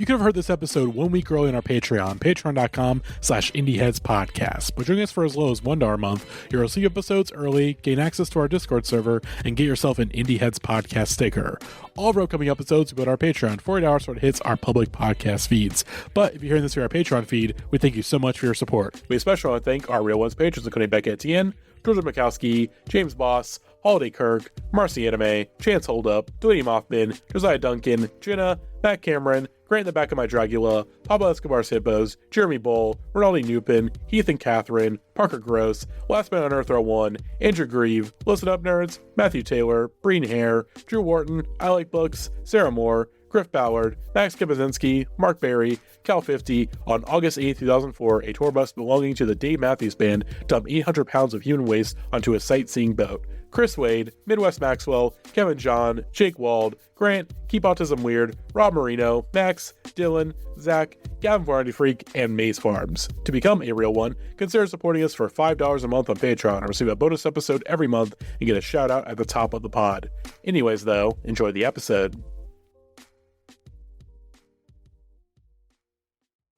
You could have heard this episode 1 week early on our Patreon, patreon.com/indieheadspodcast. But join us for as low as $1 a month. You'll receive episodes early, gain access to our Discord server, and get yourself an Indieheads podcast sticker. All of our upcoming episodes will go to our Patreon. $40 so it hits our public podcast feeds. But if you're hearing this through our Patreon feed, we thank you so much for your support. We especially want to thank our Real Ones patrons, including Becca Etienne, Georgia Mikowski, James Boss, Holiday Kirk, Marcy Anime, Chance Holdup, Dwayne Mothman, Josiah Duncan, Jenna, Matt Cameron, Grant in the Back of My Dragula, Pablo Escobar's Hippos, Jeremy Bull, Ronaldo Newpin, Heath and Catherine, Parker Gross, Last Man on Earth 1, Andrew Grieve, Listen Up Nerds, Matthew Taylor, Breen Hare, Drew Wharton, I Like Books, Sarah Moore, Griff Ballard, Max Kipazinski, Mark Berry, Cal 50, on August 8, 2004, a tour bus belonging to the Dave Matthews Band dumped 800 pounds of human waste onto a sightseeing boat. Chris Wade, Midwest Maxwell, Kevin John, Jake Wald, Grant, Keep Autism Weird, Rob Marino, Max, Dylan, Zach, Gavin Variety Freak, and Maze Farms. To become a real one, consider supporting us for $5 a month on Patreon and receive a bonus episode every month and get a shout out at the top of the pod. Anyways though, enjoy the episode.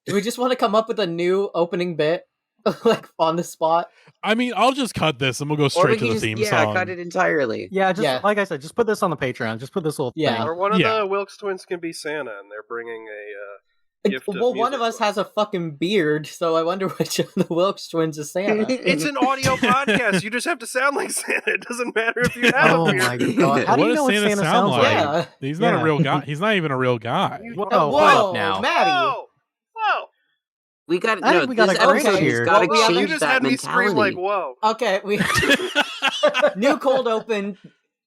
Do we just want to come up with a new opening bit, like on the spot? I mean, I'll just cut this and we'll go straight to the theme song. Yeah, cut it entirely. Like I said, just put this on the Patreon. Just put this little thing. Or one of the Wilkes twins can be Santa, and they're bringing a gift of Well, one of us has a fucking beard, so I wonder which of the Wilkes twins is Santa. It's an audio podcast. You just have to sound like Santa. It doesn't matter if you have a beard. Oh my god! How do you know what Santa sounds like? Yeah. He's not a real guy. He's not even a real guy. Whoa, now, Maddie. Whoa. We got. I think we got a great here. Got to Well, change you just that had me mentality. scream like, "Whoa!" Okay, we new cold open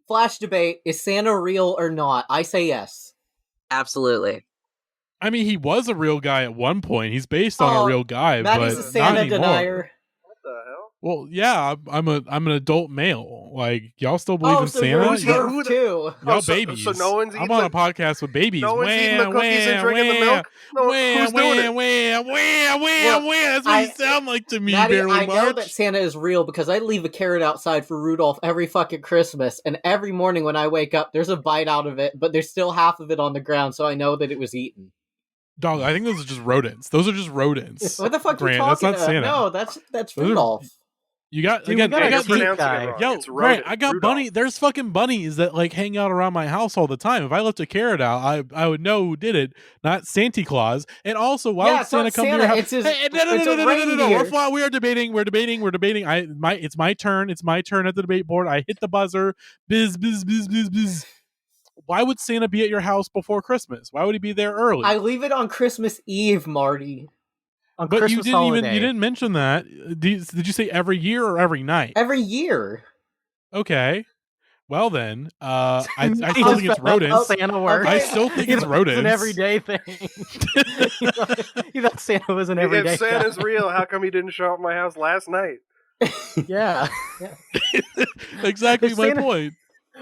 flash debate: is Santa real or not? I say yes. Absolutely. I mean, he was a real guy at one point. He's based on a real guy, Maddie's but a Santa not anymore. denier. What the hell? Well, yeah, I'm an adult male. Like, y'all still believe in so Santa? you're Who the- too. Y'all so- babies. so no one's I'm eating on a the- podcast with babies. No one's eating the cookies and drinking the milk? No, who's doing it? That's what you sound like to me, Maddie, Barely I know March. that Santa is real because I leave a carrot outside for Rudolph every fucking Christmas, and every morning when I wake up, there's a bite out of it, but there's still half of it on the ground, so I know that it was eaten. Dog, I think those are just rodents. Those are just rodents. What the fuck Grant, you talking that's not about? Santa. No, that's Rudolph. You got, Dude, again, we got I a got teeth pronouncing guy. it wrong. Yo, It's right, rodent. I got Rudolph. bunny. There's fucking bunnies that like hang out around my house all the time. If I left a carrot out, I would know who did it, not Santa Claus. And also, why would it's Santa not come Santa, to your house? it's his- Hey, no. it's a reindeer. We're flying. We are debating. We're debating. It's my turn. It's my turn at the debate board. I hit the buzzer. Biz. Why would Santa be at your house before Christmas? Why would he be there early? I leave it on Christmas Eve, Marty. On but Christmas you holiday. didn't mention that. Did you say every year or every night? Every year. Okay. Well then, I still think it's rodents. Santa works. I still think it's rodents. It's an everyday thing. You thought Santa was an everyday If Santa's guy. real, how come he didn't show up at my house last night? Yeah. Exactly If my Santa- point.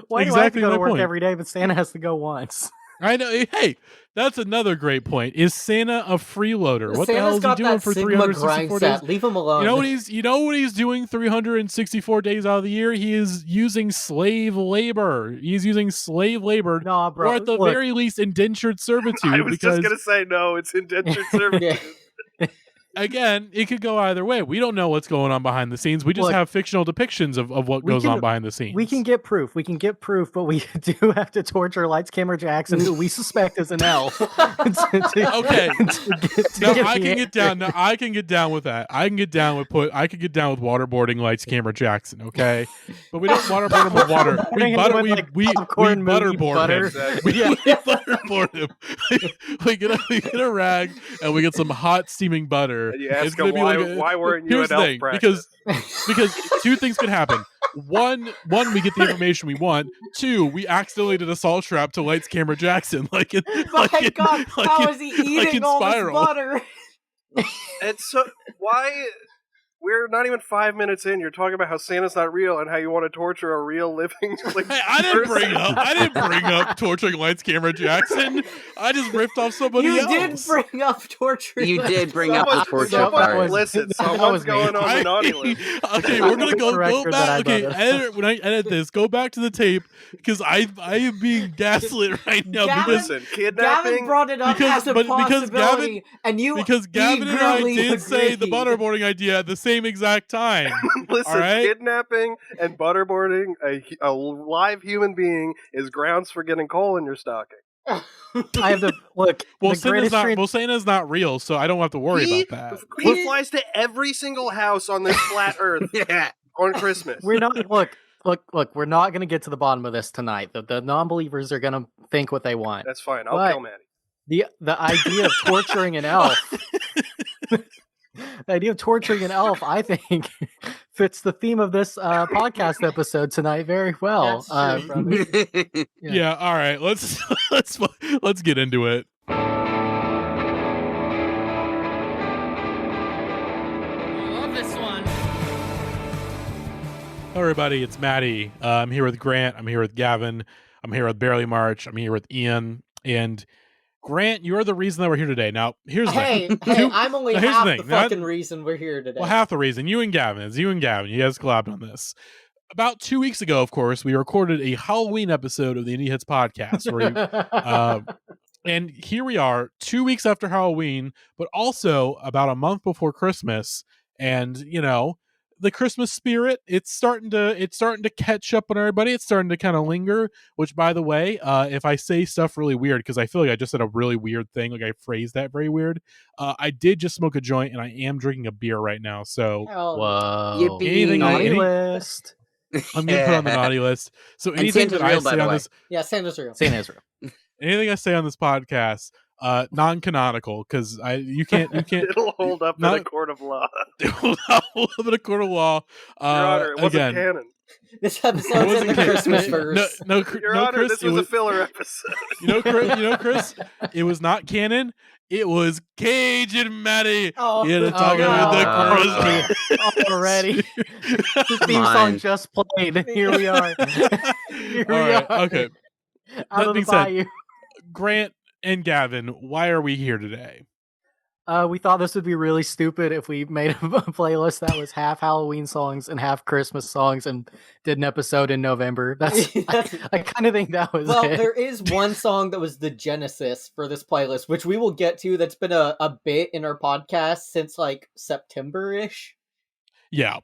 Why do I have Exactly to go my to work point. every day, but Santa has to go once? I know. Hey, that's another great point. Is Santa a freeloader? What the hell Santa's is he got doing that for Sigma 364 grind days? set. Leave him alone. You know what he's doing 364 days out of the year? He is using slave labor. He's using slave labor, No, bro. or at the look, very least indentured servitude. I was because just gonna say no. It's indentured servitude. again, it could go either way. We don't know what's going on behind the scenes. We just Look, have fictional depictions of what we goes can- on behind the scenes. we can get proof. But we do have to torture Lights Camera Jackson, who we suspect is an elf. Okay. To No, get I the can get down. No, I can get down with that. I can get down with waterboarding Lights Camera Jackson. Okay, but we don't waterboard him with water. We popcorn movie butterboard butter. him. Exactly. We butterboard him. we get a rag and we get some hot steaming butter. And you It's ask gonna him be like why weren't you here's at the elf thing, practice? because two things could happen. One, we get the information we want. Two, we accidentally did a salt trap to Lights Camera Jackson. My God, how is he eating all this Spiral. butter? And so why we're not even 5 minutes in. You're talking about how Santa's not real and how you want to torture a real living. Like, hey, I didn't bring up torturing Lights Camera Jackson. I just ripped off somebody else. You did bring up torturing. You did bring up the torture part. Listen, someone's going on the naughty list. Okay, we're gonna go back. Okay, when I edit this, go back to the tape because I am being gaslit right now. Listen, kidnapping. Gavin brought it up as a possibility, and you because Gavin and I eagerly did say the agreed. butterboarding idea at the same exact time. Listen, all right? Kidnapping and butterboarding a live human being is grounds for getting coal in your stocking. I have to look. Well, the Santa's not real, so I don't have to worry about that. He flies to every single house on this flat Earth on Christmas. We're not look. We're not going to get to the bottom of this tonight. The non-believers are going to think what they want. That's fine. I'll kill Maddie. The idea of torturing an elf. The idea of torturing an elf, I think, fits the theme of this podcast episode tonight very well. That's true, brother. Yeah. All right. Let's get into it. I love this one. Hello, everybody. It's Maddie. I'm here with Grant. I'm here with Gavin. I'm here with Barely March. I'm here with Ian. And Grant, you're the reason that we're here today. Now, here's the thing. Hey, I'm only here's half the the thing. fucking reason we're here today. Well, half the reason. You and Gavin. It's you and Gavin. You guys collabed on this. About 2 weeks ago, of course, we recorded a Halloween episode of the Indieheads podcast. And here we are, 2 weeks after Halloween, but also about a month before Christmas. And, you know, the Christmas spirit, it's starting to catch up on everybody. It's starting to kind of linger, which, by the way, if I say stuff really weird, because I feel like I just said a really weird thing, like I phrased that very weird, I did just smoke a joint and I am drinking a beer right now. So whoa. Anything naughty list. I'm going to put on the naughty list. So anything that I say on this... Yeah, Santa's real. Santa's real. Anything I say on this podcast, non-canonical, because you can't. It'll hold up in a court of law. It'll hold up in a court of law. Your Honor, it wasn't again, canon. This episode's in the Christmas verse. Your Honor, Chris, this was a filler episode. Chris, it was not canon. It was Cajun Maddie. Oh, to talk about the Christmas already. The theme song just played. Here we are. Here we are. Okay. Out of the bayou. Grant and Gavin, why are we here today? We thought this would be really stupid if we made a playlist that was half Halloween songs and half Christmas songs and did an episode in November. I kind of think that was it. There is one song that was the genesis for this playlist, which we will get to. That's been a bit in our podcast since like September-ish. Yeah.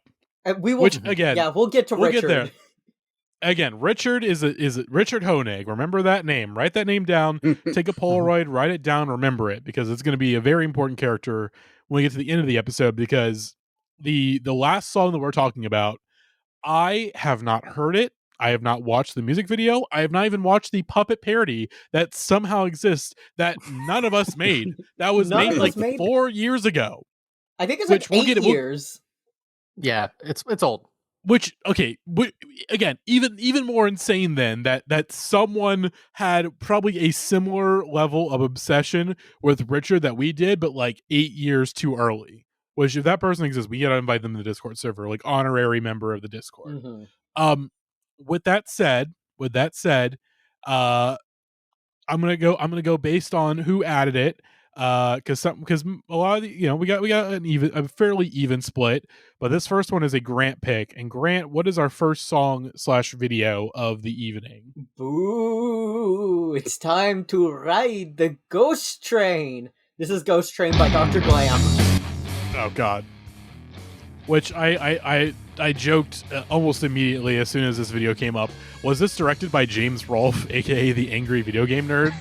And we will, which, again, we'll get to Richard. Get there. Again, Richard is Richard Honig. Remember that name. Write that name down. Take a Polaroid, write it down, remember it, because it's going to be a very important character when we get to the end of the episode, because the last song that we're talking about, I have not heard it. I have not watched the music video. I have not even watched the puppet parody that somehow exists that none of us made. That was made like 4 years ago. I think it's like 8 years. Yeah, it's old. Which, okay, again, even more insane than that someone had probably a similar level of obsession with Richard that we did, but like 8 years too early. Which, if that person exists, we gotta invite them to the Discord server, like honorary member of the Discord. Mm-hmm. With that said, I'm gonna go based on who added it. Because a lot of the, we got a fairly even split, but this first one is a Grant pick. And Grant, what is our first song / video of the evening? Boo! It's time to ride the Ghost Train. This is Ghost Train by Dr. Glam. Oh God! Which I joked almost immediately as soon as this video came up. Was this directed by James Rolfe, aka the Angry Video Game Nerd?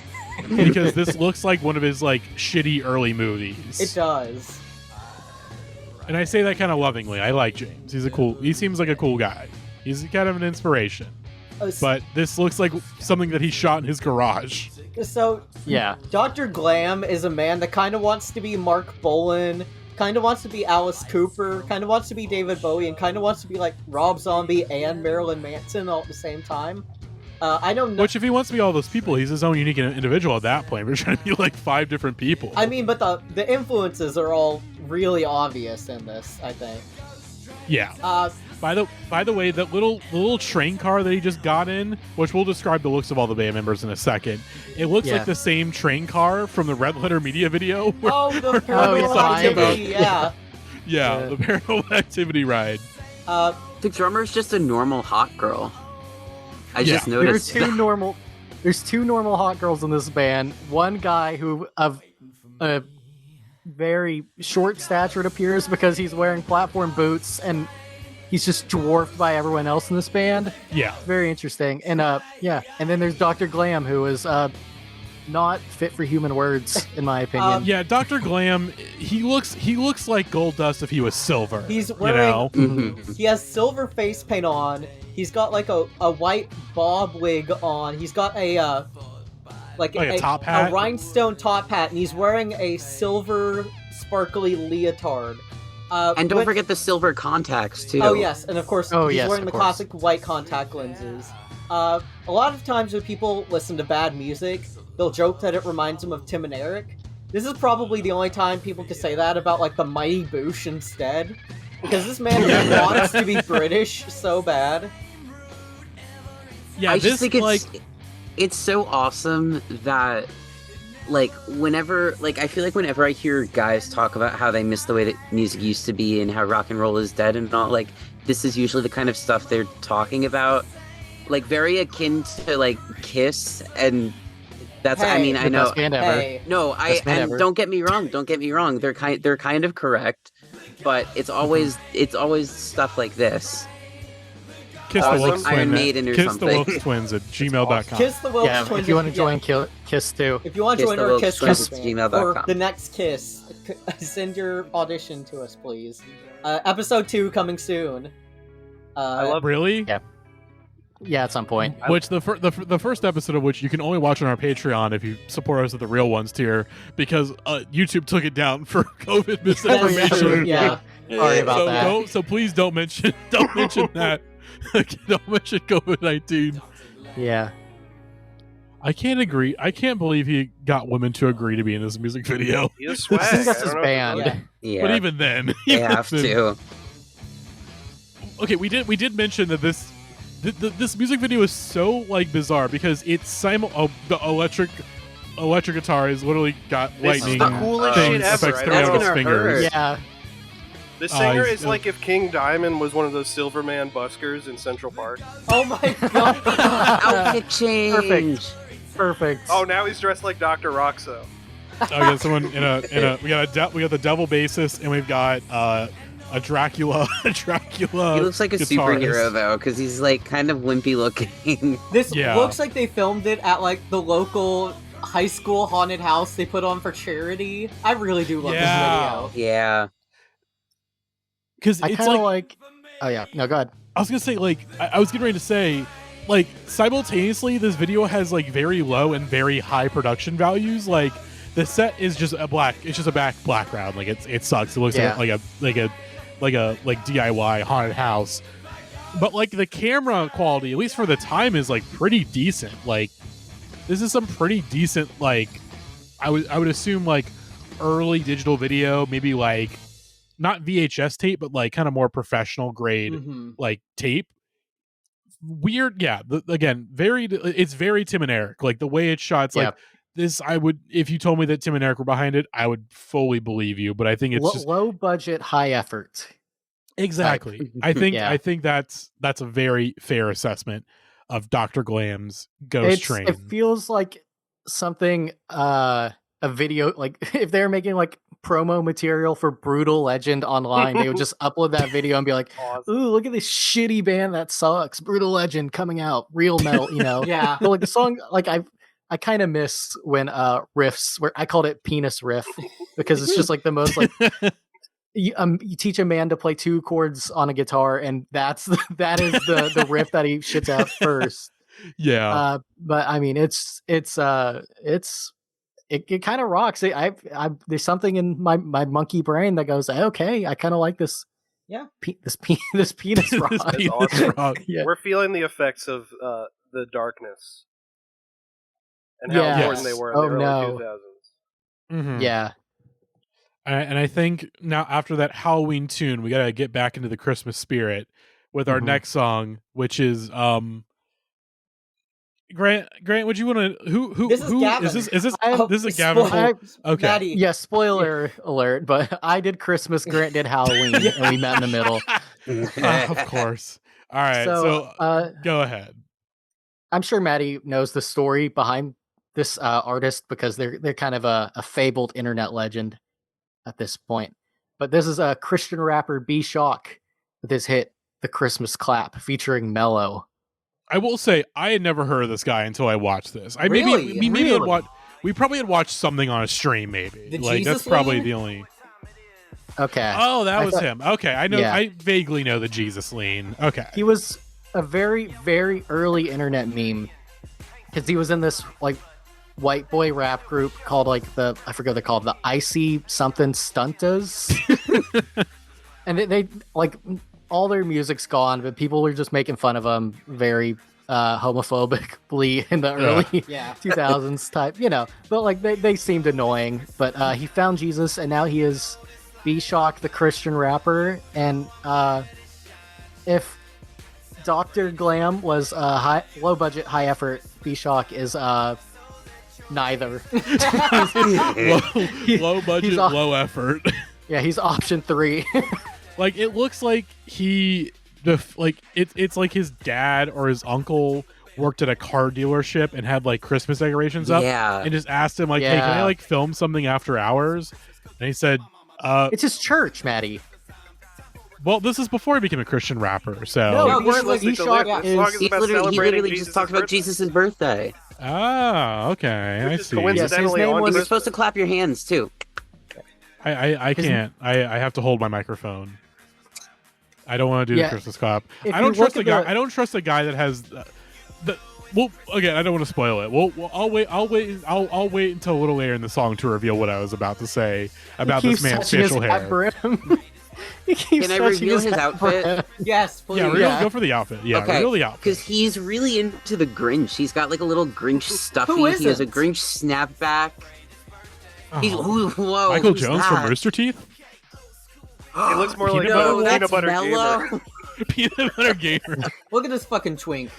Because this looks like one of his like shitty early movies. It does. And I say that kind of lovingly. I like James. He seems like a cool guy. He's kind of an inspiration. But this looks like something that he shot in his garage. So, yeah. Dr. Glam is a man that kind of wants to be Mark Bolan, kind of wants to be Alice Cooper, kind of wants to be David Bowie, and kind of wants to be like Rob Zombie and Marilyn Manson all at the same time. I don't know. Which, if he wants to be all those people, he's his own unique individual at that point. We're trying to be like 5 different people. I mean, but the influences are all really obvious in this, I think. Yeah. Uh, By the way, that little train car that he just got in, which we'll describe the looks of all the band members in a second. It looks like the same train car from the Red Letter Media video. the Paranormal Activity, yeah. Yeah, the Paranormal Activity ride. The drummer's just a normal hot girl. I just noticed. There's two normal hot girls in this band. One guy who of a very short stature, it appears, because he's wearing platform boots and he's just dwarfed by everyone else in this band. Yeah, very interesting. And and then there's Dr. Glam, who is not fit for human words, in my opinion. Yeah, Dr. Glam, he looks like gold dust if he was silver. He's wearing, he has silver face paint on. He's got like a white bob wig on. He's got a like a top hat, a rhinestone top hat, and he's wearing a silver sparkly leotard. And don't forget the silver contacts too. Oh yes, and of course he's wearing the classic white contact lenses. A lot of times when people listen to bad music, they'll joke that it reminds them of Tim and Eric. This is probably the only time people can say that about like the Mighty Boosh instead, because this man wants to be British so bad. Yeah, I just think it's so awesome that like whenever I feel like whenever I hear guys talk about how they miss the way that music used to be and how rock and roll is dead and all, like this is usually the kind of stuff they're talking about, like very akin to like Kiss, and that's I mean I know best band ever. No, don't get me wrong, they're kind of correct, but it's always stuff like this. Kiss the Wilkes Iron Maiden or Kiss something. the Wilkes Twins at gmail.com. Kiss the Wilkes Twins. If you want to join Kiss too. If you want to join our Kiss gmail.com. or the next Kiss, send your audition to us, please. Episode 2 coming soon. Really? Yeah, at some point. Which the first episode of which you can only watch on our Patreon if you support us at the Real Ones tier, because YouTube took it down for COVID misinformation. Yeah. Sorry about that. So please don't mention that. Don't mention COVID-19. Yeah. I can't believe he got women to agree to be in this music video. He's swag. I think that's his band. Yeah. But even then, they have to. Okay, we did mention that this music video is so like bizarre because it's the electric guitar has literally got lightning the coolest shit ever. effects coming out of his fingers. Yeah. The singer is like if King Diamond was one of those Silverman buskers in Central Park. Oh my god! Outfit change. Perfect. Oh, now he's dressed like Dr. Roxo. We got someone we got the devil bassist, and we've got a Dracula. He looks like a superhero though, because he's like kind of wimpy looking. This looks like they filmed it at like the local high school haunted house they put on for charity. I really do love this video. Yeah. Because I kind of like. Oh yeah, no, go ahead. I was gonna say I was getting ready to say simultaneously this video has like very low and very high production values. Like the set is just it's just a black background. Like it sucks. It looks like a DIY haunted house. But like the camera quality, at least for the time, is like pretty decent. Like this is some pretty decent I would assume like early digital video, maybe like not VHS tape, but like kind of more professional grade like tape. Weird, yeah. It's very Tim and Eric. Like the way it's shot, it's like this. If you told me that Tim and Eric were behind it, I would fully believe you. But I think it's just low budget, high effort. Exactly. I think that's a very fair assessment of Dr. Glam's Ghost Train. It feels like something a video, like if they're making like promo material for Brutal Legend online, they would just upload that video and be like, ooh, look at this shitty band that sucks. Brutal Legend coming out, real metal, Yeah. But like the song, like I kind of miss when riffs, where I called it penis riff, because it's just like the most like you teach a man to play 2 chords on a guitar, and that is the riff that he shits out first. Yeah. But I mean, it kind of rocks. There's something in my monkey brain that goes, okay, I kind of like this. Yeah. This penis rock. That's awesome. Yeah. We're feeling the effects of the darkness and how important they were in the early 2000s. Mm-hmm. Yeah. And I think now after that Halloween tune, we gotta get back into the Christmas spirit with our next song, which is Grant, would you want to who This is who Gavin. is this Oh, this is a Gavin spoil- full- okay. Maddie. Yeah, spoiler alert, but I did Christmas, Grant did Halloween, and we met in the middle. Of course. All right, so go ahead. I'm sure Maddie knows the story behind this artist because they're kind of a fabled internet legend at this point. But this is a Christian rapper B-SHOC with his hit "The Christmas Clap" featuring Mello. I will say I had never heard of this guy until I watched this. I Really? we probably had watched something on a stream, maybe. The Like Jesus that's probably Lean? the only. Okay. Oh, that was him. Okay, I know. Yeah. I vaguely know the Jesus lean. Okay. He was a very, very early internet meme because he was in this like white boy rap group called like I forget what they're called, the Icy something Stuntas. And they like all their music's gone, but people were just making fun of him very homophobically in the early 2000s type, but like they seemed annoying. But he found Jesus, and now he is B-SHOC, the Christian rapper. And if Dr. Glam was low budget, high effort, B-SHOC is neither. low budget, low effort. Yeah, he's option 3. Like it looks like it's like his dad or his uncle worked at a car dealership and had like Christmas decorations up, and just asked him like, "Hey, can I like film something after hours?" And he said, "It's his church, Maddie." Well, this is before he became a Christian rapper, so No, we're listening to lyrics. The song is He about literally celebrating just talked about Jesus' Jesus' birthday. Oh, okay, I Which is see. coincidentally name on was- You're supposed to clap your hands too. I can't. I have to hold my microphone. I don't want to do the Christmas clap. I don't trust a guy. I don't trust a guy that has the. Well, again, I don't want to spoil it. Well, I'll wait. I'll wait until a little later in the song to reveal what I was about to say about this man's facial hair. Can I reveal his outfit? Yes, please. Yeah, go for the outfit. Yeah, Okay, reveal the outfit. because he's really into the Grinch. He's got like a little Grinch stuffy. Who He has a isn't? Grinch snapback. He's Oh. whoa. Michael who's Jones that? from Rooster Teeth. It looks more like No, a that's peanut butter Mello. gamer. Peanut butter gamer. Look at this fucking twink.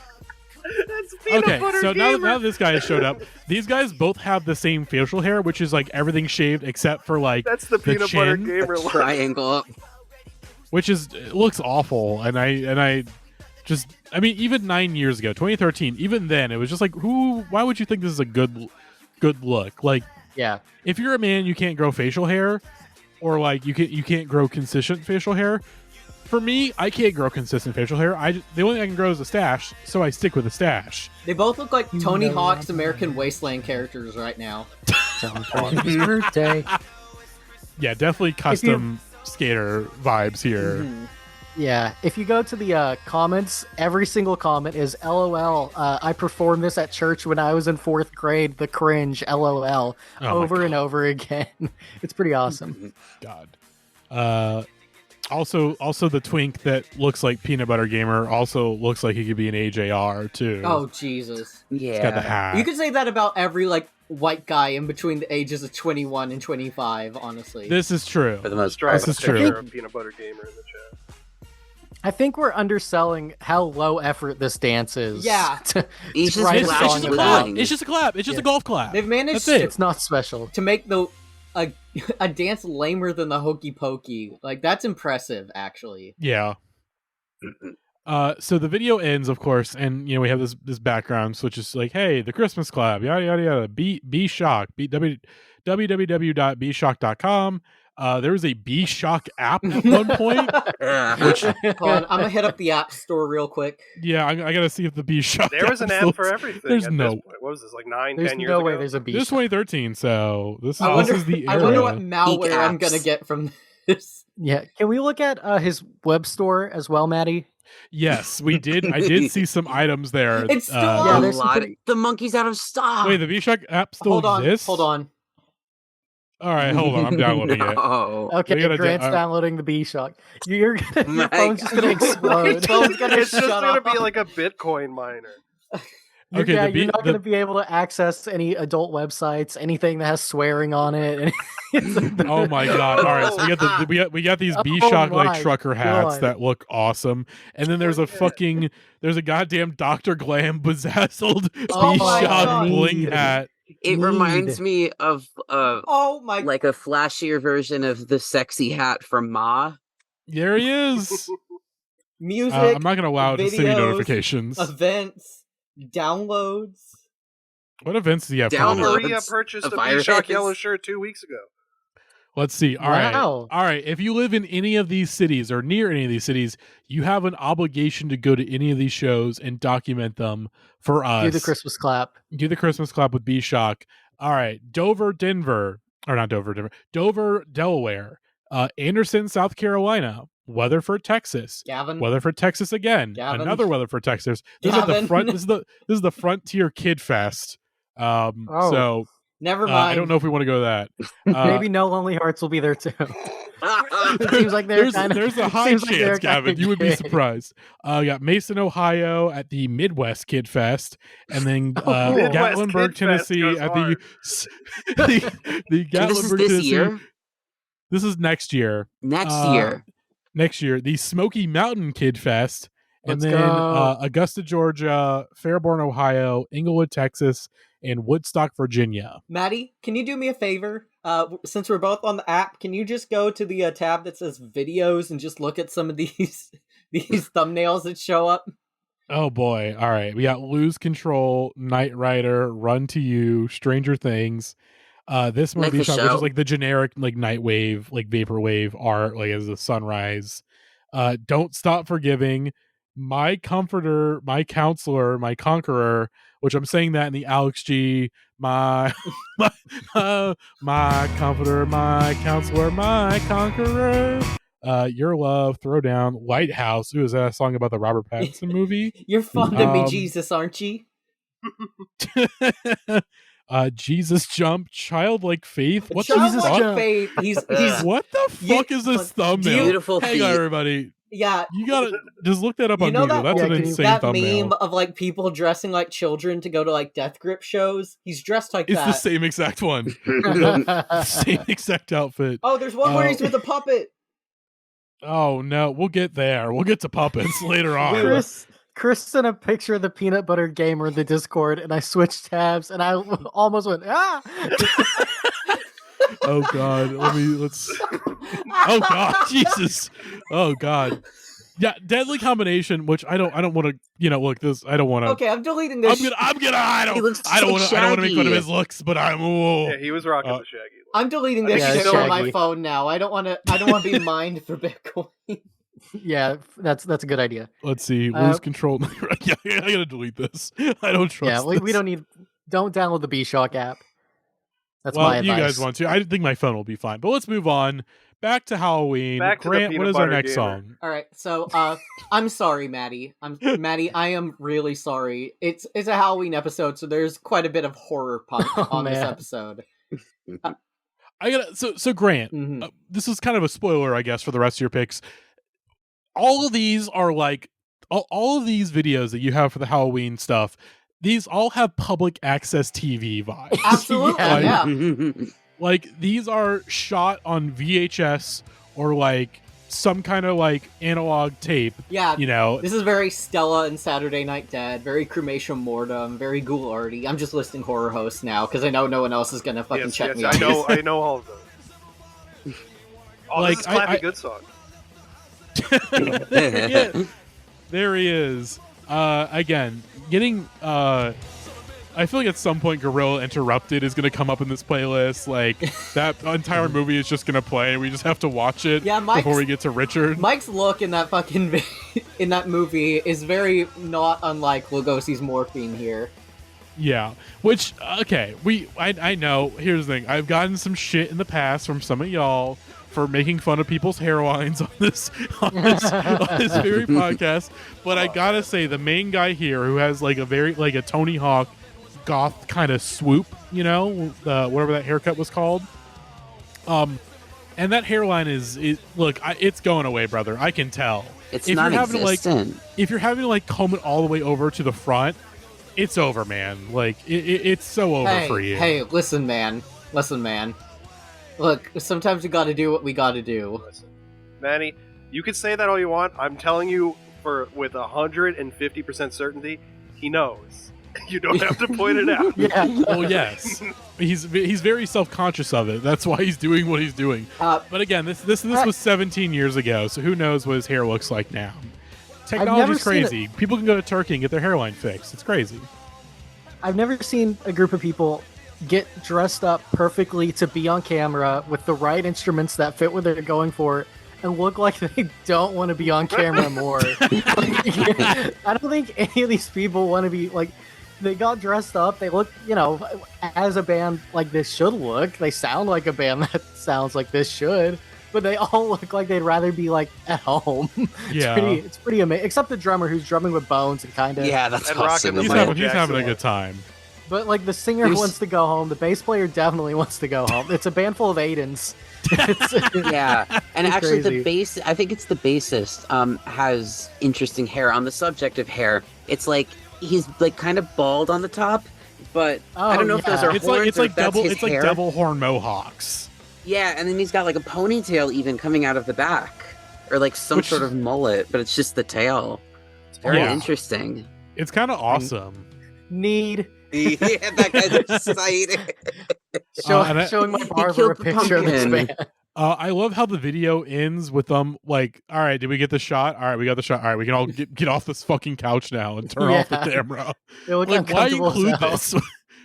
That's peanut Okay, butter so gamer. now this guy has showed up. These guys both have the same facial hair, which is like everything shaved except for like That's the peanut butter chin, gamer look. Triangle up. which it looks awful. And I mean, even 9 years ago, 2013, even then, it was just like, why would you think this is a good look? Like, Yeah. if you're a man, you can't grow facial hair, or like you can't grow consistent facial hair. For me, I can't grow consistent facial hair. The only thing I can grow is a stash, so I stick with a stash. They both look like Tony Hawk's American Wasteland characters right now. His birthday. Yeah, definitely custom skater vibes here. Mhm. Yeah, if you go to the comments, every single comment is LOL. I performed this at church when I was in 4th grade. The cringe, LOL, Oh my over and over again. It's pretty awesome. God. Also the twink that looks like Peanut Butter Gamer also looks like he could be an AJR too. Oh, Jesus. Yeah. He's got the hat. You could say that about every, like, white guy in between the ages of 21 and 25, honestly. This is true. For the most Try part. This is a picture true. of peanut butter gamer in the chat. I think we're underselling how low effort this dance is. Yeah. He's just write a It's song just a about clap. it. It's just a clap. It's just a Yeah. golf clap. They've managed That's it. It's not special. to make a dance lamer than the hokey pokey. Like, that's impressive, actually. Yeah. So the video ends, of course, and we have this background, which is like, hey, the Christmas clap, yada yada yada. B-SHOC, www.bshock.com. There was a B-SHOC app at one point. Which Hold on, I'm gonna hit up the App Store real quick. Yeah, I gotta see if the B-SHOC. There was an app for everything. There's at no. This point. What was this, like 9, There's 10 years no ago? way there's a This beast. is 2013, so this I wonder, is the I era. wonder what malware Peak I'm apps. gonna get from this. Yeah. Can we look at his web store as well, Maddie? Yes, we did. I did see some items there. It's still Yeah, on. there's some the monkey's out of stock. Wait, the B-SHOC app still Hold on, exists? hold on. All right, hold on. I'm downloading it. No. Okay, We gotta do- Grant's downloading the B-SHOC. Your My phone's just gonna God. explode. Phone's gonna It's just shut gonna off. be like a Bitcoin miner. Okay, yeah, the you're B- not going to be able to access any adult websites, anything that has swearing on it. Oh my god! All right, so we got these B-SHOC like my trucker hats God. that look awesome, and then there's a goddamn Dr. Glam bedazzled Oh my B-SHOC God. bling hat. It reminds Need. me of Oh my like a flashier version of the sexy hat from Ma. There he is. music. I'm not gonna allow it to send me videos, notifications. events, downloads. What events do you have coming up? Maria purchased a B-SHOC yellow shirt 2 weeks ago. Let's see. All right. Wow. All right. If you live in any of these cities or near any of these cities, you have an obligation to go to any of these shows and document them for us. Do the Christmas clap. Do the Christmas clap with B-SHOC. All right. Dover, Delaware. Anderson, South Carolina. Weatherford, Texas. Gavin. Weatherford, Texas again. Gavin. Another Weatherford, Texas. This is the front. This is the Frontier Kid Fest. So Never mind. I don't know if we want to go to that. Maybe No Lonely Hearts will be there too. It seems like there's a high chance, Gavin. You would be gay. surprised. We got Mason, Ohio at the Midwest Kid Fest, and then Midwest Gatlinburg, Kid Fest Tennessee goes at hard. the And this is Gatlinburg, this Tennessee. year? This is next year. Next year. The Smoky Mountain Kid Fest, and Let's then go. Augusta, Georgia, Fairborn, Ohio, Englewood, Texas, and Woodstock, Virginia. Maddie, can you do me a favor? Since we're both on the app, can you just go to the tab that says videos and just look at some of these thumbnails that show up? Oh boy. All right. We got Lose Control, Knight Rider, Run to You, Stranger Things. This one, Like the B-SHOC, which show? is like the generic like Nightwave, like vaporwave art, like as the sunrise. Don't Stop Forgiving, My Comforter, My Counselor, My Conqueror, which I'm saying that in the Alex G, my comforter, my counselor, my conqueror. Your Love, Throwdown, Lighthouse. Who is that a song about the Robert Pattinson movie? You're fond of me, Jesus, aren't you? Jesus Jump, Childlike Faith. What the Childlike fuck? Faith. He's What the fuck is this thumbnail? Beautiful Hang feet. on, everybody. yeah. You gotta just look that up You on know Google. that- That's Yeah, an can you- insane That thumbnail. meme of like people dressing like children to go to like death grip shows. He's dressed like It's that. the same exact one. Same exact outfit. Oh, there's one where he's with a puppet. Oh no, we'll get there. We'll get to puppets later on. Chris sent a picture of the peanut butter gamer in the Discord, and I switched tabs, and I almost went Oh god, let's. Oh god, Jesus. Oh god. Yeah, Deadly Combination, which I don't want to. Look, this. I don't want to. Okay, I'm deleting this. I He looks don't like want to make fun of Shaggy. his looks, but I'm. Whoa. Yeah, he was rocking the Shaggy. I'm deleting this Yeah, shit on my Shaggy. phone now. I don't want to be mined for Bitcoin. Yeah, that's a good idea. Let's see. Lose control. Yeah, I gotta delete this. I don't trust. Yeah, we this. don't download the B-SHOC app. That's well, my advice. you guys want to. I think my phone will be fine. But let's move on. Back to Halloween. Back to the Grant, peanut what is our butter next gamer. song? All right, so I'm sorry, Maddie. Maddie. I am really sorry. It's a Halloween episode, so there's quite a bit of horror punk Oh, on this man. episode. I gotta. So Grant, Mhm. this is kind of a spoiler, I guess, for the rest of your picks. All of these are like all of these videos that you have for the Halloween stuff. These all have public access TV vibes. Absolutely, Yeah. yeah. Like these are shot on VHS or like some kind of like analog tape. Yeah, This this is very Stella and Saturday Night Dead, very Cremation Mortem, very Ghoularty. I'm just listing horror hosts now because I know no one else is gonna fucking check me out. I know all of those. Oh, Like, this is Clappy Good song. Yeah, there he is. Again, getting. I feel like at some point Gorilla Interrupted is going to come up in this playlist. Like that entire movie is just going to play. We just have to watch it before we get to Richard. Mike's look in that fucking in that movie is very not unlike Lugosi's Morphine here. Yeah, which okay, I know. Here's the thing: I've gotten some shit in the past from some of y'all for making fun of people's hairlines on this very podcast. But I gotta say, the main guy here who has like a Tony Hawk goth kind of swoop, whatever that haircut was called. And that hairline it's going away, brother. I can tell. It's If not you're having to, existent. if you're having to like comb it all the way over to the front, it's over, man. Like it's so over for you. Hey, listen, man. Look, sometimes we gotta do what we gotta do. Manny, you can say that all you want. I'm telling you, with 150% certainty, he knows. You don't have to point it out. Yeah. Well, yes, he's very self-conscious of it. That's why he's doing what he's doing. But again, this was 17 years ago, so who knows what his hair looks like now? Technology's crazy. People can go to Turkey and get their hairline fixed. It's crazy. I've never seen a group of people get dressed up perfectly to be on camera with the right instruments that fit what they're going for and look like they don't want to be on camera more. I don't think any of these people want to be like, they got dressed up. They look, as a band like this should look. They sound like a band that sounds like this should, but they all look like they'd rather be like at home. Yeah. It's pretty amazing. Except the drummer who's drumming with bones and kind of. Yeah, that's And awesome. rocking He's the having a good time. But like the singer wants to go home. The bass player definitely wants to go home. It's a band full of Aidens. Yeah, and It's actually crazy. I think it's the bassist, has interesting hair. On the subject of hair, it's like he's like kind of bald on the top, but I don't know if those are It's horns or if that's his it's hair. like devil horn mohawks. Yeah, and then he's got like a ponytail even coming out of the back, or like some sort of mullet, but it's just the tail. It's very interesting. It's kind of awesome. Need Yeah, that guy's excited. showing my barber a picture of this pumpkin. band. I love how the video ends with them like, all right, did we get the shot? All right, we got the shot. All right, we can all get off this fucking couch now and turn off the camera. They look Like, why uncomfortable include as hell. this?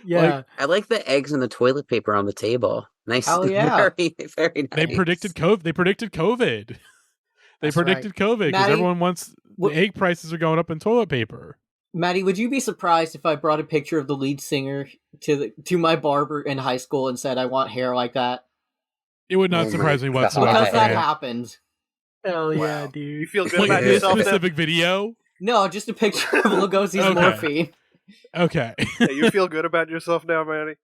Yeah. I like the eggs and the toilet paper on the table. Nice. Hell yeah. Very, very nice. They predicted COVID. They predicted COVID COVID because Maddie, everyone wants wh- the egg prices are going up in toilet paper. Maddie, would you be surprised if I brought a picture of the lead singer to my barber in high school and said I want hair like that? It would not Oh surprise me my God. whatsoever. Because that man. happened. Hell yeah, Wow. dude. You feel good Like about this yourself now? specific video. No, just a picture of Lugosi's Okay. Morphine. Okay. Yeah, you feel good about yourself now, Manny?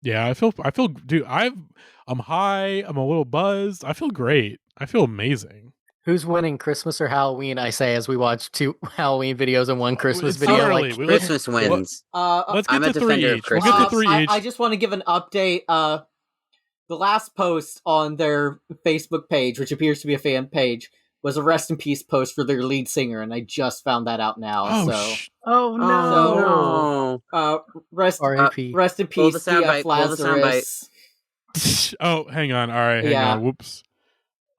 Yeah, I feel, dude. I'm high. I'm a little buzzed. I feel great. I feel amazing. Who's winning, Christmas or Halloween? I say as we watch 2 Halloween videos and 1 Christmas It's video. early. Like, Christmas wins. Let's get I'm a to 3 defender of each. We'll get to 3 each. I just want to give an update. The last post on their Facebook page, which appears to be a fan page, was a rest in peace post for their lead singer, and I just found that out now. oh Oh, So, rest R.I.P. in Pull the peace, soundbite, DF pull the soundbite. Lazarus. Oh, hang on. All right, hang Yeah. on. Whoops.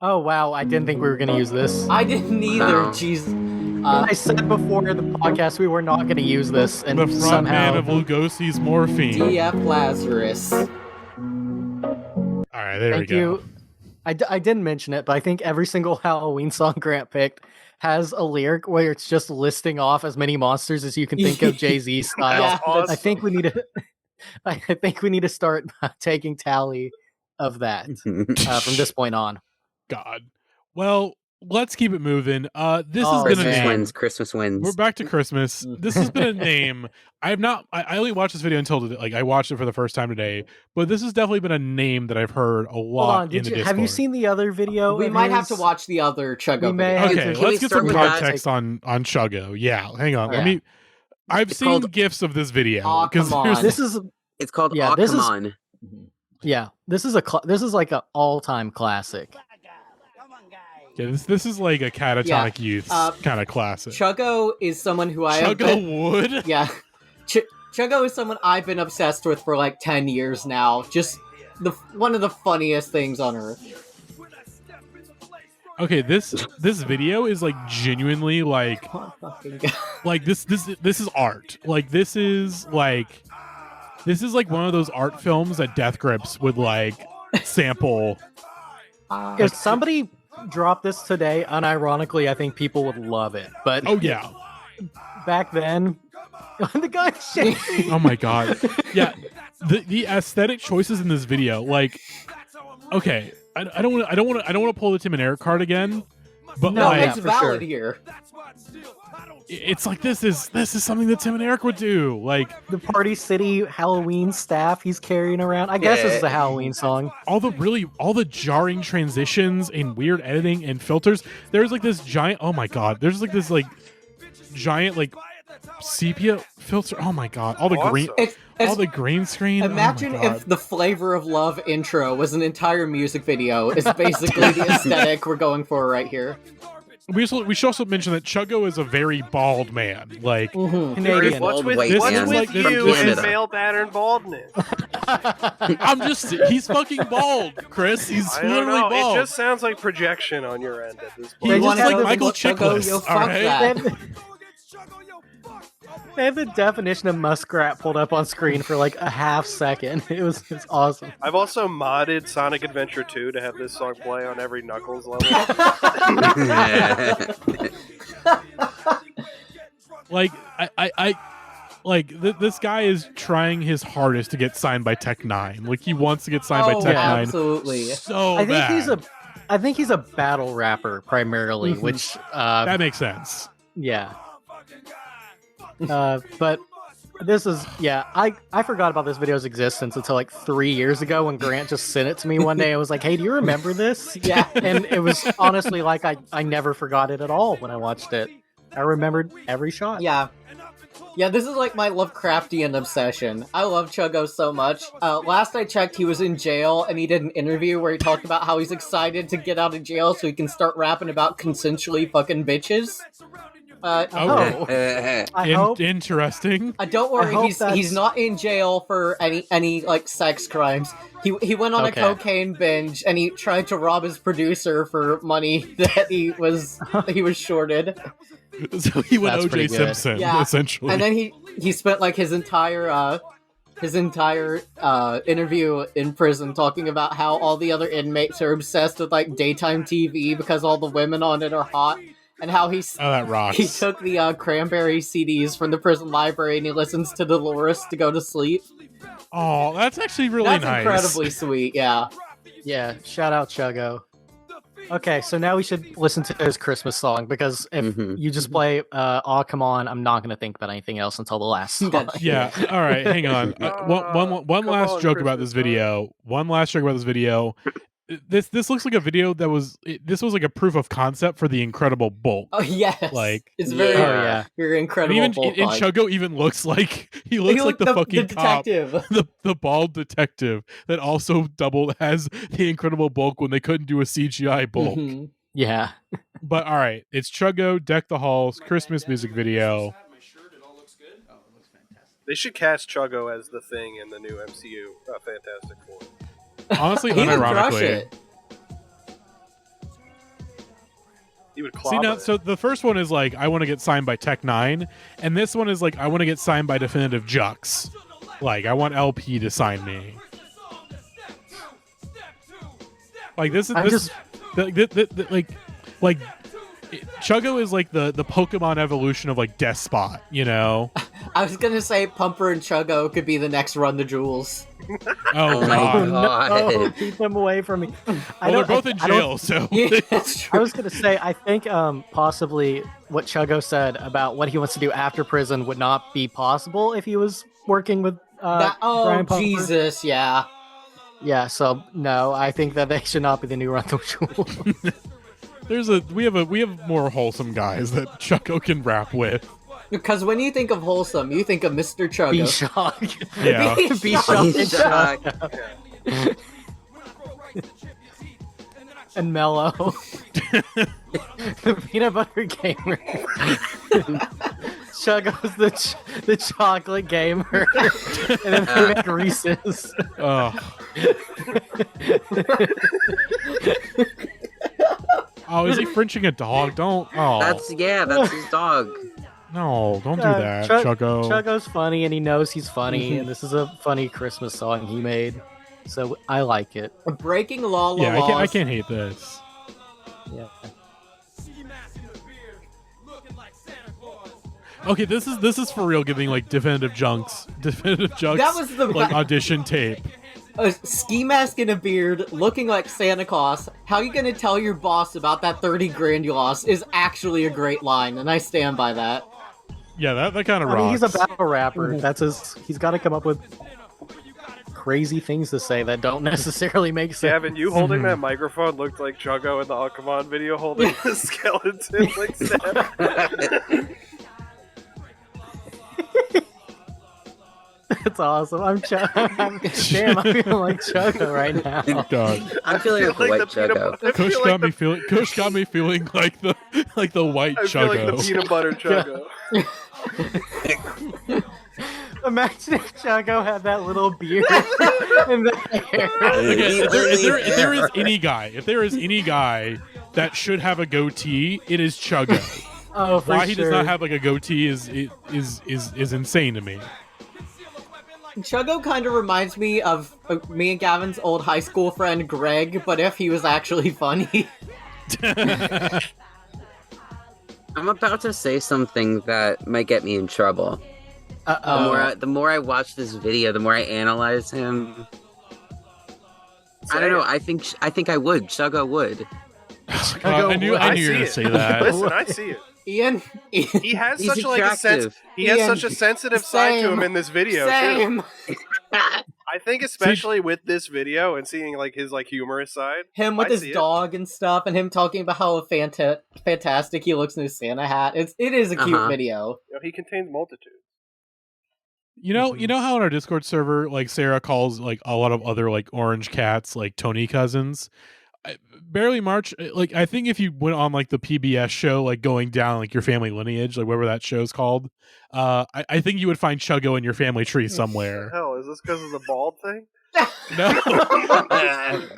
Oh wow, I didn't think we were going to use this. I didn't either. No. Jeez. I said before the podcast we were not going to use this, and The front somehow man of Lugosi's Morphine. DF Lazarus. All right, there Thank we go. you. I didn't mention it, but I think every single Halloween song Grant picked has a lyric where it's just listing off as many monsters as you can think of Jay-Z style. Yeah, awesome. I think we need to. I think we need to start taking tally of that from this point on. God. Well, let's keep it moving. This has been a Christmas name. wins. Christmas wins. We're back to Christmas. This has been a name. I only watched this video until today. Like I watched it for the first time today, but this has definitely been a name that I've heard a Hold lot on, in the Discord. have you seen the other video? We of might have his? to watch the other Chuggo We may video. have Okay, Can let's we get start some with that? context on Chuggo. Yeah, hang on. Let Yeah. me. I've It's seen called- gifs of this video Aw, come there's- on. This is It's called Yeah, Aw, this Come is- On. this is like an all-time classic. Yeah, this is like a catatonic youth kind of classic. Chuggo is someone who I have been, Chuggo would. yeah. Chuggo is someone I've been obsessed with for like 10 years now. Just one of the funniest things on earth. Okay, this video is like genuinely like Oh, fucking God. like this is art. Like this is like one of those art films that Death Grips would like sample. If somebody dropped this today, unironically, I think people would love it. But Oh yeah. back then, the guy shaking. Oh my god. Yeah. The aesthetic choices in this video, like, okay, I don't want to pull the Tim and Eric card again, but No, like it's for valid sure. here. it's like this is something that Tim and Eric would do. Like The Party City Halloween staff he's carrying around. I guess this is a Halloween song. all the jarring transitions and weird editing and filters. There's like this giant. Oh my god. There's like this like giant like sepia filter. Oh my god! All the green, Awesome. all the green screen. Imagine oh my God. if the Flavor of Love intro was an entire music video. It's basically the aesthetic we're going for right here. We should also mention that Chuggo is a very bald man. Like, Canadian. Bald What's white with man from you and Canada. male pattern baldness? he's fucking bald, Chris. He's I don't literally know. bald. It just sounds like projection on your end at this He They point. looks just like have Michael the Chuggo, Chiklis. yo, All fuck right. that. They have the definition of muskrat pulled up on screen for like a half second. It's awesome. I've also modded Sonic Adventure 2 to have this song play on every Knuckles level. Like, I like this guy is trying his hardest to get signed by Tech 9. Like, he wants to get signed by Tech 9 absolutely. so I think bad. I think he's a battle rapper primarily, Mhm. which That makes sense. yeah. But this is I forgot about this video's existence until like 3 years ago when Grant just sent it to me one day. I was like, hey, do you remember this? Yeah. And it was honestly like I never forgot it at all when I watched it. I remembered every shot. Yeah. Yeah, this is like my Lovecraftian obsession. I love Chuggo so much. Last I checked, he was in jail, and he did an interview where he talked about how he's excited to get out of jail so he can start rapping about consensually fucking bitches. Okay. I hope. Interesting. Don't worry, I hope he's not in jail for any like sex crimes. He went on Okay. a cocaine binge and he tried to rob his producer for money that he was shorted. So he went That's OJ pretty good. Simpson, Yeah. essentially. And then he spent like his entire interview in prison talking about how all the other inmates are obsessed with like daytime TV because all the women on it are hot, and how oh, that rocks. he took the Cranberry CDs from the prison library and he listens to Dolores to go to sleep. Oh, that's actually really That's nice. incredibly sweet. Yeah. Yeah, shout out Chuggo. Okay, so now we should listen to his Christmas song because if you just play "Aw Come On," I'm not going to think about anything else until the last song. That's- Yeah. All right. Hang on. One Come last on, joke about Christmas this video. One last joke about this video. This looks like a video that was. This was like a proof of concept for the Incredible Bulk. Oh yes. Like- it's very Oh yeah. very And incredible. even bull and fight. Chuggo even looks like he looks like the fucking cop, detective. the bald detective that also doubled as the Incredible Bulk when they couldn't do a CGI Bulk. Mhm. Yeah. But all right, it's Chuggo Deck the Halls Christmas music video. They should cast Chuggo as the Thing in the new MCU Fantastic Four. Honestly, He would crush unironically. it. He would See clobber now, it. so the first one is like I want to get signed by Tech 9, and this one is like I want to get signed by Definitive Jux. Like I want LP to sign me. Like this is I'm this, just like Chuggo is like the Pokemon evolution of like Despot, you know? I was gonna say Pumper and Chuggo could be the next Run the Jewels. Oh, Oh my god. God. No, keep them away from me. Well, they're both in I don't- jail, so Yeah, that's I true. was gonna say, I think possibly what Chuggo said about what he wants to do after prison would not be possible if he was working with Oh Brian Pumper. Jesus, yeah. Yeah, so no, I think that they should not be the new Run the Jewel. we have more wholesome guys that Chuggo can rap with. Because when you think of wholesome, you think of Mr. Chuggo. B-SHOC. Yeah. B-SHOC. B-SHOC. And Mello. The peanut butter gamer. Chuggo's the chocolate gamer. And then they make Reese's. Oh. Oh, is he Frenching a dog? Don't. Oh, That's his dog. no! Don't do that, Chuggo. Chuggo's funny and he knows he's funny, and this is a funny Christmas song he made. So I like it. Breaking law Yeah, laws. I can't hate this. Yeah. Okay, this is for real. Giving like definitive Jux That was the like audition tape. a ski mask and a beard, looking like Santa Claus. How you gonna tell your boss about that 30 grand you lost is actually a great line, and I stand by that. Yeah, that kind of I rocks. mean, he's a battle rapper. He's got to come up with crazy things to say that don't necessarily make sense. Gavin, you holding that microphone looked like Chuggo in the Alchemon video holding the skeleton like Santa. That's awesome. Damn, I feel like Chuggo right now. God. I'm feeling like the white Chuggo. Kush got me feeling. Kush got me feeling like the white I feel like the Chuggo. peanut butter Chuggo. Imagine if Chuggo had that little beard in the hair. Okay, if there is any guy that should have a goatee, it is Chuggo. Oh, for Why he sure. does not have like a goatee is insane to me. Chuggo kind of reminds me of me and Gavin's old high school friend Greg, but if he was actually funny. I'm about to say something that might get me in trouble. The more I watch this video, the more I analyze him. I don't know. I think I would. Chuggo would. I knew you were gonna say that. Listen, I see it. Ian, He has He's such like a attractive. he has Ian, such a sensitive side to him in this video too. same. I think especially with this video and seeing like his like humorous side. Him with I his see it. dog and stuff, and him talking about how fantastic he looks in his Santa hat. It is a cute video. You know, he contains multitudes. You know how on our Discord server, like Sarah calls like a lot of other like orange cats like Tony cousins. Barely March, like I think if you went on like the PBS show, like going down like your family lineage, like whatever that show's called, I think you would find Chuggo in your family tree somewhere. Hell, is this because of the bald thing? No,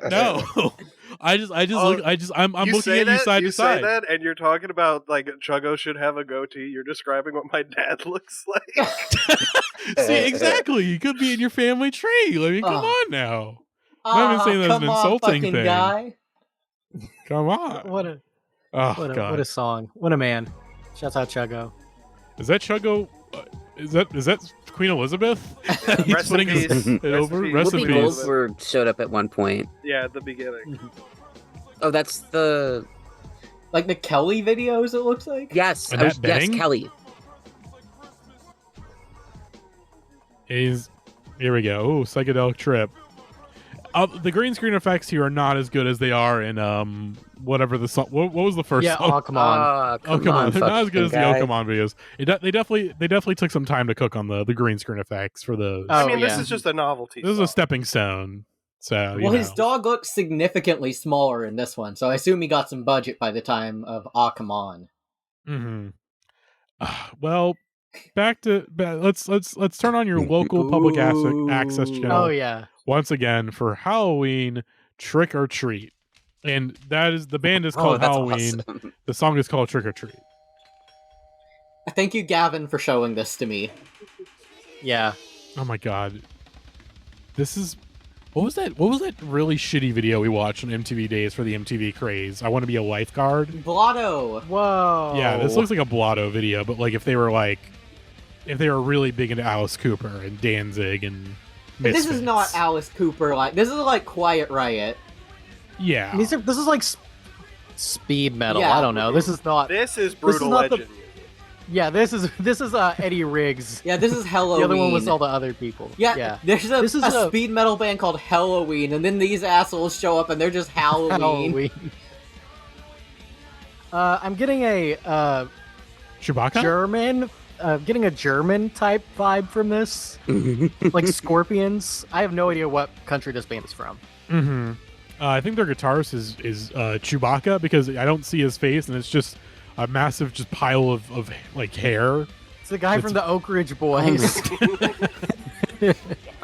no. I'm You looking say at you that? side You to say side. that, and you're talking about like Chuggo should have a goatee. You're describing what my dad looks like. See, exactly. You could be in your family tree. I mean, come on now. I'm not even saying that's come an on, insulting fucking thing. Guy. Come on. What a God. what a song. What a man. Shouts out Chuggo. Is that Chuggo? Is that Queen Elizabeth? He's Rest in putting his peace. it over. Rest in Whoopi peace. Goldberg showed up at one point. Yeah, at the beginning. Oh, that's the Like the Kelly videos, it looks like. yes, Annette yes, Bening? Kelly. Here we go. Oh, psychedelic trip. The green screen effects here are not as good as they are in whatever the song. What was the first Yeah, song? oh, come on. Oh, come on. They're not as good as the guy. Oh Come On videos. They definitely took some time to cook on the green screen effects for those. Oh, I mean, this yeah. is just a novelty. This is a song. stepping stone. So Well, his dog looks significantly smaller in this one, so I assume he got some budget by the time of Come On. Mm-hmm. Well, let's turn on your local public access channel. Oh yeah. Once again for Halloween Trick or Treat. And the band is called that's Halloween. awesome. The song is called Trick or Treat. Thank you, Gavin, for showing this to me. Yeah. Oh my god. This is what was that really shitty video we watched on MTV Days for the MTV craze? I want to be a lifeguard. Blotto. Whoa. Yeah, this looks like a Blotto video, but like if they were really big into Alice Cooper and Danzig and Misfits. This is not Alice Cooper. This is like Quiet Riot. Yeah. This is like speed metal. Yeah. I don't know. This is not. This is Brutal not the- Legend. Yeah, this is Eddie Riggs. Yeah, this is Halloween. The other one was all the other people. Yeah, there's This is a a- speed metal band called Halloween, and then these assholes show up and they're just Halloween. I'm getting a Chewbacca? German, getting a German type vibe from this, like Scorpions. I have no idea what country this band is from. Mm-hmm. I think their guitarist is Chewbacca because I don't see his face and it's just a massive just pile of like hair. It's the guy from the Oak Ridge Boys.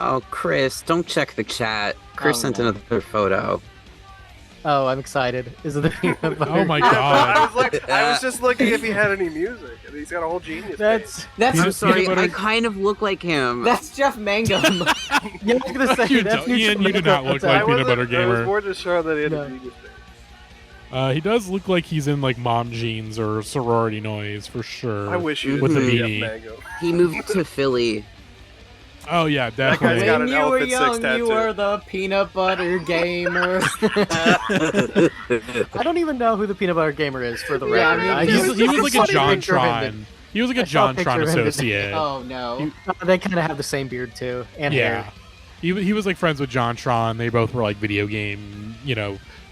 Oh, Chris, don't check the chat. Chris Oh, sent no. another photo. Oh, I'm excited. Is it the peanut butter? Oh my god. I was just looking if he had any music, and he's got a whole genius. That's That's I'm sorry, peanut butter- I kind of look like him. that's Jeff Mangum. yeah, I was gonna say You that's don't- Ian, you do not look like Peanut Butter I Gamer. was more just showing that he had No. a genius face. He does look like he's in like mom jeans or sorority noise for sure. I wish you with the Jeff beanie. Mango. He moved to Philly. Oh yeah, guy's definitely. got When an you were Elephant Six young, you tattoo. were the peanut butter gamer. I don't even know who the Peanut Butter Gamer is for the record. Yeah, I mean, I He just- was like a I saw a picture of him JonTron. He was like a I saw a picture JonTron of him today. associate. Oh no. They kind of have the same beard too, and Yeah. hair. He was like friends with JonTron. They both were like video game,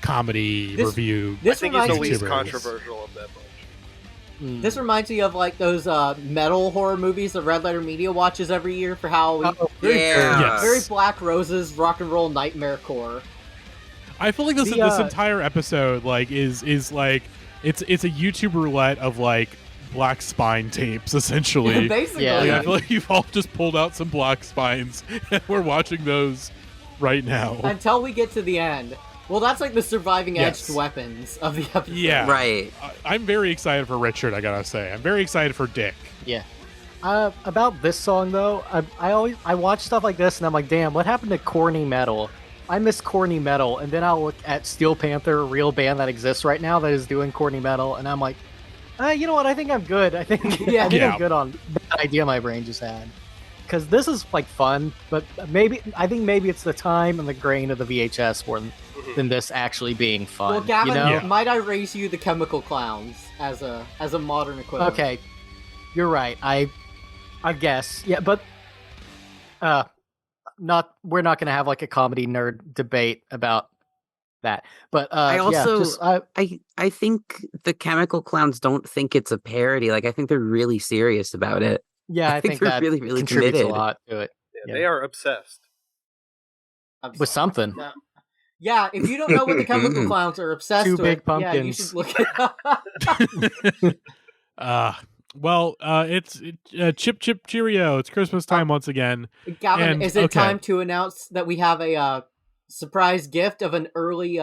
comedy This- review. I This think he's the reminds me. least YouTubers. controversial of that bunch. This reminds me of like those metal horror movies that Red Letter Media watches every year for Halloween. Oh, Yeah. Very Black Roses, rock and roll nightmare core. I feel like this entire episode like is like it's a YouTube roulette of like black spine tapes essentially. Basically, Like, I feel like you've all just pulled out some black spines and we're watching those right now. Until we get to the end. Well, that's like the surviving edged Yes. weapons of the episode. Yeah. Right. I'm very excited for Richard, I gotta say. I'm very excited for Dick. Yeah. About this song though, I watch stuff like this and I'm like, damn, what happened to corny metal? I miss corny metal, and then I'll look at Steel Panther, a real band that exists right now that is doing corny metal, and I'm like, you know what? I think I'm good. I think Yeah. I'm good on that idea my brain just had. Because this is like fun, but I think maybe it's the time and the grain of the VHS more than this actually being fun. Well, Gavin, you know? might I raise you the Chemical Clowns as a modern equivalent? Okay, you're right. I guess, yeah, but we're not going to have like a comedy nerd debate about that. But I also yeah, just, I think the Chemical Clowns don't think it's a parody. Like I think they're really serious about it. yeah, I think they're that really, really contributes committed. a lot to it. Yeah, they are obsessed. I'm With sorry. something. No. Yeah, if you don't know what the Chemical Clowns are obsessed Two with, big yeah, you pumpkins. should look it up. It's Chip Chip Cheerio. It's Christmas time once again. Gavin, And- is it okay. time to announce that we have a surprise gift of an early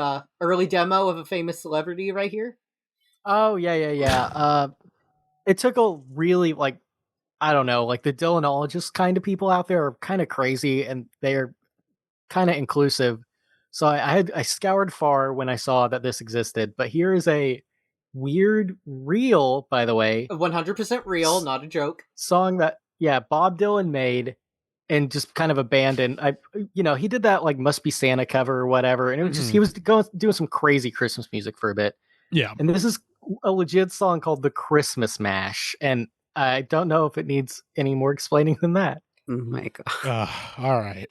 demo of a famous celebrity right here? Oh yeah. It took a really like, I don't know, like the Dylanologist kind of people out there are kind of crazy and they're kind of inclusive. So I scoured far when I saw that this existed, but here is a weird, real, by the way, 100% real, not a joke. song that Bob Dylan made and just kind of abandoned. He did that like Must Be Santa cover or whatever, and it was just he was doing some crazy Christmas music for a bit. Yeah. And this is a legit song called The Christmas Mash, and I don't know if it needs any more explaining than that. Oh my god. All right.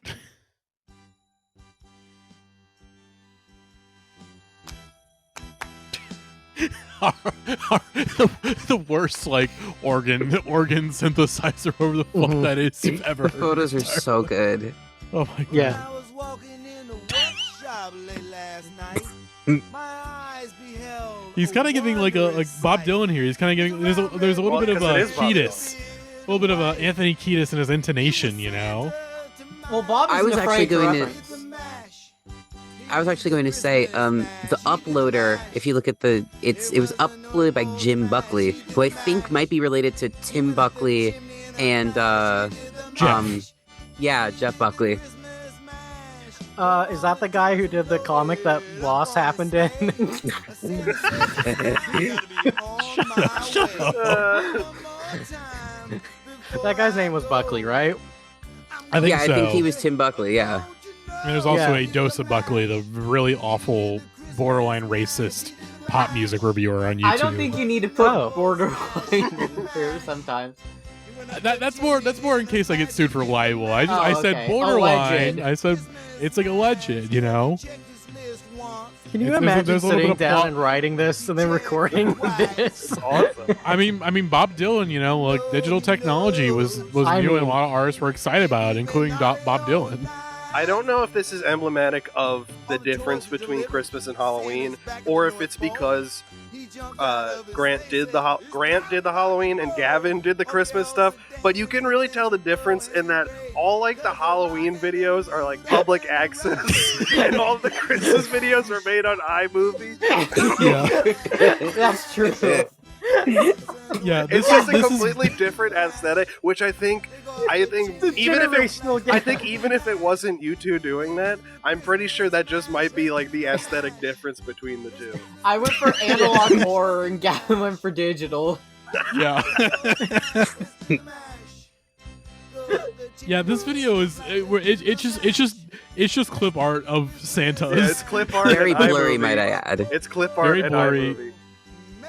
The worst like organ synthesizer over the phone that is you've ever The heard. photos are so good. Oh my god. Yeah. I was walking in the workshop late last night. My eyes beheld He's kind of giving like Bob Dylan here. He's kind of giving there's a little Well, bit of 'cause it is Bob Kiedis, a little bit of Anthony Kiedis in his intonation, you know. Well, Bob I isn't was actually afraid to going to- reference. I was actually going to say, the uploader, if you look at it was uploaded by Jim Buckley, who I think might be related to Tim Buckley and Jeff. Jeff Buckley. Is that the guy who did the comic that Lost happened in? Shut up. That guy's name was Buckley, right? I think Yeah, so. I think he was Tim Buckley, yeah. And there's also Yeah. a dose of Buckley, the really awful, borderline racist pop music reviewer on YouTube. I don't think you need to put Oh. borderline in there sometimes. That's more in case I get sued for libel. I Oh, said okay. borderline. Alleged. I said it's like alleged, you know. Can you There's a imagine little sitting bit of down plot- and writing this and then recording this? Awesome. I mean, Bob Dylan. You know, like digital technology was I new, and a mean- lot of artists were excited about it, including Bob Dylan. I don't know if this is emblematic of the difference between Christmas and Halloween, or if it's because Grant did the Halloween and Gavin did the Christmas stuff. But you can really tell the difference in that all like the Halloween videos are like public access, and all the Christmas videos are made on iMovie. Yeah, That's true. yeah. It's just a completely different aesthetic, which I think even if it wasn't you two doing that, I'm pretty sure that just might be like the aesthetic difference between the two. I went for analog horror and Gavin went for digital. Yeah. Yeah, this video is it's just clip art of Santas. Yeah, it's clip art. Very and blurry, iMovie. might I add. It's clip art Very and blurry. iMovie.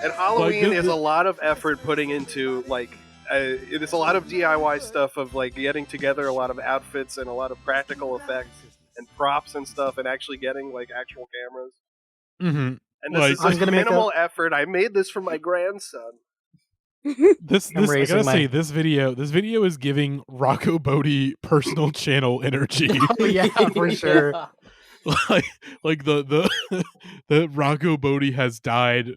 And Halloween Like, is a lot of effort putting into like it is a lot of DIY stuff of like getting together a lot of outfits and a lot of practical effects and props and stuff and actually getting like actual cameras. Mm-hmm. And this Like- is I'm like gonna make minimal effort. I made this for my grandson. This I'm I raising gotta my- say, this video is giving Rocco Bodie personal channel energy. Oh yeah, for sure. like the the Rocco Bodie has died.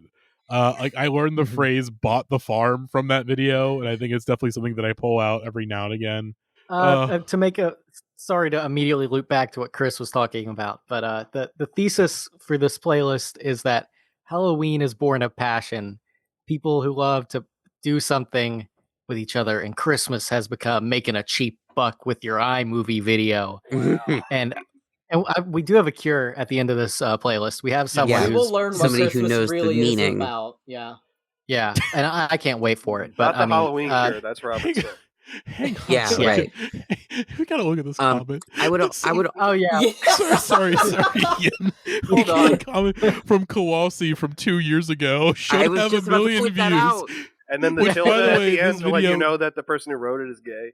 Like I learned the Mhm. phrase "bought the farm" from that video, and I think it's definitely something that I pull out every now and again. To make a sorry to immediately loop back to what Chris was talking about, but the thesis for this playlist is that Halloween is born of passion, people who love to do something with each other, and Christmas has become making a cheap buck with your iMovie video. And we do have a cure at the end of this playlist. We have someone Yeah. We will who's learn what somebody who Christmas knows the really is meaning. about. Yeah. yeah, and I can't wait for it. But Not the I mean, Halloween cure. That's Robert Smith. Hang on, Yeah, sorry. right. We gotta look at this Um, comment. I would It's so- I would oh yeah, sorry, Ian. We Hold got on. a comment from Kowalski from 2 years ago. I Should was have just a about to million point that views. out. And then the Which, tilde by the at way, the end this to let you video- know that the person who wrote it is gay.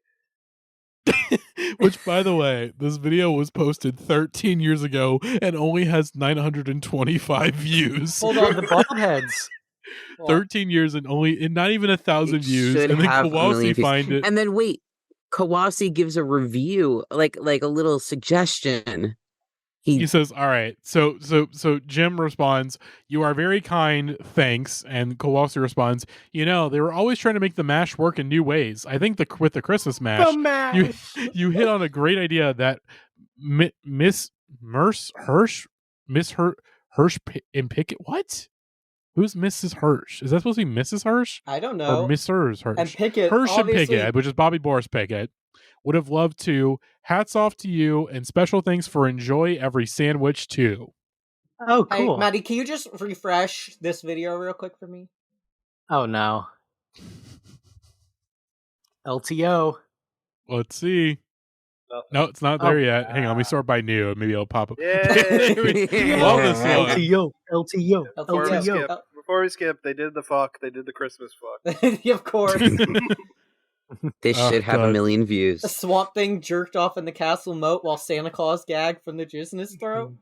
Which, by the way, this video was posted 13 years ago and only has 925 views. Hold on. the bald heads. 13 years and not even 1,000 It views. should And then have a Kowalski million views. find it. And then wait, Kawasi gives a review, like a little suggestion. He says, "All right." So Jim responds, "You are very kind, thanks." And Kowalski responds, "You know, they were always trying to make the mash work in new ways. I think with the Christmas mash, The mash. you hit on a great idea that Miss Hirsch and Pickett. What? Who's Mrs. Hirsch? Is that supposed to be Mrs. Hirsch I don't or know. Mrs. Hirsch? And Pickett, Hirsch and obviously, Pickett, which is Bobby Boris Pickett, would have loved to. Hats off to you, and special thanks for enjoy every sandwich too." Oh, Hey, cool. Maddie, can you just refresh this video real quick for me? Oh no. LTO. Let's see. Nothing. No, it's not there yet. Hang on, let me sort by new. Maybe it'll pop up. Yay! Love this one. LTO. LTO. Before we LTO. skip, before we skip, they did the fuck. They did the Christmas fuck. Of course. This Oh, should have God. a million views. The Swamp Thing jerked off in the castle moat while Santa Claus gagged from the jizz in his throat.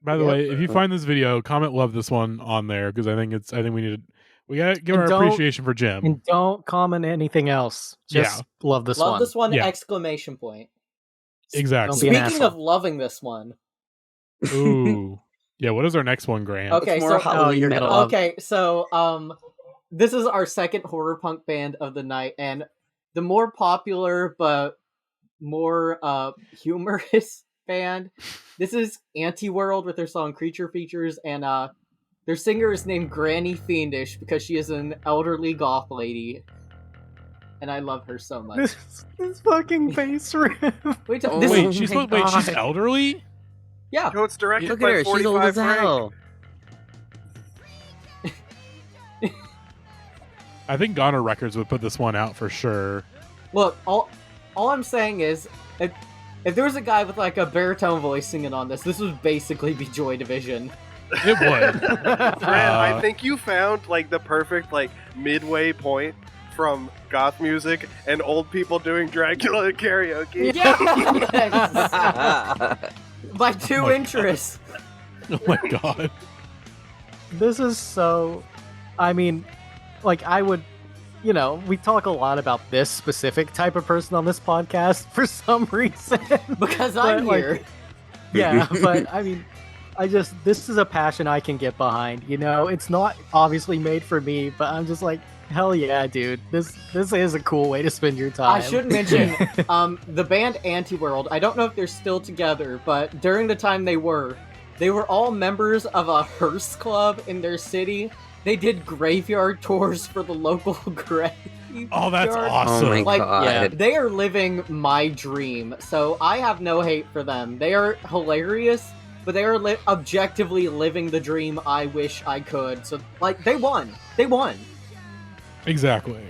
By the Yep. way, if you find this video, comment "love this one" on there because I think we gotta give And our don't- appreciation for Jim. And don't comment anything else. Just love this Love one. this one! Yeah. Exclamation point. Exactly. Don't be an Speaking asshole. of loving this one, Ooh. Yeah, what is our next one, Grant? Okay, It's more so- Halloween you're metal. gonna love- okay, so this is our second horror punk band of the night, and the more popular but more humorous band. This is Antiworld with their song "Creature Features," and their singer is named Granny Fiendish because she is an elderly goth lady, and I love her so much. This fucking bass riff. Wait, Oh, this Wait, my she's God. elderly? yeah. So it's directed Look by at her. She's old 45 as Frank. hell. I think Goner Records would put this one out for sure. Look, all I'm saying is, if there was a guy with like a baritone voice singing on this would basically be Joy Division. It would. Grant, I think you found like the perfect like midway point from goth music and old people doing Dracula karaoke. Yes! My two my interests. Oh my god. This is so. I mean, like, I would. You know, we talk a lot about this specific type of person on this podcast for some reason. Because But, I'm like, here. Yeah, but I mean, this is a passion I can get behind. You know, it's not obviously made for me, but I'm just like, hell yeah, dude. This is a cool way to spend your time. I should mention, the band Antiworld. I don't know if they're still together, but during the time they were all members of a hearse club in their city. They did graveyard tours for the local grave. Oh, that's Oh awesome. my Like, god. yeah. They are living my dream, so I have no hate for them. They are hilarious, but they are objectively living the dream I wish I could. So, like, they won. They won. Exactly.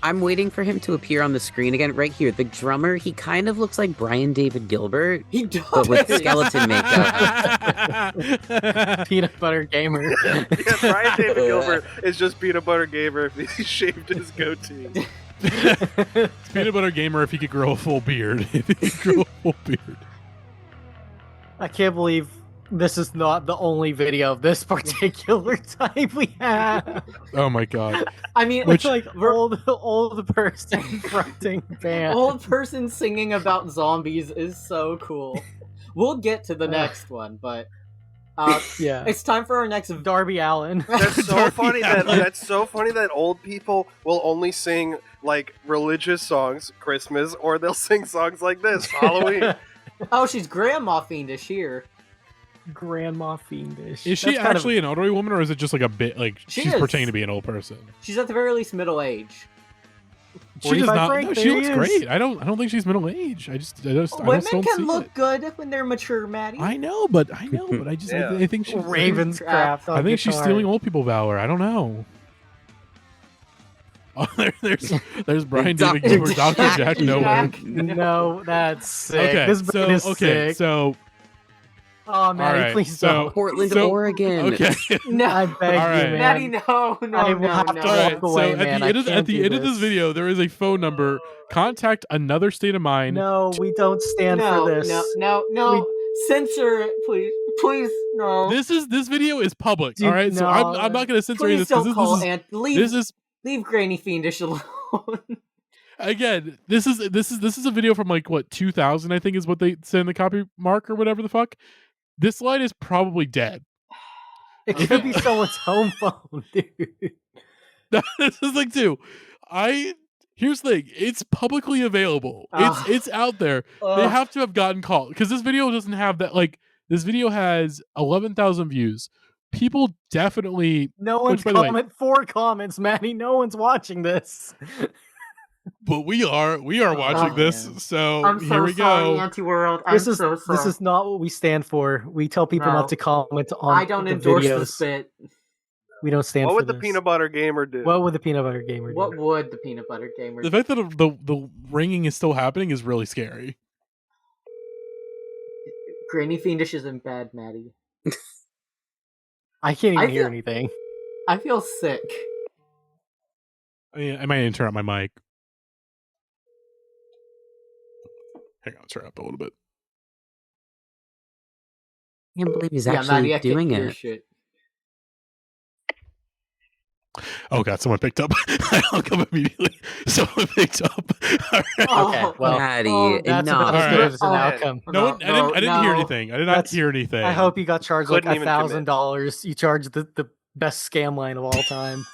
I'm waiting for him to appear on the screen again. Right here, the drummer, he kind of looks like Brian David Gilbert, He does. but with skeleton makeup. Peanut butter gamer. Yeah, Brian David Gilbert is just peanut butter gamer if he shaved his goatee. It's Peanut Butter Gamer if he could grow a full beard. If he could grow a full beard. I can't believe This is not the only video of this particular type we have. Oh my god. I mean, Which- It's like old person fronting band. old person singing about zombies is so cool. We'll get to the next one, but Yeah. it's time for our next. Darby Allin. That's so Darby funny that Allin. that's so funny that old people will only sing like religious songs, Christmas, or they'll sing songs like this, Halloween. Oh, she's grandma fiendish here. Grandma fiendish. Is she That's kind actually an elderly woman, or is it just like a bit like She she's is. pretending to be an old person? She's at the very least middle age. She does 45 not. Frank, No, there she he looks is. great. I don't think she's middle age. I just Women don't can see look it. good when they're mature, Maddie. I know, but I just Yeah. I think she's Ravenscraft. I think she's stealing old people valor. I don't know. Oh, there's Brian Dr. David Gilbert, Dr. Jack Jack. Nowhere. No, that's sick. Okay, This band is sick. so Oh, Maddie, alright, please so- don't. Portland, So- Oregon. okay. No, I beg All right. you, man. Maddie, no, no, I will no, have to no. All walk right, away, so man. at I the can't do end of this this. video, there is a phone number. Contact another state of mind. No, we don't stand no, for this. no. Censor it, please, no. This video is public. Dude, all right, so no. I'm not going to censor any of Please this don't call because Aunt. this is Leave Granny Fiendish alone. again, this is a video from like what 2000, I think is what they said in the copy mark or whatever the fuck. This line is probably dead. It could be someone's home phone, dude. This is like here's the thing, it's publicly available. Ah. It's out there. They have to have gotten called because this video doesn't have that. Like this video has 11,000 views. People definitely, No one's by the way- comment. 4 comments, Maddie. No one's watching this. but we are watching Oh, this. man. So I'm so here we sorry, go. Antiworld. This I'm is so sorry. this is not what we stand for. We tell people No. not to comment on I don't the endorse videos. this bit. We don't stand What for would the this. peanut butter gamer do? What would the peanut butter gamer do? What would the peanut butter gamer? The fact that the ringing is still happening is really scary. Granny Fiendish is in bed, Maddie. I can't even I hear feel- anything. I feel sick. I mean, I might need to turn up my mic. Hang on, turn up a little bit. I can't believe he's Yeah, actually Maddie, I can't doing hear it. shit. Oh god, someone picked up. I hung up immediately. Someone picked up. All right. Okay, well, Maddie, That's enough. about as good Alright. as an Oh, outcome. No, one, I didn't hear anything. I did not That's- hear anything. I hope you got charged like Couldn't even commit. $1,000. You charged the best scam line of all time.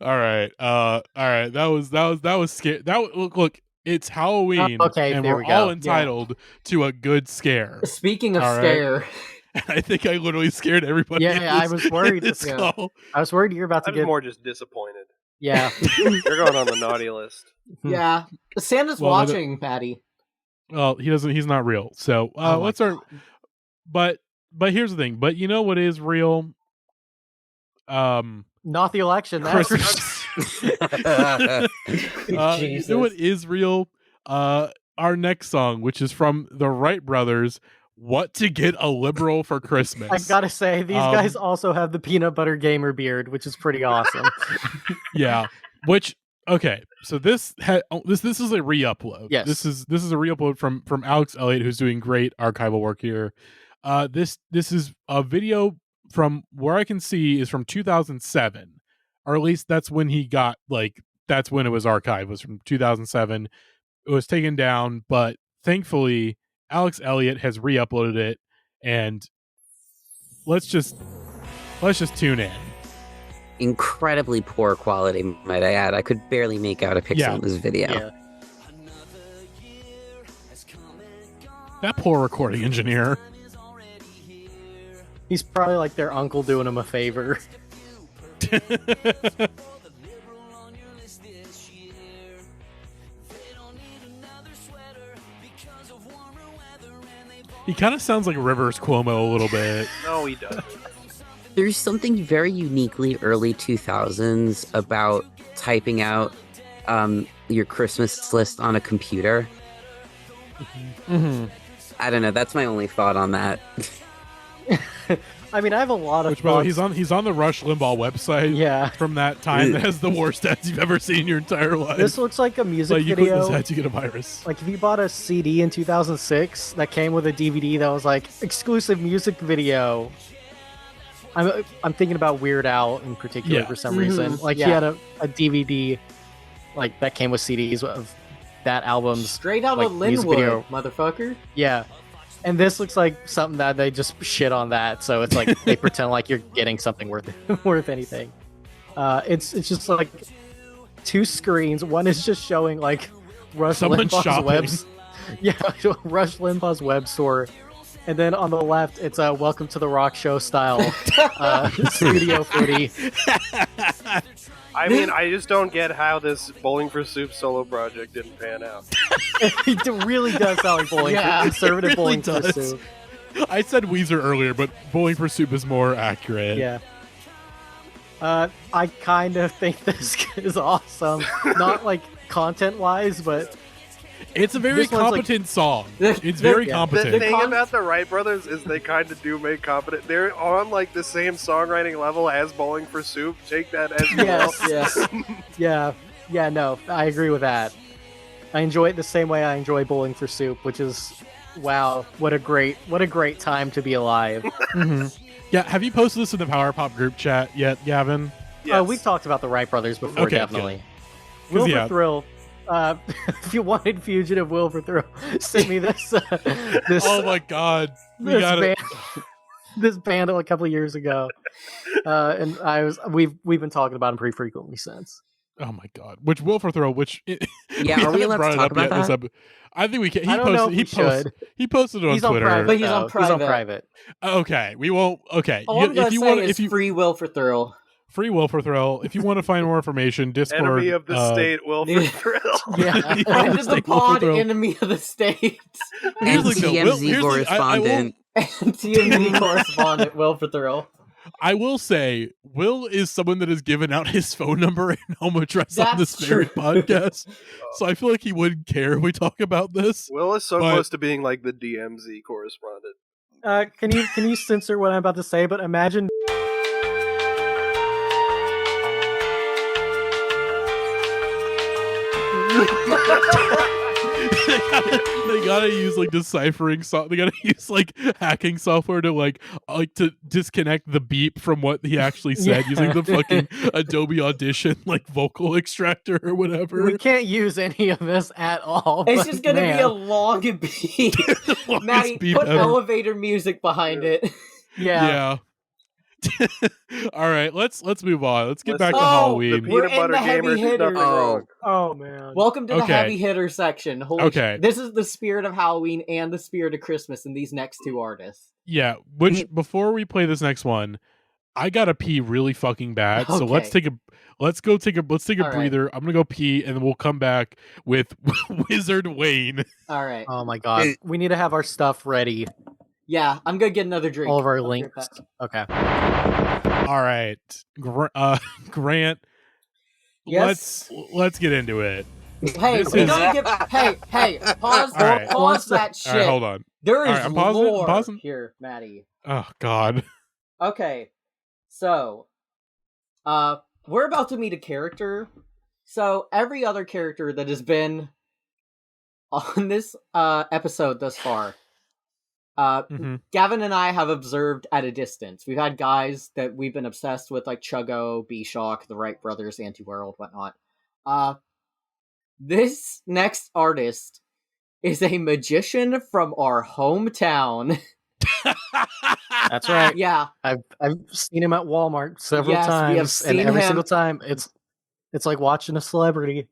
All right. That was scary. Look, it's Halloween. okay, and there we're we go. all Yeah. entitled to a good scare. Speaking of All right. scare, And I think I literally scared everybody. Yeah, in I this- was worried in this Yeah. call. I was worried you're about to I'm get. more just disappointed. Yeah. You're going on the naughty list. yeah, Santa's Well, I don't- watching, Maddie. Well, he's not real. So Oh my let's start. But here's the thing. But you know what is real? Not the election. That's Christmas. You Jesus. know what is real? Our next song, which is from the Wright brothers, "What to Get a Liberal for Christmas." I gotta say, these guys also have the peanut butter gamer beard, which is pretty awesome. Yeah. Which okay, so this is a re-upload. Yes. This is a re-upload from Alex Elliott, who's doing great archival work here. This is a video from where I can see is from 2007, or at least that's when he got that's when it was archived, was from 2007. It was taken down, but thankfully Alex Elliott has re-uploaded it, and let's just tune in. Incredibly poor quality, might I add. I could barely make out a pixel Yeah. in this video. Yeah. That poor recording engineer. He's probably like their uncle doing him a favor. He kind of sounds like Rivers Cuomo a little bit. No, he doesn't. There's something very uniquely early 2000s about typing out your Christmas list on a computer. Mm-hmm. I don't know. That's my only thought on that. I mean, I have a lot of Which, by the way, thoughts. he's on the Rush Limbaugh website. Yeah. From that time, that has the worst ads you've ever seen in your entire life. This looks like a music like you click video. this ad, you get a virus. Like if you bought a CD in 2006 that came with a DVD that was like exclusive music video. I'm thinking about Weird Al in particular for some reason. Like he had a DVD like that came with CDs of that album's Straight out like, of music Linwood, video. motherfucker. Yeah. And this looks like something that they just shit on that, so it's like they pretend like you're getting something worth anything. It's just like two screens. One is just showing like Rush Someone's Limbaugh's shopping. Rush Limbaugh's web store, and then on the left it's a Welcome to the Rock Show style Studio Footy. I mean, I just don't get how this Bowling for Soup solo project didn't pan out. It really does sound like bowling, conservative it really bowling for does. soup. I said Weezer earlier, but Bowling for Soup is more accurate. Yeah. I kind of think this is awesome. Not like content-wise, but It's a very This one's, like- competent song. It's very Yeah. competent. The thing about the Wright brothers is they kind of do make competent. They're on like the same songwriting level as Bowling for Soup. Take that as you will. yes, yeah, no, I agree with that. I enjoy it the same way I enjoy Bowling for Soup, which is, wow, what a great time to be alive. Mhm. Yeah, have you posted this in the Power Pop group chat yet, Gavin? Yes. We've talked about the Wright brothers before, Okay, definitely. good. 'Cause, Will yeah. for Thrill. If you wanted Fugitive Will for Thrill, send me this. This Oh my god. We this got it. band, this band a couple of years ago, and we've been talking about him pretty frequently since. Oh my god. Which Will for Throw, which Yeah, are we allowed to talk about that? I think we can. I don't know if we should. He posted it on He's on Twitter. private. But he's though. on private. Okay, we won't. Okay, All I'm gonna if you say want, is if you free will for thrill. free Will for Thrill, if you want to find more information, Discord. Enemy of the state, Will for Thrill. Yeah. Friend of the Stay Will for pod, Thrill. enemy of the state. Here's the thing, though. Will- TMZ here's the- I will- correspondent. TMZ correspondent, Will for thrill. I will say, Will is someone that has given out his phone number and home address on That's this very true. podcast, so I feel like he wouldn't care if we talk about this. Will is so But- close to being like the DMZ correspondent. Can you censor what I'm about to say? But imagine. they gotta use like deciphering they gotta use like hacking software to like to disconnect the beep from what he actually said Yeah. using the fucking Adobe Audition like vocal extractor or whatever. We can't use any of this at all. It's but just gonna man. be a long beat. The longest Maddie, beep put ever. elevator music behind it. Yeah. All right, let's move on. Let's get Let's- back to Oh, Halloween. We're Peanut in butter the heavy gamers did hitters. nothing wrong. Oh man. Welcome to the Okay. heavy hitter section. Holy Okay. This is the spirit of Halloween and the spirit of Christmas in these next two artists. Yeah, which before we play this next one, I gotta pee really fucking bad. So let's Okay. take a All right. breather. I'm gonna go pee and then we'll come back with Wizard Wayne. All right. Oh my god. We need to have our stuff ready. Yeah, I'm gonna get another drink. All of our I'll be right links. back. Okay. All right, Grant. Yes. Let's get into it. Hey, This we is- don't give. Hey, pause. All right. Pause that shit. All right, hold on. There is All right, I'm pausing it, I'm lore pausing. here, Maddie. Oh God. Okay, so, we're about to meet a character. So every other character that has been on this episode thus far, Mhm. Gavin and I have observed at a distance. We've had guys that we've been obsessed with, like Chuggo, B-SHOC, the Wright brothers, Antiworld, whatnot. This next artist is a magician from our hometown. That's right. Yeah, I've seen him at Walmart several Yes, we have times, and seen every him. single time it's like watching a celebrity.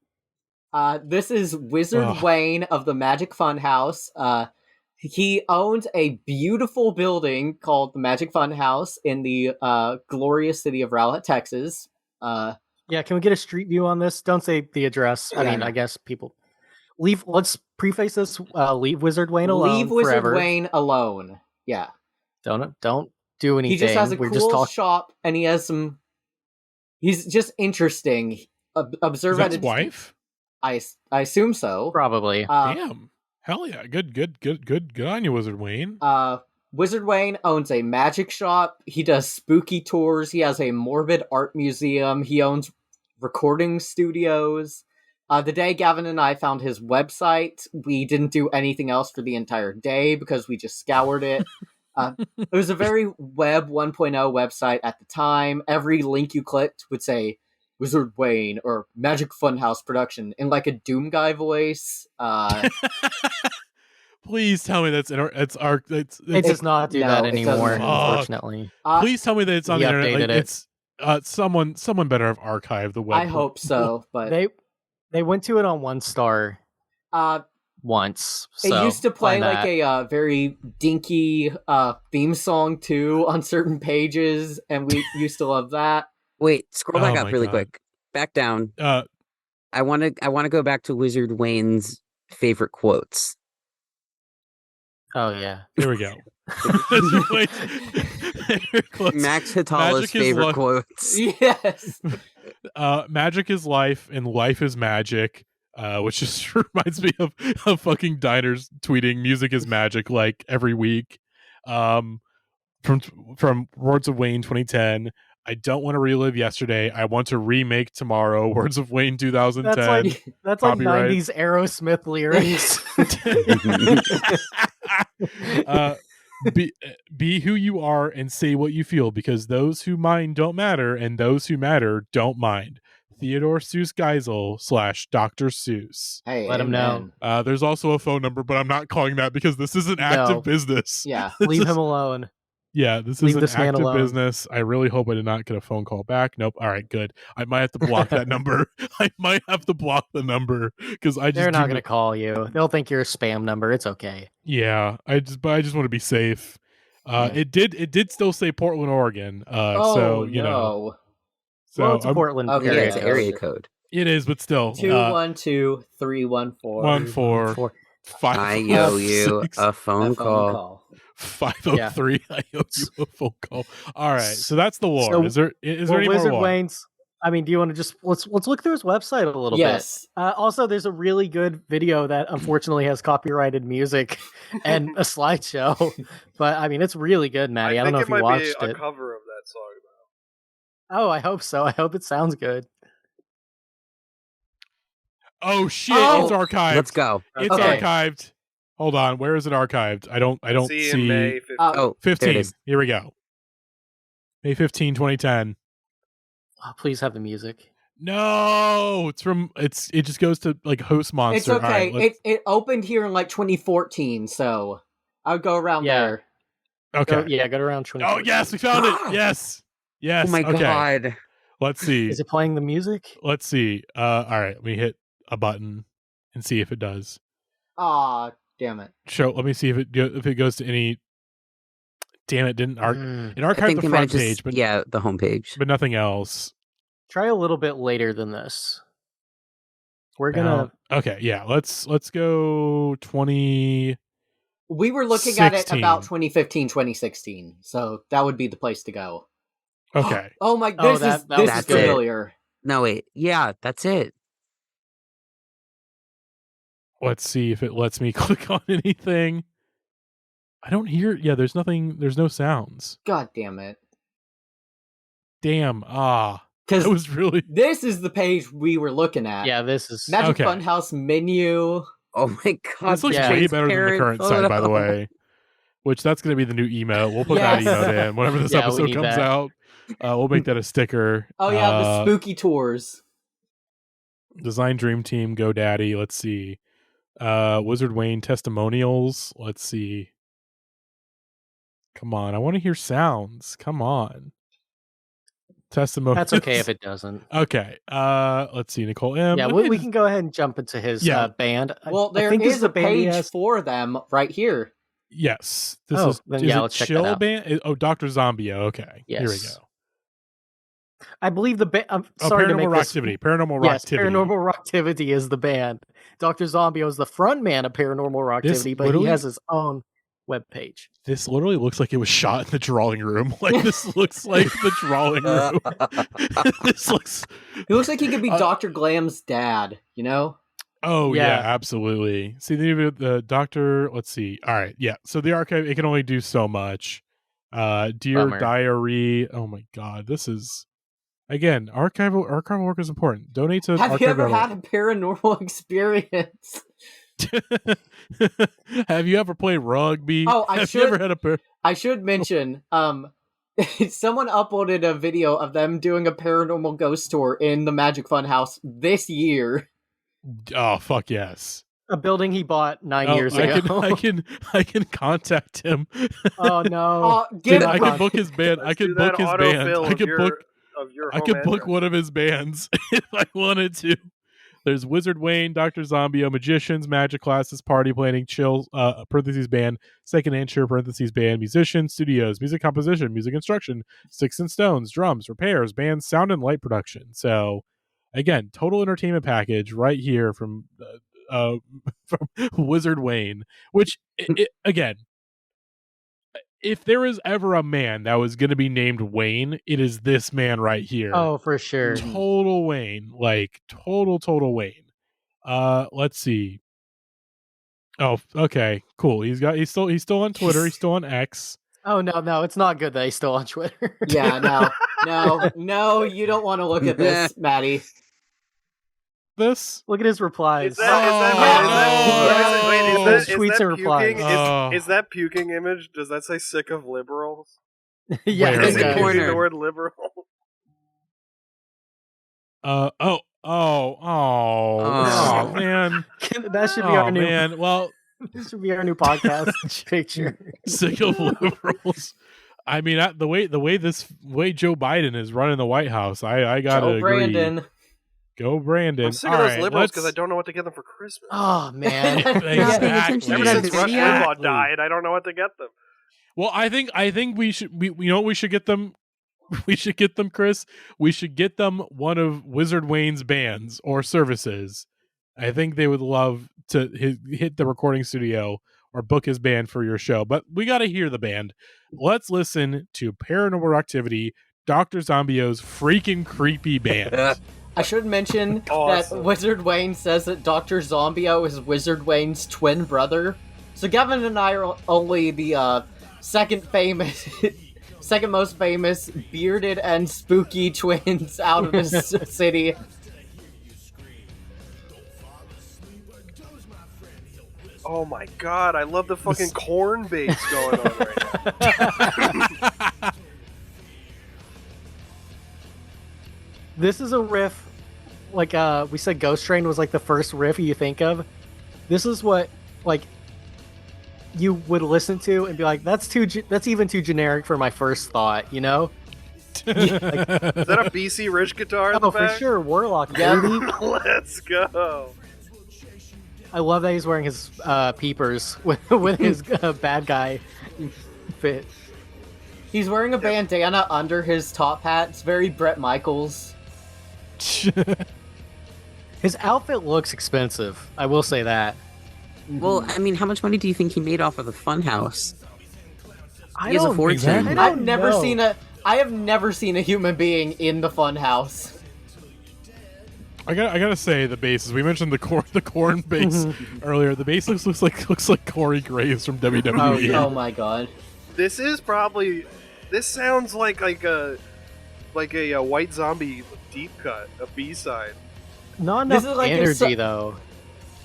this is Wizard Ugh. Wayne of the Magic Funhouse. He owns a beautiful building called the Magic Funhouse in the glorious city of Rowlett, Texas. Yeah, can we get a street view on this? Don't say the address. I Yeah, mean, no. I guess people leave. Let's preface this. Leave Wizard Wayne alone. Leave Wizard forever. Wayne alone. Yeah. Don't do anything. He just has a We're cool just talking. shop, and he has some. He's just interesting. Observe Is that at his a wife? I assume so. Probably. Uh, Damn. Hell yeah. Good on you, Wizard Wayne. Wizard Wayne owns a magic shop. He does spooky tours. He has a morbid art museum. He owns recording studios. The day Gavin and I found his website, we didn't do anything else for the entire day because we just scoured it. It was a very Web 1.0 website at the time. Every link you clicked would say Wizard Wayne or Magic Funhouse Production in like a Doom guy voice. Please tell me that's It does not do no, that it anymore, doesn't. unfortunately. please tell me that it's on He the internet. Like, updated it. it's someone better have archived the web. I hope so, but They went to it on 1-star once. it So used to play find like that. a very dinky theme song too on certain pages, and we used to love that. Wait, scroll back Oh up my really God. quick. Back down. Uh, I want to go back to Wizard Wayne's favorite quotes. Oh yeah. here we go. Max Hitala's Magic is favorite life. quotes. Yes. Magic is life and life is magic. Which just reminds me of fucking diners tweeting music is magic like every week. From Words of Wayne 2010. I don't want to relive yesterday. I want to remake tomorrow. Words of Wayne 2010. That's like Copyright. 90s Aerosmith lyrics. Be who you are and say what you feel, because those who mind don't matter and those who matter don't mind. Theodore Seuss Geisel / Dr. Seuss. Hey, Let 'em know. amen. There's also a phone number, but I'm not calling that because this is an active No. business. Yeah. Leave him alone. Yeah, this Leave is an this man active alone. business. I really hope I did not get a phone call back. Nope. All right, good. I might have to block that number. I might have to block the number because I just They're not do- going to call you. They'll think you're a spam number. It's okay. Yeah, I just want to be safe. Yeah. It did still say Portland, Oregon. Oh So you know, no. so Well, it's a I'm- Portland Okay, Yeah, area it's an yeah, area sure. code. it is, but still, 212-314. 14 I owe you 506 a phone call. 503. I owe you a phone call. All right, so that's the lore. So- Is there any Wizard more lore? Wayne's. I mean, do you want to just let's look through his website a little Yes. bit? Also, there's a really good video that unfortunately has copyrighted music and a slideshow, but I mean, it's really good, Maddie. I don't think know it if you might watched be a it. cover of that song. Oh, I hope so. I hope it sounds good. Oh shit! Oh, it's archived. Let's go. It's Okay. archived. Hold on. Where is it archived? I don't See see. in May 15th. Oh, there 15. it is. Here we go. May 15, 2010. Oh, please have the music. No, it just goes to like Host Monster. It's okay. All right, let's- It opened here in like 2014, so I'll go around Yeah. there. okay. Go to around 20. Oh yes, we found it. Yes. Yes. Oh my okay. god. Let's see. Is it playing the music? Let's see. All right. Let me hit a button and see if it does. Aw, damn it. Let me see if it goes to any. Damn it! Didn't Mm. it I archived think the they might front have page, just but the homepage. but nothing else. Try a little bit later than this. We're gonna. Okay, yeah. Let's go 20. We were looking at it 16. about 2015, 2016, so that would be the place to go. Okay. Oh my, Oh, this that is was good. familiar. No, wait. Yeah, that's it. Let's see if it lets me click on anything. I don't hear. Yeah, there's nothing. There's no sounds. God damn it. Damn. That Because was really. this is the page we were looking at. Yeah, this is. Magic Okay. Funhouse menu. Oh my god. This looks yeah. way better than the transparent current site, by the photo. way. Which that's going to be the new emote. We'll put Yes. that emote in whenever this Yeah, we episode need comes that. out. We'll make that a sticker. Oh yeah, the spooky tours. Design Dream Team, GoDaddy. Let's see. Wizard Wayne testimonials. Let's see. Come on, I want to hear sounds. Come on. Testimonials. That's okay if it doesn't. Okay. Let's see. Nicole M. Yeah, we can go ahead and jump into his Yeah. band. Well, I there think this is the a band he page has. for them right here. Yes. This Oh, is. then Is yeah, it let's check that Chill out. Band? Oh, Dr. Zombieo. Okay. Here we Yes. go. I believe the band. I'm Oh, sorry to make Paranormal this. Rocktivity. Paranormal Yes, Rocktivity. Paranormal Rocktivity is the band. Dr. Zombio is the front man of Paranormal Rocktivity, but he literally- has his own webpage. This literally looks like it was shot in the drawing room. Like this looks like the drawing room. This looks. He looks like he could be Uh, Dr. Glam's dad, you know? Oh yeah, Yeah. absolutely. See the doctor. Let's see. All right, yeah. So the archive, it can only do so much. Dear Bummer. diary. Oh my god, this is again archival work is important. Donate to Have you ever archive.org. had a paranormal experience? Have you ever played rugby? Oh, Have you ever had a I should mention, someone uploaded a video of them doing a paranormal ghost tour in the Magic Fun House this year. Oh fuck yes. A building he bought 9 Oh, years ago. I can contact him. Oh no! Oh, Dude, get I him. can book his band. I Let's can do book that his band. autofill I of can your- book. of your I home could book address. one of his bands if I wanted to. There's Wizard Wayne, Dr. Zombieo, Magicians, Magic Classes, Party Planning, Chill, parentheses band, Second Nature, parentheses band, Musicians, Studios, Music Composition, Music Instruction, Sticks and Stones, Drums, Repairs, Bands, Sound and Light Production. So, again, total entertainment package right here from from Wizard Wayne, which, again, if there is ever a man that was going to be named Wayne, it is this man right here. Oh, for sure. Total Wayne, like total Wayne. Let's see. Oh, okay, cool. He's still on Twitter. He's still on X. Oh no, it's not good that he's still on Twitter. Yeah, no, you don't want to look at this, Maddie. This Look at his replies. Is that Tweets and replies. puking? Is that puking image? Does that say sick of liberals? Yeah, Where Is is it it? using Corner. the word liberal? oh man. that should be Oh our new. man. Well, This should be our new podcast picture. sick of liberals. I mean, the way Joe Biden is running the White House, I gotta Joe agree. Brandon. Go Brandon. I'm sick All of those right, liberals because I let's- don't know what to get them for Christmas. Oh man. Exactly. Ever since Rush Video? Limbaugh died, I don't know what to get them. Well, I think we should. You know what we should get them. We should get them, Chris. We should get them one of Wizard Wayne's bands or services. I think they would love to hit the recording studio or book his band for your show. But we got to hear the band. Let's listen to Paranormal Activity, Dr. Zombio's freaking creepy band. I should mention Awesome. that Wizard Wayne says that Dr. Zombieo is Wizard Wayne's twin brother. So Gavin and I are only the second most famous bearded and spooky twins out of this city. Oh my god, I love the fucking corn bass going on right now. This is a riff, like we said, Ghost Train was like the first riff you think of. This is what like you would listen to and be like, that's even too generic for my first thought, you know? Is that a BC Rich guitar in Oh, the for back? sure, Warlock. Yeah. Baby. Let's go. I love that he's wearing his peepers with his bad guy fit. He's wearing a bandana under his top hat. It's very Bret Michaels. His outfit looks expensive. I will say that. Well, I mean, how much money do you think he made off of the Funhouse? I He has a don't- fortune. exactly. I I've don't never know. seen I have never seen a human being in the Funhouse. I gotta say the bass. As we mentioned the corn bass earlier. The bass looks like Corey Graves from WWE. Oh, yeah. Oh my god. This sounds like a White Zombie deep cut, a B-side. Not This enough is like if energy so- though.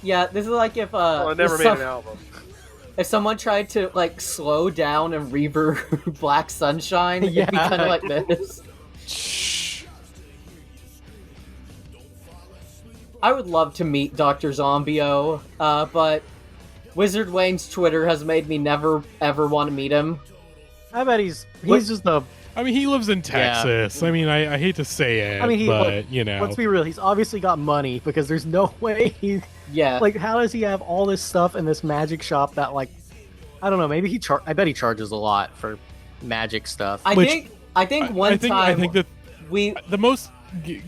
Yeah, this is like if Well, I never if made an album. if someone tried to like slow down and reverb Black Sunshine, it'd be Yeah. kind of like this. I would love to meet Dr. Zombieo, but Wizard Wayne's Twitter has made me never ever want to meet him. I bet he's just the. I mean, he lives in Texas. I mean, I hate to say it, I mean, but you know, Let's be real. He's obviously got money because there's no way he. Yeah, Like, how does he have all this stuff in this magic shop that, like, I don't know. Maybe I bet he charges a lot for magic stuff. I Which- think one time I think that we the most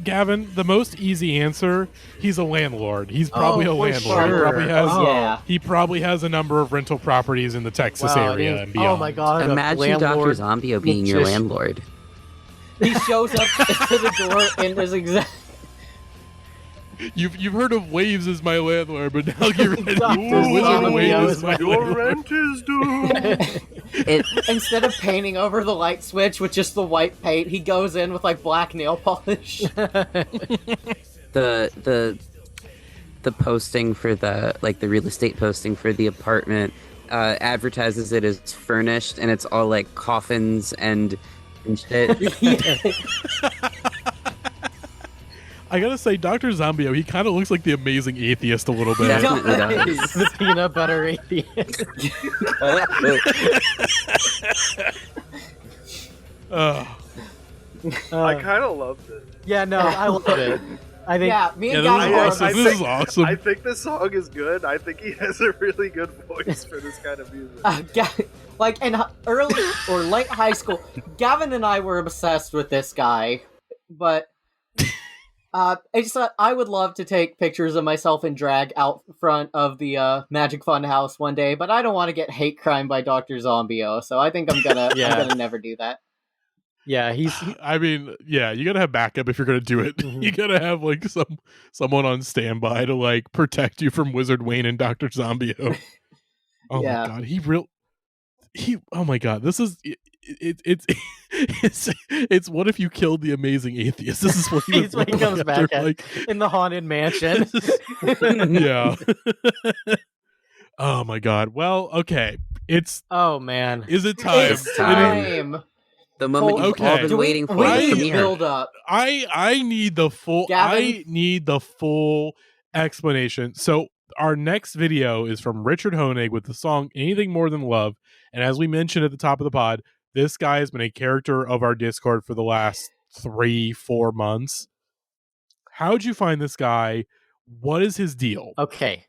Gavin, the most easy answer. He's a landlord. He's probably a for landlord. He sure. probably has. Oh, yeah. He probably has a number of rental properties in the Texas Wow, area dude. and beyond. Oh my god! a Imagine Dr. landlord Zombio being your magician. landlord. he shows up to the door in his exact You've heard of Waves as my landlord, but now get ready. Dr. Wizard Zombieo Waves is is my Your landlord. rent is due. Instead of painting over the light switch with just the white paint, he goes in with like black nail polish. The posting for the real estate posting for the apartment advertises it as furnished, and it's all like coffins and shit. I gotta say, Dr. Zombieo, he kind of looks like the amazing atheist a little bit. Definitely does. The peanut butter atheist. I kind of loved it. Yeah, no, I love it. I think Yeah, me and Yeah, Gavin this is were awesome. This is awesome. I think this song is good. I think he has a really good voice for this kind of music. like in early or late high school, Gavin and I were obsessed with this guy, but I would love to take pictures of myself in drag out front of the Magic Fun House one day, but I don't want to get hate crime by Dr. Zombio, so I think I'm gonna never do that. yeah, I mean, yeah, you gotta have backup if you're gonna do it. Mhm. You gotta have like someone on standby to like protect you from Wizard Wayne and Dr. Zombio. Oh Yeah. my god, oh my god, this is it's what if you killed the amazing atheist? This is what he It's what he comes back at. in the haunted mansion. Yeah. Oh my god. Well, okay. Oh man. Is it time? It's time. The moment you've all Okay. been waiting for. We the need to premiere. build up. I need the full Gavin? explanation. So our next video is from Richard Honig with the song Anything More Than Love. And as we mentioned at the top of the pod, this guy has been a character of our Discord for the last 3-4 months. How'd you find this guy? What is his deal? Okay.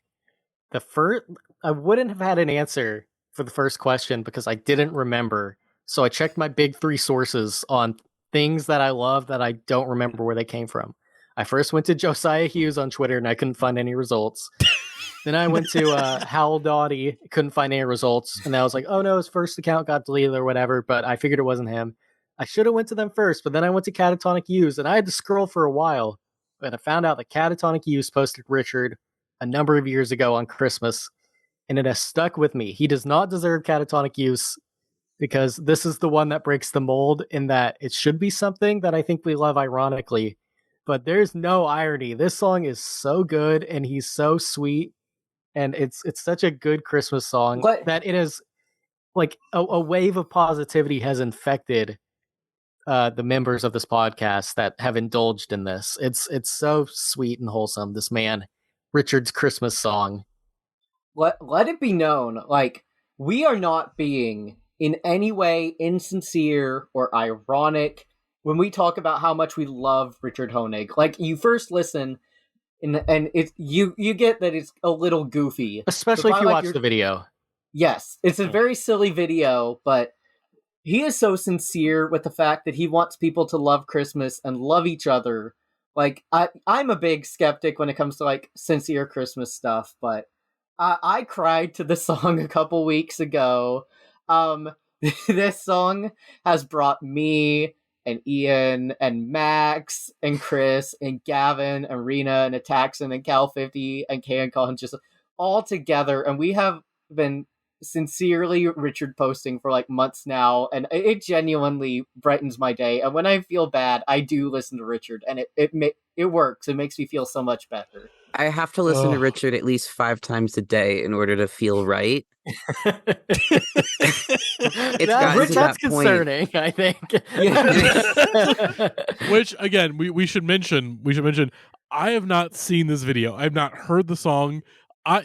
I wouldn't have had an answer for the first question because I didn't remember. So I checked my big three sources on things that I love that I don't remember where they came from. I first went to Josiah Hughes on Twitter and I couldn't find any results. Then I went to Howell Doughty, couldn't find any results, and I was like, oh no, his first account got deleted or whatever, but I figured it wasn't him. I should have went to them first, but then I went to Catatonic Use, and I had to scroll for a while, but I found out that Catatonic Use posted Richard a number of years ago on Christmas, and it has stuck with me. He does not deserve Catatonic Use, because this is the one that breaks the mold in that it should be something that I think we love ironically, but there's no irony. This song is so good, and he's so sweet. And it's such a good Christmas song that it is like a wave of positivity has infected the members of this podcast that have indulged in this. It's so sweet and wholesome. This man, Richard's Christmas song. Let it be known, like, we are not being in any way insincere or ironic when we talk about how much we love Richard Honig. Like, you first listen. And it's you get that it's a little goofy, especially if you watch the video. Yes, it's a very silly video, but he is so sincere with the fact that he wants people to love Christmas and love each other. Like, I'm a big skeptic when it comes to like sincere Christmas stuff, but I cried to the song a couple weeks ago. This song has brought me and Ian and Max and Chris and Gavin and Rena and Ataxin and Cal50 and KanCon just all together, and we have been sincerely Richard posting for like months now, and it genuinely brightens my day. And when I feel bad, I do listen to Richard, and it works. It makes me feel so much better. I have to listen to Richard at least 5 times a day in order to feel right. That's concerning, I think. Which again, we should mention. I have not seen this video. I have not heard the song. I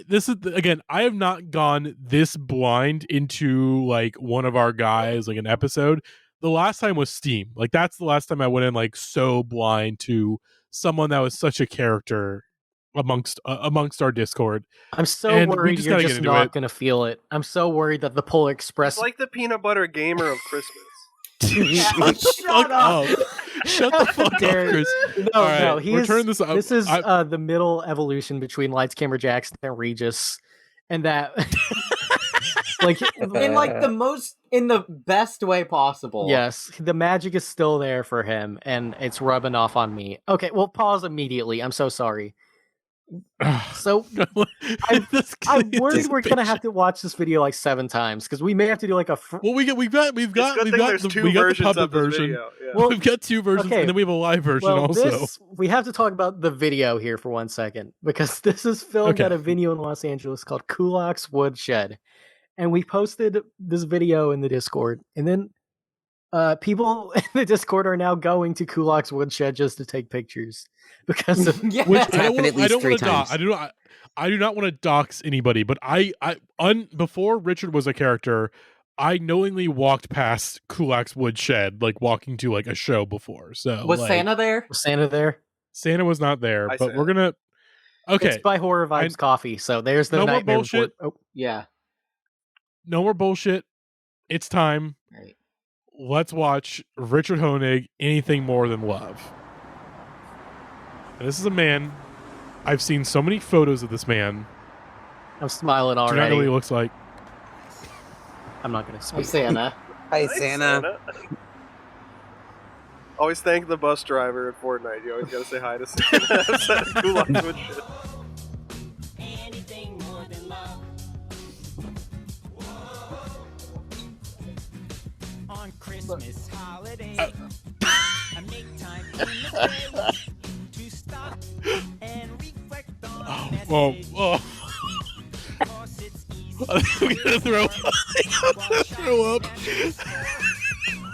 have not gone this blind into like one of our guys, like an episode. The last time was Steam. Like that's the last time I went in like so blind to someone that was such a character amongst our Discord. I'm so And worried you're just not going to feel it. I'm so worried that the Polar Express... It's like the peanut butter gamer of Christmas. Shut up. Shut the fuck up, Chris. No, this is the middle evolution between Lights, Camera, Jackson and Regis. And that... like in the best way possible. Yes, the magic is still there for him, and it's rubbing off on me. Okay, well, pause immediately. I'm so sorry. So I'm worried we're gonna have to watch this video like 7 times because we may have to do like a. Well, we've got two versions of this video. Yeah. Well, we've got 2 versions, okay. and then we have a live version also. We have to talk about the video here for 1 second because this is filmed at a venue in Los Angeles called Kulak's Woodshed, and we posted this video in the Discord, and then people in the Discord are now going to Kulak's Woodshed just to take pictures because of Which I do not want to dox anybody, but before Richard was a character, I knowingly walked past Kulak's Woodshed, like walking to like a show before. So was Santa there? Was Santa there? Santa was not there, but we're gonna. Okay, it's by Horror Vibes Coffee. So there's the no more nightmare bullshit. report. Oh Yeah. No more bullshit. It's time. Right. Let's watch Richard Honig, Anything More Than Love. And this is a man. I've seen so many photos of this man. I'm smiling already. Do you know what he looks like? I'm not going to speak. Hi, Santa. Hi, Santa. Always thank the bus driver at Fortnite. You always gotta say hi to Santa outside of Kulak's Woodshed. On Christmas holiday, I make time in the day to stop and reflect on that day. Whoa. 'Cause it's easy I'm gonna throw up. I'm gonna throw up.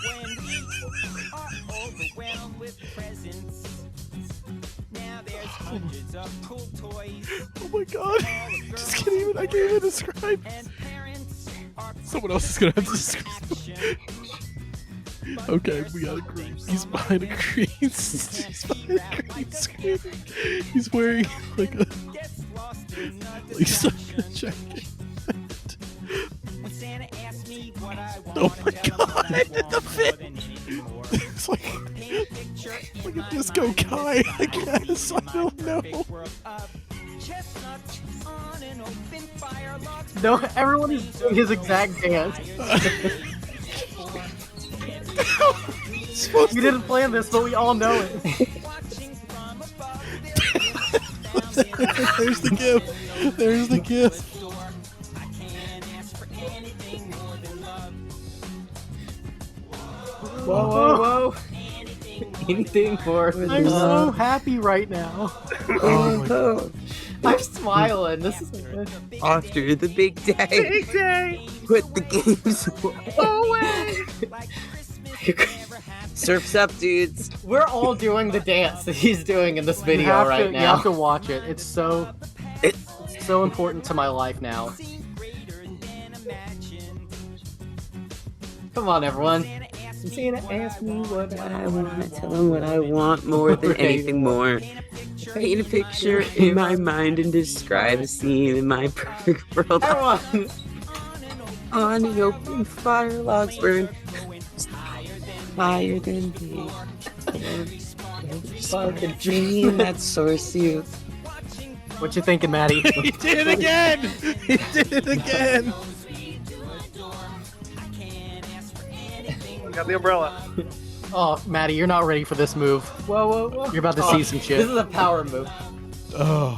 when we are overwhelmed with presents. Now there's hundreds of cool toys. Oh my god. I can't even describe. And parents are Someone else is gonna have to describe. Okay, we got a green. He's behind a green. He's behind a green screen. He's wearing like a jacket. When Santa asked me what I want, Oh my god, the fit! It's like a disco guy, I guess. I don't know. No, everyone is doing his exact dance. We didn't plan this, but we all know it. There's the gift. There's the gift. Whoa. Anything more than I'm love. so happy right now. Oh my god. I'm smiling. This is good. After the big day. Big day! Put the games away. Surf's up, dudes. We're all doing the dance that he's doing in this video right You now. have to watch it. It's so important to my life now. Come on, everyone. Santa asked me what I want. I tell him what I want more than anything more. Paint a picture in my mind and describe a scene in my perfect world. Everyone, On an open fire, logs burn higher than me. Spark a dream that source you. What you thinking, Maddie? He did it again! He did it again! Got the umbrella. Oh, Maddie, you're not ready for this move. whoa. You're about to see some shit. This is a power move. Oh.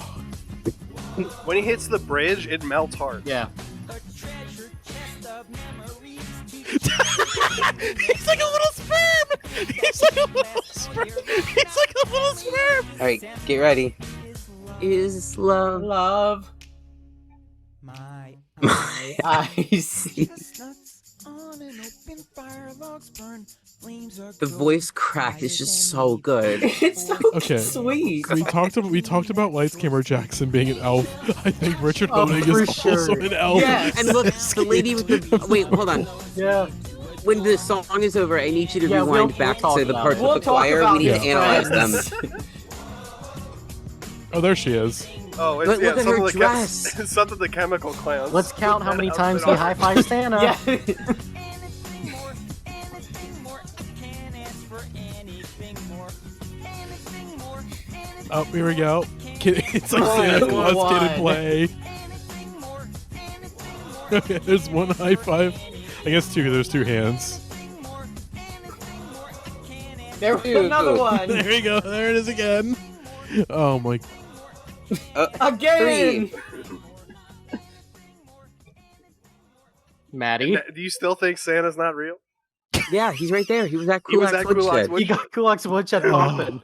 When he hits the bridge, it melts hard. Yeah. He's like a little sperm! He's like a little sperm! He's like a little sperm! Alright, get ready. Is love. Love. My Eyes. on an open fire, logs burn, flames are The voice crack is just so good. It's so Okay. sweet. We talked about Lights Camera Jackson being an elf. I think Richard Oh, Honig for is also sure. an elf. Yes. And look, the lady with the... Wait, hold on. Yeah. When the song is over, I need you to Yeah, rewind we'll back talk to the about parts it. We'll with the talk choir. about We need to his analyze friends. them. Oh, there she is. Oh, it's But look at her something dress. It's something the chemical clowns. Let's count how many Outfit times he on. high-fived Santa. Yeah. Oh, here we go. It's like Oh, Santa yeah, Claus one. Kid and Play. Okay, there's one high five. I guess two, there's 2 hands. There was another one. There you go. There it is again. Oh my. Again! Maddie. Do you still think Santa's not real? Yeah, he's right there. He was at He was Kulak's at Kulak's Woodshed. Woodshed. You got Kulak's Woodshed poppin'.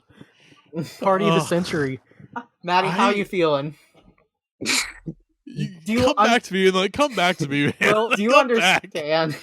Party of the century. Maddie, how you feeling? You Do you back to me and like come back to me, man. Well, do you Come back. understand?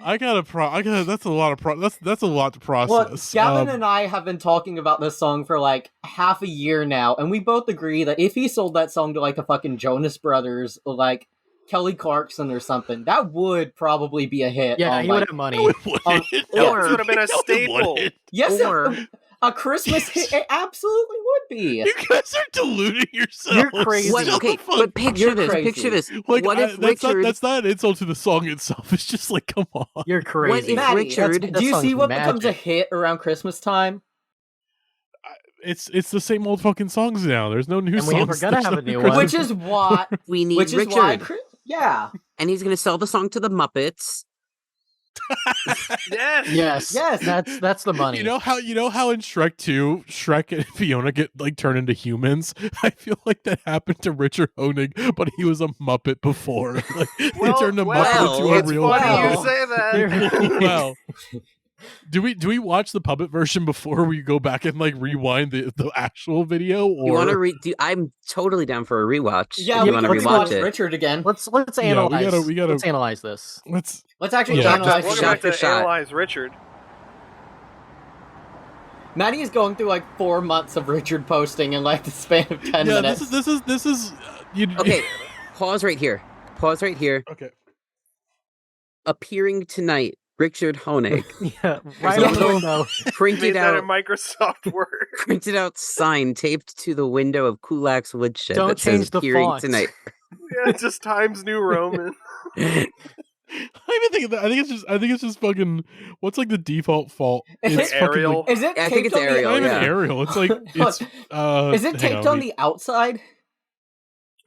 I gotta that's a lot of that's a lot to Well, process. Gavin and I have been talking about this song for like half a year now, and we both agree that if he sold that song to like a fucking Jonas Brothers or like Kelly Clarkson or something, that would probably be a hit. Yeah, on, he like, would have money. No, it wouldn't. Yeah, No, This would have been a no, it staple. wouldn't. Yes, Or- a Christmas hit. It absolutely would be. You guys are deluding yourselves. You're crazy. What, Shut okay, the fuck but picture You're this. crazy. Picture this. Like, What if that's Richard? that's not an insult to the song itself. It's just like, come on. You're crazy. if Maddie, Richard- That do you see song's what becomes a magic. hit around Christmas time? It's the same old fucking songs now. There's no new And songs. we're gonna There's have no a new Christmas- one. Which is why. We need Which is Richard, why. Yeah. and he's gonna sell the song to the Muppets. Yes. Yes. That's the money. You know how in Shrek 2, Shrek and Fiona get like turned into humans? I feel like that happened to Richard Honig, but he was a Muppet before. Like they turned a Muppet into a it's real funny Wow. you Muppet. say that. Well, do we watch the puppet version before we go back and like rewind the actual video? Or You want to I'm totally down for a rewatch. Yeah, if we you want to can rewatch rewatch it. Richard again. Let's Yeah, analyze. we gotta- Let's analyze this. Let's actually Yeah, analyze just- it. Welcome back for to shot. Analyze Richard. Maddie is going through like 4 months of Richard posting in like the span of 10 yeah, minutes. this is Okay, pause right here. Pause right here. Okay. Appearing tonight, Richard Honig. Yeah, right on the window. Printed Made that out, in Microsoft Word. printed out sign taped to the window of Kulak's Woodshed. Don't that says change the appearing font. tonight. Yeah, it's just Times New Roman. I even think that. I think it's just fucking. What's like the default font? Is It's it fucking Arial? like, Is it I taped think it's on the Arial, not even yeah. Arial. It's like it's. Is it taped on the outside?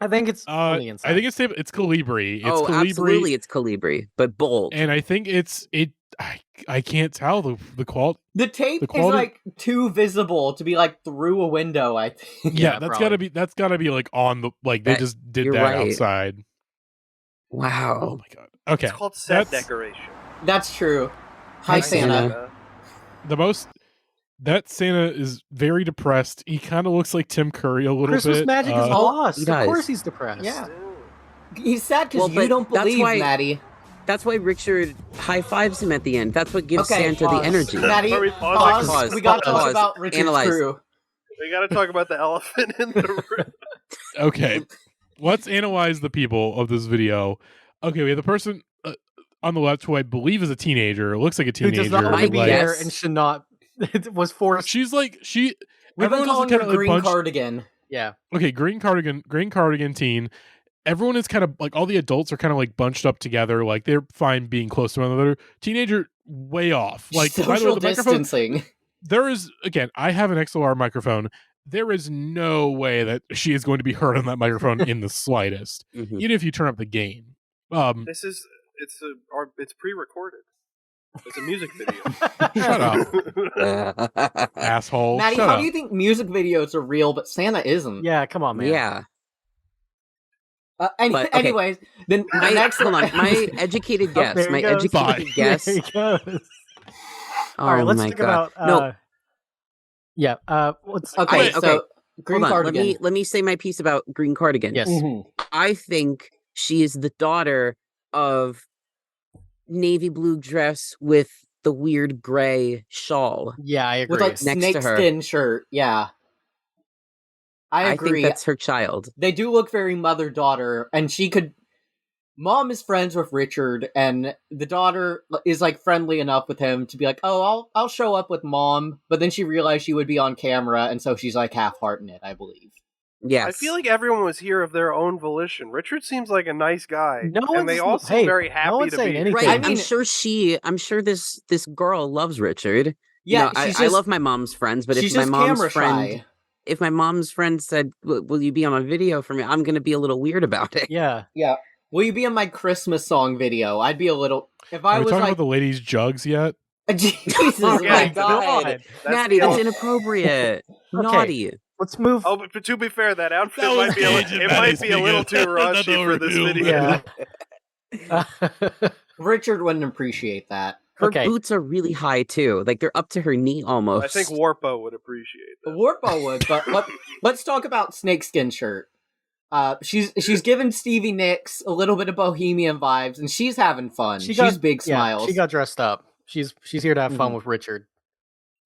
I think it's on the inside. I think it's taped. It's Calibri. It's Oh, Calibri, absolutely, it's Calibri, but bold. and I think it's it. I can't tell the quality. The tape The is quality- like too visible to be like through a window, I think. Yeah, Yeah, that's probably. gotta be like on the like they That- just did you're that right. outside. Oh Wow. my god. Okay, It's called set That's- decoration. That's true. Hi, Hi, Santa. Santa. the most. That Santa is very depressed. He kind of looks like Tim Curry a little Christmas bit. magic is lost. he Of does. course he's depressed. Yeah. He's sad because Well, you but don't that's believe, why- Maddie. That's why Richard high fives him at the end. That's what gives Okay, Santa pause. the energy. Maddie, Where we pause, pause. We gotta talk pause, about Richard's analyze. crew. We gotta talk about the elephant in the room. Okay, let's analyze the people of this video. Okay, we have the person on the left who I believe is a teenager. Looks like a Who teenager. does not want to Might be be, there yes. and should not. It was forced. She's like she. We've been everyone is calling kind her of like green bunched. cardigan. Yeah. Okay, green cardigan teen. Everyone is kind of like all the adults are kind of like bunched up together. Like they're fine being close to one another. Teenager way off. Like by the way, Social the microphone. distancing. There is again. I have an XLR microphone. There is no way that she is going to be heard on that microphone in the slightest, Mhm. even if you turn up the gain. It's pre-recorded. It's a music video. Shut up, asshole. Maddie, Shut how up. do you think music videos are real, but Santa isn't? Yeah, come on, man. Yeah. But, okay. Anyways, then the next Hold on. My educated Oh, guess. there he My goes. educated guess. There he goes. Oh All right, let's my think god. about. No. Yeah. Let's. Okay, Wait, so okay. green Hold on. cardigan. Let me say my piece about Green Cardigan. Yes. Mhm. I think she is the daughter of navy blue dress with the weird gray shawl. Yeah, I agree. With like Next to her. snakeskin shirt, yeah. I I agree. think that's her child. They do look very mother-daughter, and she could... Mom is friends with Richard, and the daughter is like friendly enough with him to be like, oh, I'll show up with Mom, but then she realized she would be on camera, and so she's like half-hearting it, I believe. Yes. I feel like everyone was here of their own volition. Richard seems like a nice guy, No and one's- they all seem hey, very no happy one's to saying be anything. Right. I mean- I'm sure this girl loves Richard. Yeah, You know, she's I just, love my mom's friends, but she's if my just mom's camera friend shy. if my mom's friend said, "Will you be on a video for me?" I'm going to be a little weird about it. Yeah. Yeah. Will you be in my Christmas song video? I'd be a little... If I Are we was talking like... about the ladies' jugs yet? Jesus, Okay, my that's God. Maddie, the that's inappropriate. Naughty. Let's move. Oh, but to be fair, that outfit That was might be Cage and it Maddie might be a little speaking. too raunchy Another for this review. video. Yeah. Richard wouldn't appreciate that. Her Okay. boots are really high too. Like they're up to her knee almost. I think Warpo would appreciate that. Warpo would, but let's talk about Snakeskin shirt. She's given Stevie Nicks a little bit of bohemian vibes, and she's having fun. She's big smiles. She got dressed up. She's here to have fun with Richard.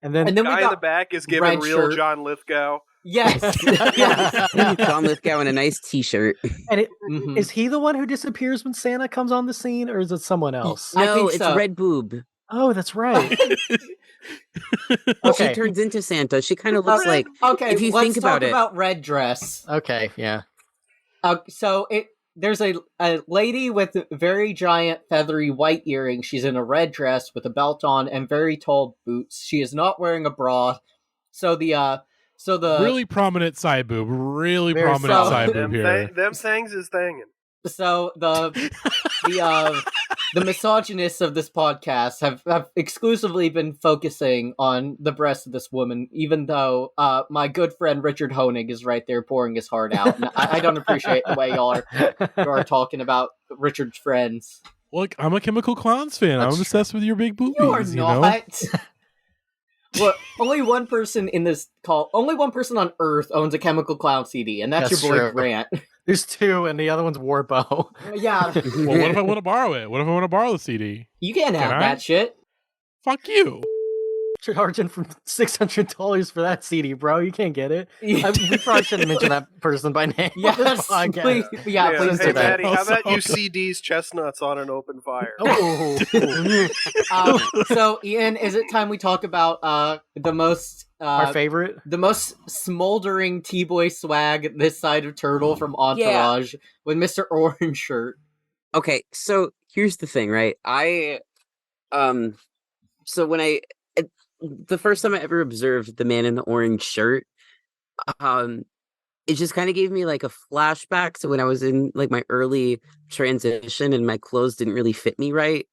And then The we guy got in the back is giving red real shirt. John Lithgow. Yes, yes. John Lithgow in a nice T-shirt. and Mhm. is he the one who disappears when Santa comes on the scene, or is it someone else? I No, think it's so. Red Boob. Oh, that's right. She Okay. turns into Santa. She kind of looks like. Okay, if you let's think talk about it- about red dress. Okay, yeah. So there's a lady with very giant feathery white earrings. She's in a red dress with a belt on and very tall boots. She is not wearing a bra. So the Really prominent side boob. Really Very prominent solid. side boob here. Them things is thangin'. So the misogynists of this podcast have exclusively been focusing on the breasts of this woman, even though my good friend Richard Honig is right there pouring his heart out. And I don't appreciate the way y'all are talking about Richard's friends. Look, I'm a Chemical Clowns fan. That's I'm obsessed with your big boobies. You are you know? not. Look, only one person on Earth owns a Chemical Clown CD, and that's your boy True. Grant. There's two, and the other one's Warbo. Yeah, Well, what if I want to borrow it? What if I want to borrow the CD? you can't have Can I? that shit. Fuck you. Charging from $600 for that CD, bro. You can't get it. We probably shouldn't mention that person by name. on this Yes, podcast. please, please Hey, do that. Maddie, how about you Also- CDs chestnuts on an open fire? Oh. So, Ian, is it time we talk about the most Our favorite? the most smoldering T-boy swag this side of Turtle from Entourage with Mr. Orange Shirt? Okay, so here's the thing, right? So when the first time I ever observed the man in the orange shirt, it just kind of gave me like a flashback to when I was in like my early transition and my clothes didn't really fit me right.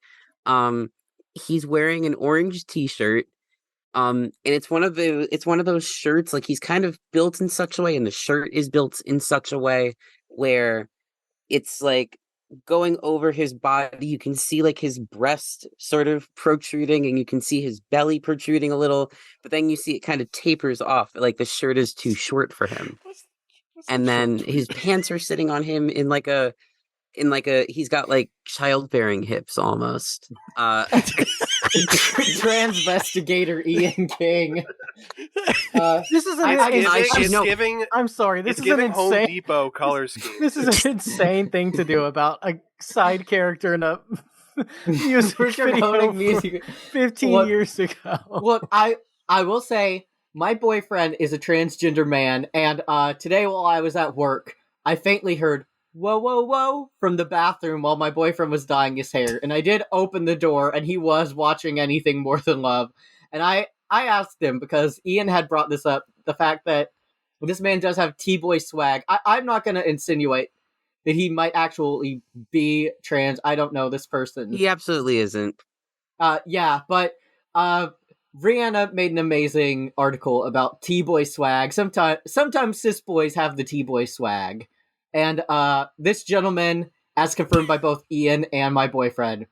He's wearing an orange t-shirt. And it's one of those shirts, like he's kind of built in such a way, and the shirt is built in such a way where it's like going over his body. You can see like his breast sort of protruding, and you can see his belly protruding a little, but then you see it kind of tapers off, like the shirt is too short for him. And then his pants are sitting on him in like a he's got like childbearing hips almost. Transvestigator Ian King. This is an It's know- giving I'm sorry. This it's is an giving Home insane. Depot color scheme. This is an insane thing to do about a side character in a music Richard video Honig from music. 15 Look- years ago. Look, I will say my boyfriend is a transgender man, and today while I was at work, I faintly heard "whoa, whoa, whoa" from the bathroom while my boyfriend was dyeing his hair, and I did open the door, and he was watching Anything More Than Love, and I asked him because Ian had brought this up, the fact that this man does have T-boy swag. I'm not going to insinuate that he might actually be trans. I don't know this person. He absolutely isn't. Yeah, but Rihanna made an amazing article about T-boy swag. Sometimes cis boys have the T-boy swag. And this gentleman, as confirmed by both Ian and my boyfriend,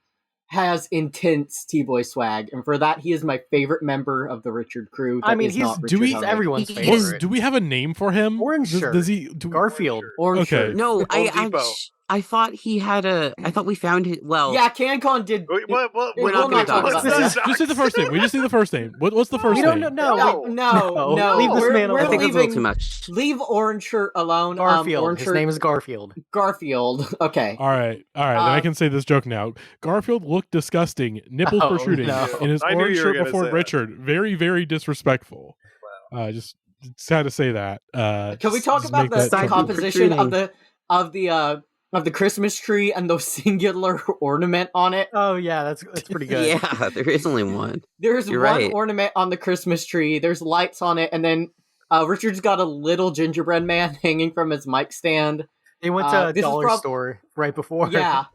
has intense T-boy swag. And for that, he is my favorite member of the Richard crew. I mean, is he's not Richard he's Honig. everyone's He favorite. is- Do we have a name for him? Orange does, shirt. does he? Garfield. Orange Okay. shirt. No, Depot. I thought he had I thought we found it. Well, Yeah, CanCon did. What? We're not gonna talk about this. that. Just say the first name. We just need the first name. What's the first We name? don't know. No. Leave this man we're I alone. think that's a little too leaving. much. Leave Orange Shirt alone. Garfield. Orange His Shirt, name is Garfield. Garfield. Okay. All right. Then I can say this joke now. Garfield looked disgusting, nipples Oh, protruding, no. in his I knew orange you were shirt gonna before say that. Richard. Very, very disrespectful. Just had to say that. Can we talk about the side composition protruding. of the Christmas tree and the singular ornament on it? Oh yeah, that's pretty good. Yeah, there is only one. There's You're one right. ornament on the Christmas tree. There's lights on it, and then Richard's got a little gingerbread man hanging from his mic stand. They went to a this is dollar store right before. Yeah,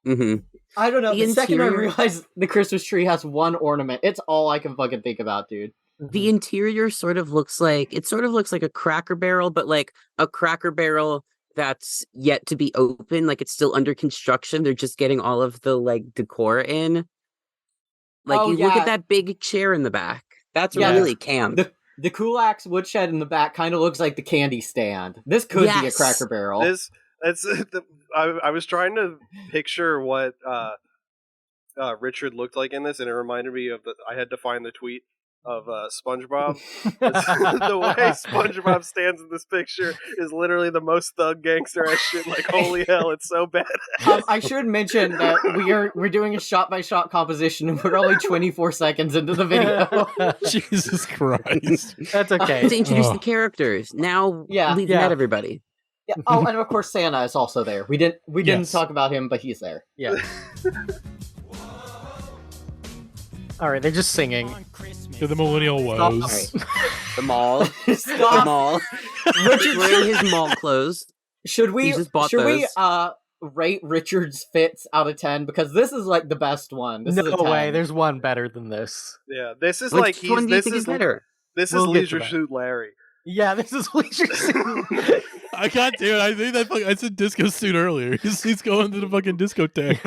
Hmm. I don't know. The The second I interior- realized the Christmas tree has one ornament, it's all I can fucking think about, dude. The interior sort of looks like a Cracker Barrel, but like a Cracker Barrel that's yet to be open. Like it's still under construction. They're just getting all of the like decor in. Like Oh, you look yeah. at that big chair in the back. That's Yeah. really camp. The Kulak's woodshed in the back kind of looks like the candy stand. This could be a Yes. Cracker Barrel. I was trying to picture what Richard looked like in this, and it reminded me of I had to find the tweet of SpongeBob. The way SpongeBob stands in this picture is literally the most thug gangster ass shit. Like, holy hell, it's so bad. I should mention that we're doing a shot by shot composition, and we're only 24 seconds into the video. Jesus Christ. That's okay. To introduce Oh. the characters. Now Yeah. we've Yeah. met everybody. Yeah. Oh, and of course Santa is also there. We didn't Yes. talk about him, but he's there. Yeah. All right, they're just singing. To the millennial woes. The mall. The Stop. mall. Richard's wearing his mall clothes. Should we He just bought we those. rate Richard's fits out of 10 because this is like the best one. This is a No 10. way. There's one better than this. Yeah, this is Which like one do you this think is is better? This We'll is get to Leisure that. Suit Larry. Yeah, this is Leisure Suit. I can't do it. I think I said disco suit earlier. He's going to the fucking discotheque.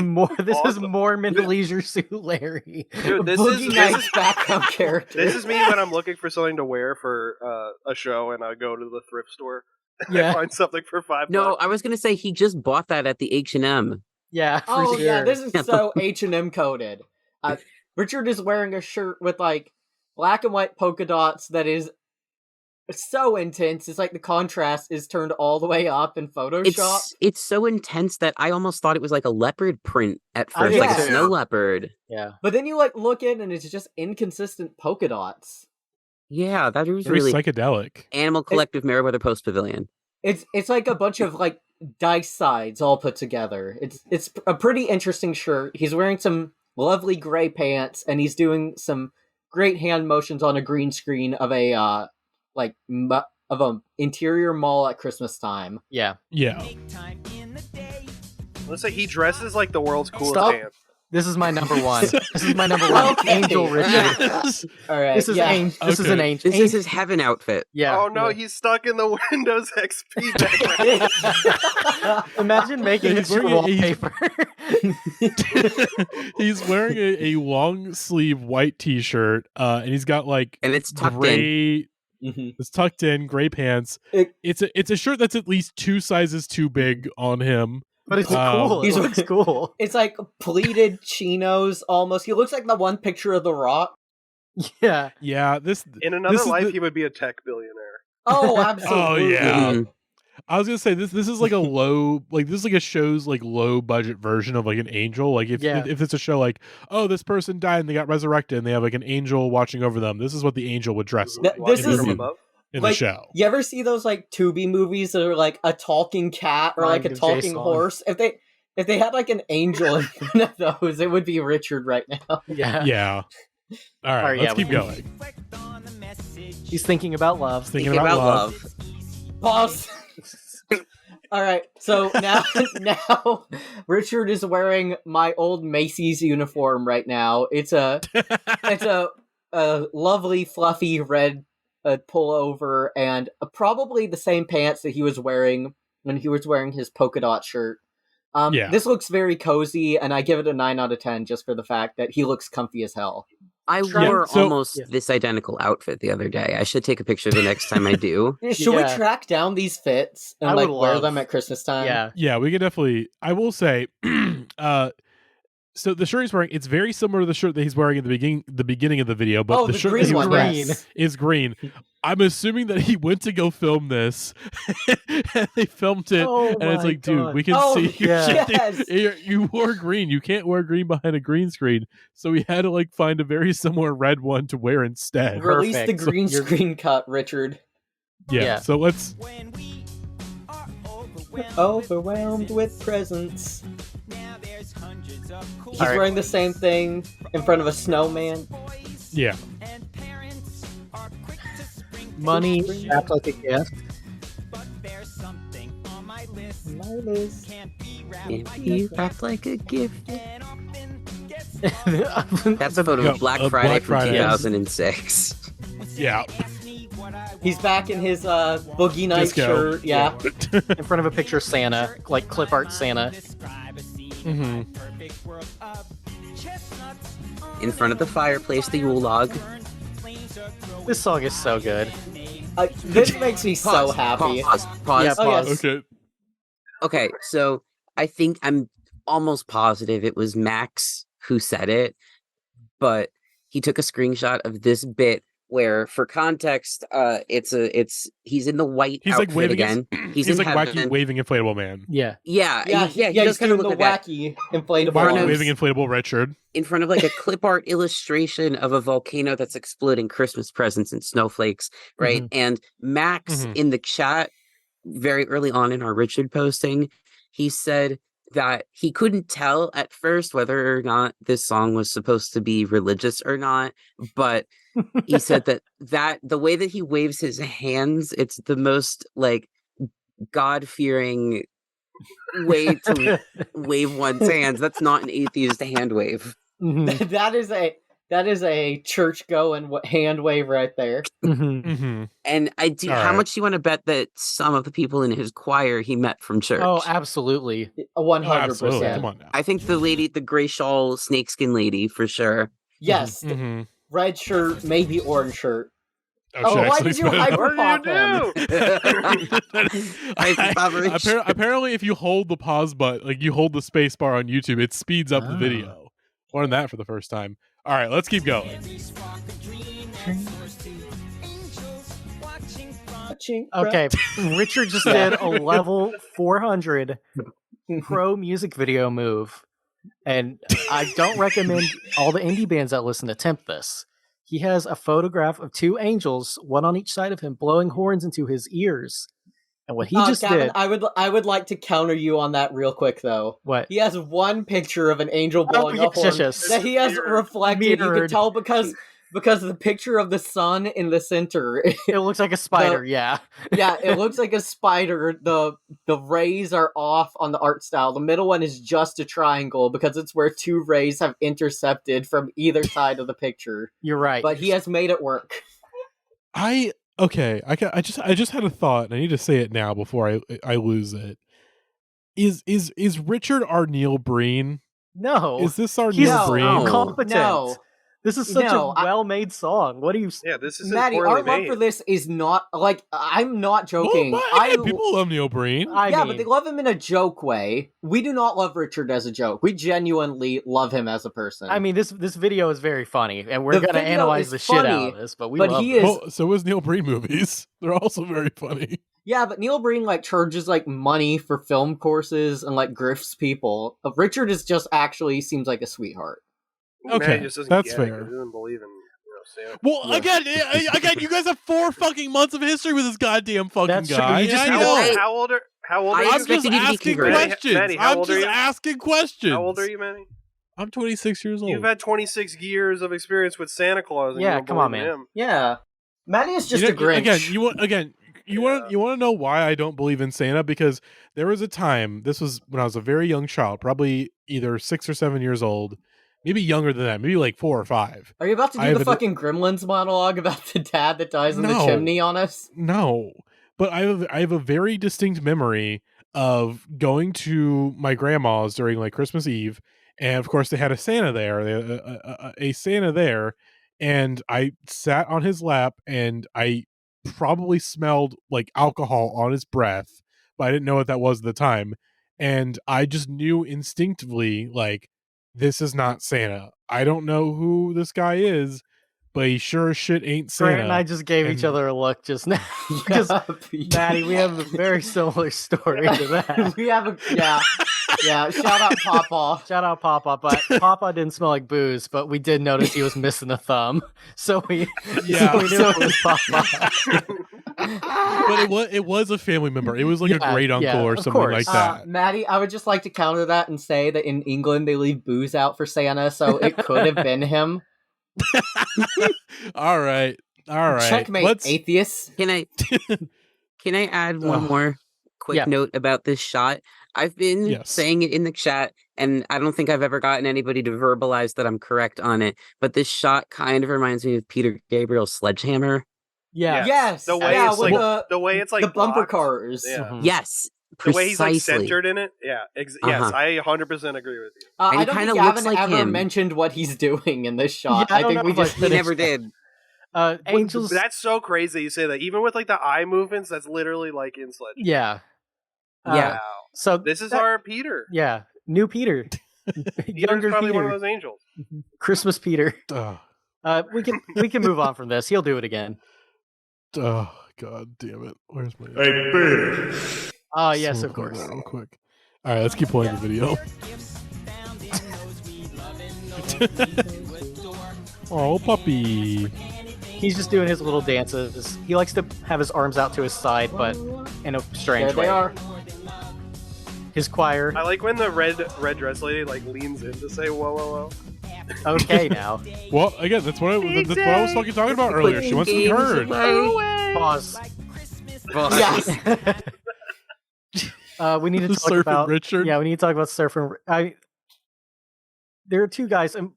This is Awesome. Mormon Leisure Suit Larry. Dude, Boogie Nights background character. This is me when I'm looking for something to wear for a show, and I go to the thrift store. I Yeah, find something for $5. No, I was gonna say he just bought that at the H&M. yeah, for Oh sure. yeah, this is so H&M coded. Richard is wearing a shirt with like black and white polka dots that is so intense. It's like the contrast is turned all the way up in Photoshop. It's so intense that I almost thought it was like a leopard print at I first, did like a too. snow leopard. Yeah. But then you like look in and it's just inconsistent polka dots. Yeah, that was Very really psychedelic. Animal Collective Meriwether Post Pavilion. It's like a bunch of like dice sides all put together. It's a pretty interesting shirt. He's wearing some lovely gray pants and he's doing some great hand motions on a green screen of a of an interior mall at Christmas time. Yeah. Yeah. Make time in the day. Let's say he dresses like the world's coolest Stop. man. This is my number one. This is my number one. Okay. Angel Richard. Yes. All right, This is yeah. Angel. This is Okay. an angel. This is his heaven outfit. Yeah. Oh no, yeah. he's stuck in the Windows XP background. Imagine making He's this your wearing a- wallpaper. He's wearing a long sleeve white t-shirt, and he's got like And it's tucked in. gray. Mhm. It's tucked in, gray pants. It- It's a shirt that's at least 2 sizes too big on him. But it's Um, cool. It He's- looks cool. It's like pleated chinos almost. He looks like the one picture of The Rock. Yeah. Yeah, this. In another is life, the- he would be a tech billionaire. Oh, absolutely. yeah. Mhm. I was gonna say this is like a low, like this is like a show's like low budget version of like an angel. Like if Yeah. if it's a show like, oh, this person died and they got resurrected and they have like an angel watching over them. This is what the angel would dress Th- like this in, is- from in, above. in like, the show. You ever see those like Tubi movies that are like a talking cat or like Mind a of talking Jason. horse? If they had like an angel in one of those, it would be Richard right now. Yeah. Yeah. All right, Alright, let's yeah, keep we- going. Reflect on the message. He's thinking about love. Thinking about love. It's easy. Pause. All right, so now Richard is wearing my old Macy's uniform right now. It's a lovely fluffy red pullover and probably the same pants that he was wearing when he was wearing his polka dot shirt. Yeah. This looks very cozy, and I give it a 9 out of 10 just for the fact that he looks comfy as hell. I Yeah, wore so- almost Yeah. this identical outfit the other day. I should take a picture the next time I do. Should we Yeah. track down these fits and I like would wear love- them at Christmas time? Yeah. Yeah, we could definitely. I will say, so the shirt he's wearing, it's very similar to the shirt that he's wearing in the beginning of the video, but Oh, the the shirt green that he one. was wearing Yes. is green. I'm assuming that he went to go film this, and they filmed it, Oh and it's my like, dude, God. we can Oh, see your yeah. shit. Yes. You wore green. You can't wear green behind a green screen, so we had to like find a very similar red one to wear instead. Release the Perfect. So green you're- screen cut, Richard. Yeah. So let's. When we are overwhelmed, Overwhelmed with presents. Now there's hundreds of cool He's Alright. wearing the same thing in front of a snowman. boys, Yeah. and parents are quick to spring Money things wrapped like a gift. but there's something on my list. My list. Can't be wrapped Can't like be a wrapped like a gift. and often gets That's a photo Yeah, of Black of Friday Black from Friday. 2006. when Yeah. He's back in his Boogie Night Disco. shirt. Yeah. In front of a picture of Santa, like clip art Santa. Mm-hmm. In front of the fireplace, the Yule log. This song is so good. This makes me so happy. Pause. Yeah, Oh, yes. pause. Okay. Okay, so I think I'm almost positive it was Max who said it, but he took a screenshot of this bit where, for context, he's in the white He's outfit like waving again. He's in like heaven. wacky waving inflatable man. Yeah. Yeah, he He's does kind of doing look the like that. wacky inflatable Front of- arms. Waving inflatable red shirt. In front of like a clip art illustration of a volcano that's exploding Christmas presents and snowflakes, right? And Max in the chat very early on in our Richard posting, he said that he couldn't tell at first whether or not this song was supposed to be religious or not, but he said that the way that he waves his hands, it's the most like God-fearing way to wave one's hands. That's not an atheist hand wave. Mhm. that is a church going hand wave right there. Mhm. Mm-hmm. And I do. All How right. much do you want to bet that some of the people in his choir he met from church? Oh, absolutely. 100%. Come on now. I think the gray shawl snakeskin lady for sure. Yes, Mm-hmm. red shirt, maybe orange shirt. Oh, Why did you hyper pop him? Apparently, if you hold the pause button, like you hold the space bar on YouTube, it speeds up the video. Learned that for the first time. All right, let's keep going. Okay, Richard just did a level 400 pro music video move, and I don't recommend all the indie bands that listen attempt this. He has a photograph of two angels, one on each side of him, blowing horns into his ears. And what he just Gavin, did... I would like to counter you on that real quick, though. What? He has one picture of an angel blowing a horn yes. that he has reflected. You can Mirrored. tell because the picture of the sun in the center. It looks like a spider, yeah. Yeah, it looks like a spider. The rays are off on the art style. The middle one is just a triangle because it's where two rays have intercepted from either side of the picture. You're right. But he has made it work. I just had a thought, and I need to say it now before I lose it. Is Richard our Neil Breen? No. Is this our He's Neil Breen? incompetent. No. This is such a well-made song. What do you... Yeah, this is Maddie, poorly our love made. for this is not like I'm not Well, joking. people love Neil Breen. But they love him in a joke way. We do not love Richard as a joke. We genuinely love him as a person. I mean, this video is very funny, and we're The going to video analyze is the shit out funny, of this, but we but love he it. is- Well, so is Neil Breen movies. They're also very funny. Yeah, but Neil Breen like charges like money for film courses and like grifts people. Richard is just actually seems like a sweetheart. Okay, just doesn't that's get fair. It. He doesn't believe in Santa. Well, again, you guys have 4 fucking months of history with this goddamn fucking That's true. guy. You just I need know. to- How old are I you? I'm expected just you to be asking converted. questions. Maddie, how I'm old are just you? asking questions. How old are you, Manny? I'm 26 years old. You've had 26 years of experience with Santa Claus. And Yeah, you don't come on, believe in man. him. Yeah, Maddie is just You a know- Grinch. Again, you want to know why I don't believe in Santa? Because there was a time. This was when I was a very young child, probably either 6 or 7 years old, maybe younger than that, maybe like 4 or 5. Are you about to I do have the a- fucking Gremlins monologue about the dad that dies in the No. chimney on us? No, but I have a very distinct memory of going to my grandma's during like Christmas Eve, and of course they had a Santa there, a Santa there, and I sat on his lap, and I probably smelled like alcohol on his breath, but I didn't know what that was at the time, and I just knew instinctively like this is not Santa. I don't know who this guy is, but he sure as shit ain't Santa. Grant and I just gave each and- other a look just now. Because, Maddie, we have a very similar story to that. We have a yeah. Shout out Papa. Shout out Papa, but Papa didn't smell like booze, but we did notice he was missing a thumb. So we, Yeah. so we knew it was Papa. But it was a family member. It was like a Yeah, great uncle yeah, or of something course. like that. Maddie, I would just like to counter that and say that in England they leave booze out for Santa, so it could have been him. All right. Checkmate, Let's atheists. Can I add one more quick Yeah. note about this shot? I've been Yes. saying it in the chat. and I don't think I've ever gotten anybody to verbalize that I'm correct on it, but this shot kind of reminds me of Peter Gabriel's Sledgehammer. Yeah. Yes. The way yeah, it's with like the way it's like the bumper blocked. cars. Yeah. Mhm. Yes, The way he's like precisely. centered in it. Yeah. Yes, I 100% agree with you. And I he don't think kinda looks Gavin like ever him. mentioned what he's doing in this shot. Yeah, I I don't think know we if I just He finished never did. Angels. That's so crazy you say that. Even with like the eye movements, that's literally like in Sledge. Yeah. Yeah. Wow. So This is that- our Peter. Yeah, new Peter, Peter's younger probably Peter, one of those angels. Christmas Peter. Oh, We can move on from this. He'll do it again. oh, god damn it. Where's my... Oh yes, Someone of play course. that real quick. All right, let's keep playing the video. Oh, puppy. He's just doing his little dances. He likes to have his arms out to his side, but in a strange there way. they are. His choir. I like when the red dress lady like leans in to say whoa whoa whoa. Okay, now Well, again, that's what I was fucking talking about earlier. She wants to be heard. pause. Yes. We need to talk Surfing about Richard. Yeah, we need to talk about Surfing. There are two guys, and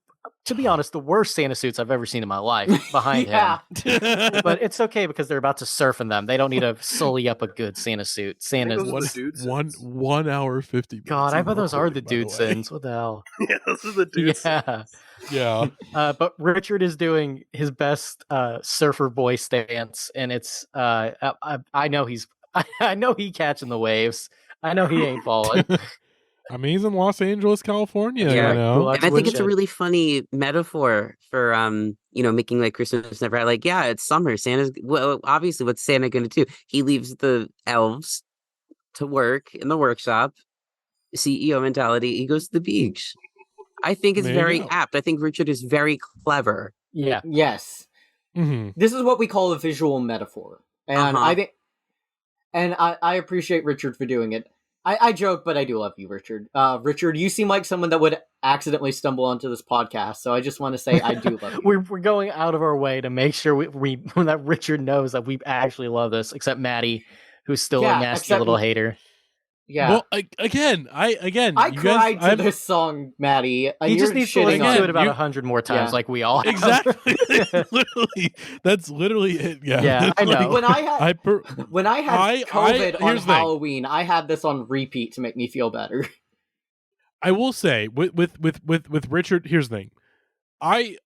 to be honest, the worst Santa suits I've ever seen in my life behind yeah. him. But it's okay because they're about to surf in them. They don't need to sully up a good Santa suit. Santa's those are the dude one sins. 1 hour 50 minutes. God, I bet those are the by the dude way. sins. What the hell? Yeah, those are the dudes. Yeah. Yeah. But Richard is doing his best surfer boy stance, and it's I know he's I know he catching the waves. I know he ain't falling. I mean, he's in Los Angeles, California, Yeah, you know? And I think it's a really funny metaphor for making like Christmas never like, yeah, it's summer. Santa's obviously what's Santa gonna do? He leaves the elves to work in the workshop, CEO mentality, he goes to the beach. I think it's There you very go. apt. I think Richard is very clever. Yeah. Yes. Mm-hmm. This is what we call a visual metaphor. And I think I appreciate Richard for doing it. I joke, but I do love you, Richard. Richard, you seem like someone that would accidentally stumble onto this podcast, so I just want to say I do love you. We're going out of our way to make sure we that Richard knows that we actually love this, except Maddie, who's still a nasty little hater. Yeah. Well, I you cried guys, to this song, Maddie. He just needs to listen to it about you- 100 more times, Yeah. like we all have. Exactly. That's literally it. Yeah. Yeah, I know. When I had when I had COVID on here's the thing. Halloween, I had this on repeat to make me feel better. I will say with Richard, here's the thing. I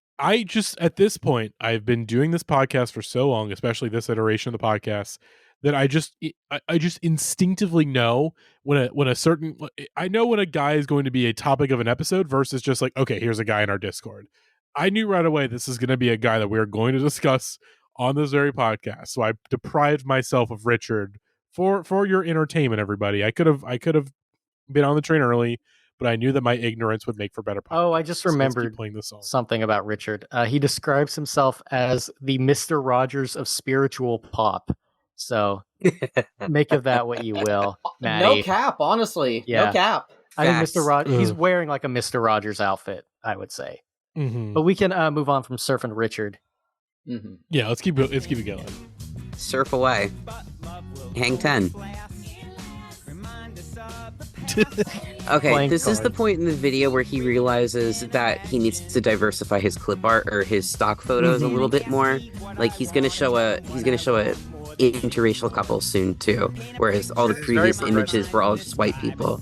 just at this point, I've been doing this podcast for so long, especially this iteration of the podcast, that I just instinctively know when I know when a guy is going to be a topic of an episode versus just like, okay, here's a guy in our Discord. I knew right away this is going to be a guy that we're going to discuss on this very podcast. So I deprived myself of Richard for your entertainment, everybody. I could have been on the train early, but I knew that my ignorance would make for better podcasts. Oh, I just So let's keep remembered playing this song. something about Richard. He describes himself as the Mr. Rogers of spiritual pop. So make of that what you will, Maddie. No cap, honestly. Yeah. No cap. I think Facts. Mr. Rogers, he's Ugh. wearing like a Mr. Rogers outfit, I would say. Mhm. But we can move on from surfing Richard. Mm-hmm. Yeah, let's keep it going. Surf away. Hang 10. Okay, Playing this is the cards. point in the video where he realizes that he needs to diversify his clip art or his stock photos a little bit more. Like he's gonna show a interracial couple soon too, whereas all the It's very previous progressive. images were all just white people.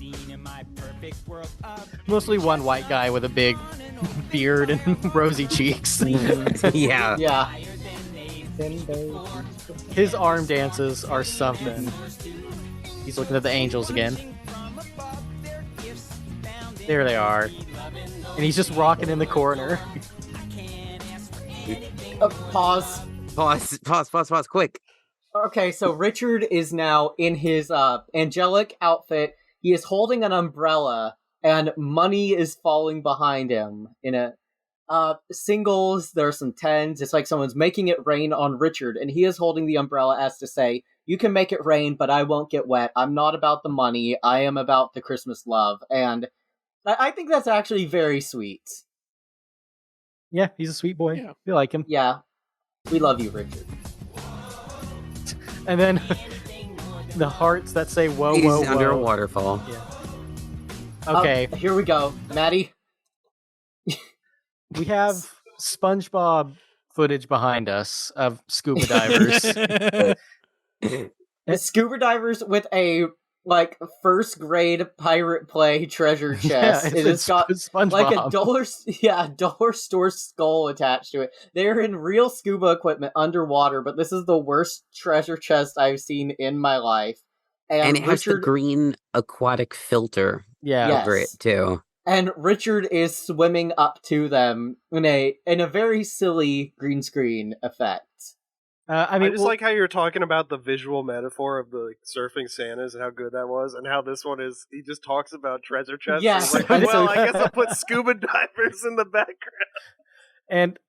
Mostly one white guy with a big beard and rosy cheeks. Yeah. Yeah. His arm dances are something. He's looking at the angels again. There they are. And he's just rocking in the corner. Pause. Pause, quick. Okay, so Richard is now in his angelic outfit. He is holding an umbrella, and money is falling behind him. In a singles, there are some tens. It's like someone's making it rain on Richard, and he is holding the umbrella as to say, "You can make it rain, but I won't get wet. I'm not about the money. I am about the Christmas love." And I think that's actually very sweet. Yeah, he's a sweet boy. Yeah. We like him. Yeah, we love you, Richard. And then the hearts that say "whoa, He's whoa, under a whoa." waterfall. Okay, Here we go, Maddie. we have SpongeBob footage behind us of scuba divers. Scuba divers with a first grade pirate play treasure chest. It has got SpongeBob. like a dollar store skull attached to it. They're in real scuba equipment underwater, but this is the worst treasure chest I've seen in my life. And it has the green aquatic filter over it too. And Richard is swimming up to them in a very silly green screen effect. I just like how you're talking about the visual metaphor of the surfing Santas and how good that was, and how this one is. He just talks about treasure chests. Yes. Like, well, I guess I'll put scuba divers in the background. And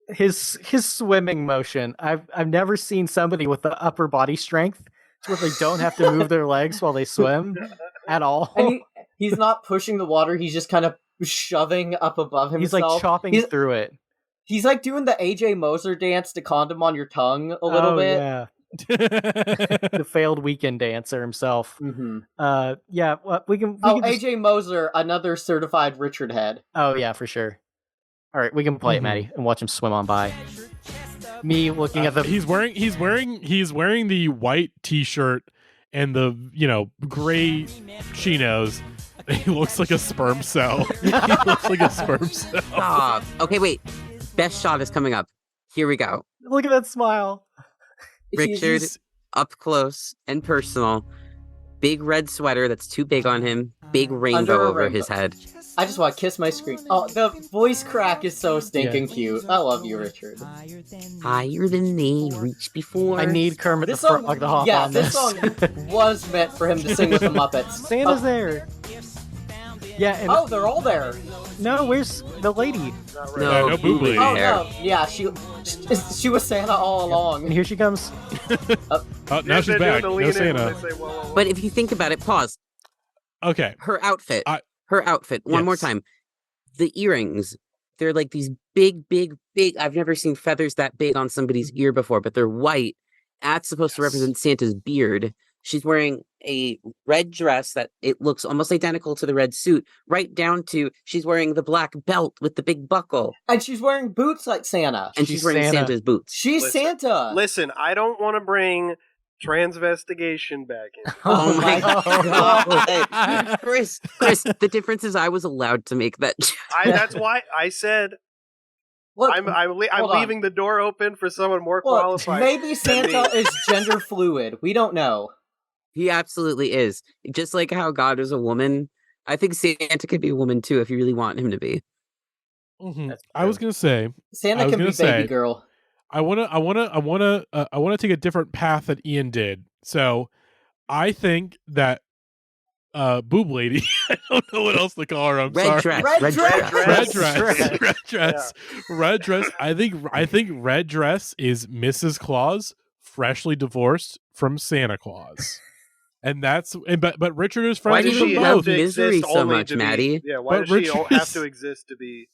his swimming motion. I've never seen somebody with the upper body strength where they don't have to move their legs while they swim at all. And he's not pushing the water. He's just kind of shoving up above himself. He's like chopping through it. He's like doing the AJ Moser dance to Condom on Your Tongue a little bit. Yeah. The failed weekend dancer himself. Mm-hmm. We can AJ Moser, another certified Richard head. Oh yeah, for sure. All right, we can play it, Maddie, and watch him swim on by. Me looking at the. He's wearing the white T-shirt and the gray chinos. He looks like a sperm cell. He looks like a sperm cell. Stop. Okay, wait. Best shot is coming up. Here we go. Look at that smile. Richard, up close and personal. Big red sweater that's too big on him. Big rainbow over his head. I just want to kiss my screen. Oh, the voice crack is so stinking cute. I love you, Richard. Higher than they reach before. I need Kermit the Frog to hop on this. This song was meant for him to sing with the Muppets. Santa's there. Yeah. And they're all there. No, where's the lady? No boob lady. Oh no, yeah, she was Santa all along. And here she comes. Now she's back. No Santa. But if you think about it, pause. Okay. Her outfit. One more time. The earrings. They're like these big. I've never seen feathers that big on somebody's ear before, but they're white. That's supposed to represent Santa's beard. She's wearing a red dress that it looks almost identical to the red suit, right down to she's wearing the black belt with the big buckle. And she's wearing boots like Santa. And she's wearing Santa's boots. She's Santa. Listen, I don't want to bring transvestigation back in. Oh my God. Chris, the difference is I was allowed to make that joke. That's why I said Look, I'm leaving the door open for someone more qualified. Maybe Santa is gender fluid. We don't know. He absolutely is. Just like how God is a woman, I think Santa could be a woman too if you really want him to be. Mm-hmm. I was gonna say Santa can be baby girl. I wanna take a different path that Ian did. So I think that boob lady. I don't know what else to call her. I'm sorry. Red dress. I think red dress is Mrs. Claus freshly divorced from Santa Claus. And but Richard is friends with them both. Misery so much, Maddie? Yeah, why does she have to exist to be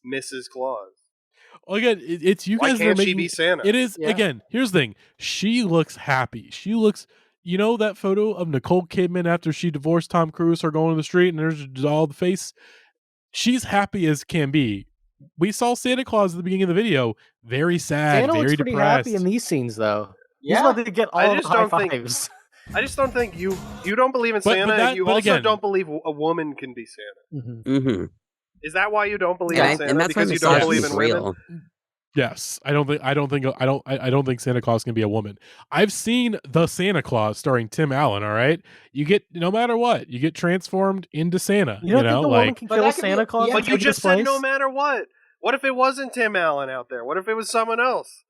Mrs. Claus? Well, again, it's you guys. Why can't she be Santa? It is again. Here's the thing. She looks happy. She looks. You know that photo of Nicole Kidman after she divorced Tom Cruise, her going to the street, and there's all the face. She's happy as can be. We saw Santa Claus at the beginning of the video, very sad, Santa very looks pretty depressed. happy in these scenes, though. Yeah. He's about to get all the high fives. I just don't think you don't believe in Santa, and you also don't believe a woman can be Santa. Mm-hmm. Mm-hmm. Is that why you don't believe in Santa? And that's because why you don't believe in real. women? Yes, I don't think Santa Claus can be a woman. I've seen The Santa Claus starring Tim Allen. All right, you get no matter what, you get transformed into Santa. You don't think a woman can kill Santa Claus? But you just said no matter what. What if it wasn't Tim Allen out there? What if it was someone else?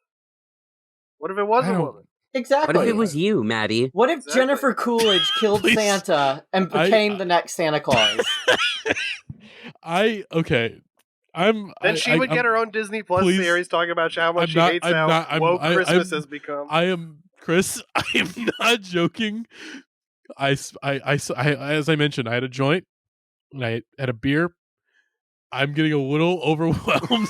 What if it was a woman? Exactly. What if it was you, Maddie? What if Jennifer Coolidge killed Santa and became the next Santa Claus? Then she would get her own Disney Plus series talking about how much she hates how woke Christmas has become. I am Chris. I am not joking. I as I mentioned, I had a joint and I had a beer. I'm getting a little overwhelmed.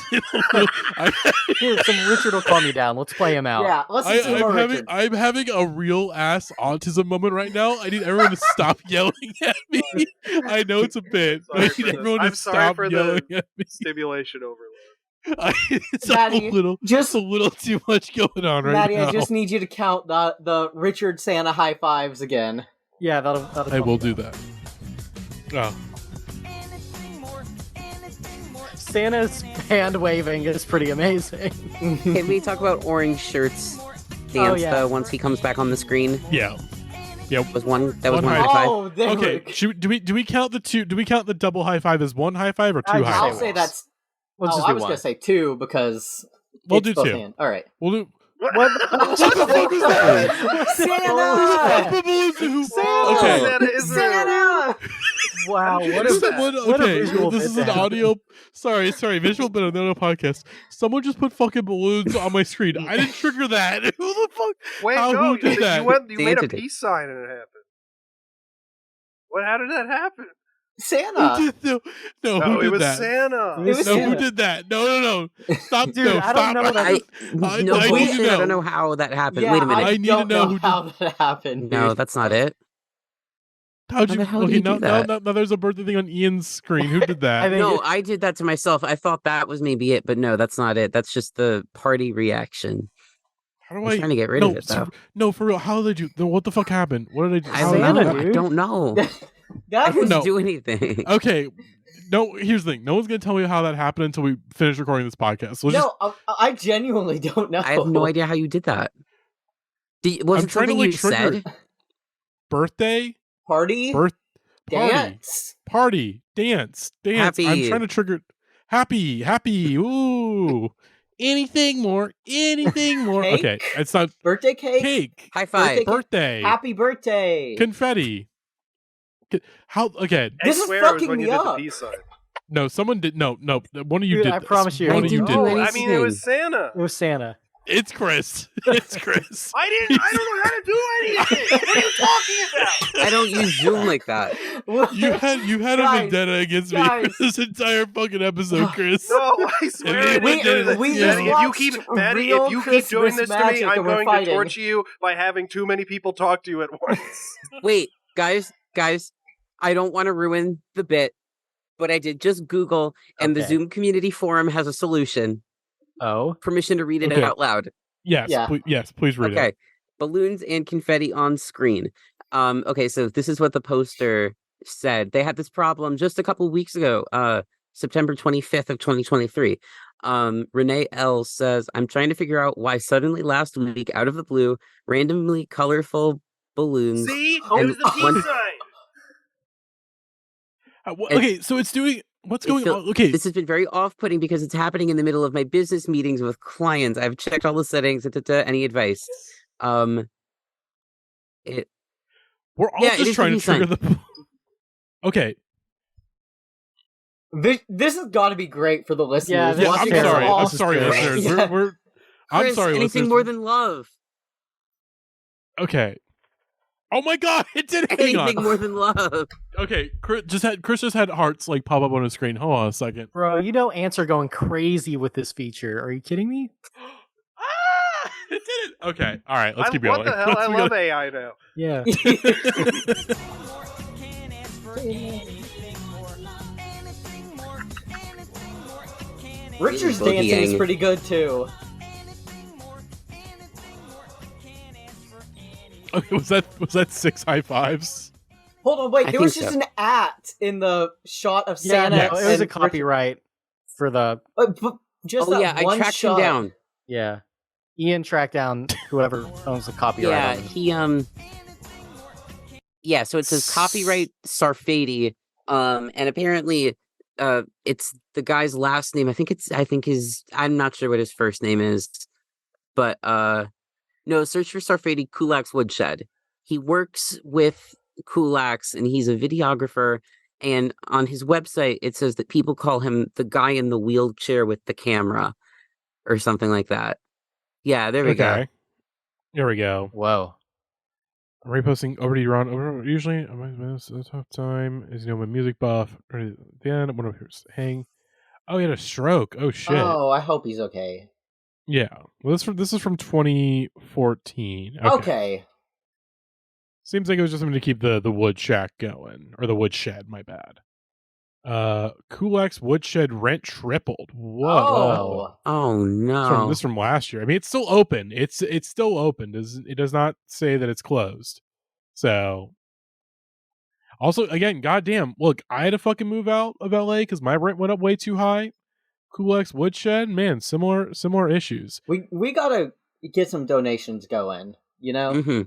Here, some Richard will calm you down. Let's play him out. Yeah, let's listen to more Richard. I'm having a real ass autism moment right now. I need everyone to stop yelling at me. I know it's a bit, but I need everyone to stop yelling at me. Stimulation overload. It's Maddie, just a little too much going on right Maddie, now. I just need you to count the Richard Santa high fives again. Yeah, that'll I will do that. Oh. Santa's hand waving is pretty amazing. Can we talk about orange shirts dance though? Once he comes back on the screen. Yeah. Was one one high high five. Oh, there Okay. Do we count the two? Do we count the double high five as one high five or two high I'll fives? say that's. We'll just I do was one. gonna say two because We'll it's do both two. hand. All right. We'll do. What? What the fuck was that? Santa! Santa! Okay. Santa is there. Santa! Wow, what This is that? one- What a okay, visual this bit is an that. audio. Sorry, visual bit on the other podcast. Someone just put fucking balloons on my screen. I didn't trigger that. Who the fuck? Wait, Who no, did that? you made a Santa did. peace sign and it happened. How did that happen? Santa! Who did no, No, who it did was that? Santa. It was No, Santa. who did that? No. Stop, Dude, no, I stop. don't know that. I No, need bullshit. to I don't know. know how that happened. Yeah, Wait a minute. I need to don't know know who did- how that happened. No, dude. that's not it. How'd How you? the hell did Okay, you do that? now there's a birthday thing on Ian's screen. Who did that? I think No, I did that to myself. I thought that was maybe it, but no, that's not it. That's just the party reaction. How do I'm I? trying to get rid no, of it though. no, for real. How did you? What the fuck happened? What did I do? I How don't did Santa, know. that- I dude. don't know. I That didn't was No. do anything. Okay. No, here's the thing. No one's gonna tell me how that happened until we finish recording this podcast. So let's just, no. I genuinely don't know. I have no idea how you did that. Was I'm it trying to, something like, you trigger said? birthday, Party, party, dance. party, dance. Happy. I'm trying to trigger happy. Ooh, anything more? Cake? Okay, it's not Birthday cake. cake. High five. Birthday, Happy birthday. confetti. How? Okay, This I is swear it was fucking when me you did up. the peace sign. no, someone did. No, one of you Dude, did. I this. promise you, one I of you didn't did. do No, anything. I mean it was Santa. it was Santa. It's Chris. It's Chris. I don't know how to do anything. What are you talking about? I don't use Zoom like that. You had a Guys, vendetta against me guys. for this entire fucking episode, Chris. No, I swear I We- didn't do this. we just Maddie, watched if you keep doing real this to Christmas me, magic I'm and we're going to fighting. torture you by having too many people talk to you at once. Wait, guys, I don't want to ruin the bit, but I did just Google, and the Okay. Zoom community forum has a solution. Oh, Permission to read it Okay. out loud. Yes, Yeah. please read Okay. it. Balloons and confetti on screen. Okay, so this is what the poster said. They had this problem just a couple weeks ago, September 25th of 2023. Renee L says, I'm trying to figure out why suddenly last week, out of the blue, randomly colorful balloons. See? Oh, It was the one- peace sign. Okay, so it's doing what's It going feel- on? Okay, This has been very off-putting because it's happening in the middle of my business meetings with clients. I've checked all the settings. Any advice? It we're all yeah, it just is trying the to trigger peace the. Okay, This has got to be great for the listeners. Yeah, yeah, Watch I'm it. sorry. all- I'm sorry, Yeah. listeners. Yeah. We're I'm Chris, sorry, anything listeners. more than love. Okay. Oh my god, it did. Hang Anything on. more than love. Okay, Chris just had hearts like pop up on his screen. Hold on a second. bro, you know ants are going crazy with this feature. Are you kidding me? Ah, it did it. Okay, all right. Let's keep What going. the hell? I love AI now. Yeah. Can't ask for anything more. Anything more. Anything more. Can't Richard's Boogie dancing is Yang. pretty good too. anything more. Anything more. Can't ask for anything. Okay, was that 6 high fives? Hold on, wait. I There was think just so. an at in the shot of Yeah, Santa. no, it was a and Richard. copyright for the But just Oh that yeah, I one tracked shot. him down. yeah. Ian tracked down whoever owns the copyright. Yeah, on it. he yeah, so it says copyright Sarfati. And apparently it's the guy's last name. I think I'm not sure what his first name is. But no, search for Sarfati Kulak's Woodshed. He works with Kulak's and he's a videographer. And on his website, it says that people call him the guy in the wheelchair with the camera or something like that. Yeah, there we go. There we go. Whoa. I'm reposting over to you, Ron. Usually, it's a tough time. As you know, my music buff. Right at the end, I'm going to hang. Oh, he had a stroke. Oh shit. Oh, I hope he's okay. Yeah. Well, this is from 2014. Okay. Seems like it was just something to keep the wood shack going, or the wood shed. My bad. Kulak's woodshed rent tripled. Whoa. Oh no. This from last year. I mean, it's still open. It's still open. It does not say that it's closed. So, also again, goddamn. Look, I had to fucking move out of LA because my rent went up way too high. Kulak's woodshed, man, similar issues. We gotta get some donations going. You know. Mm-hmm.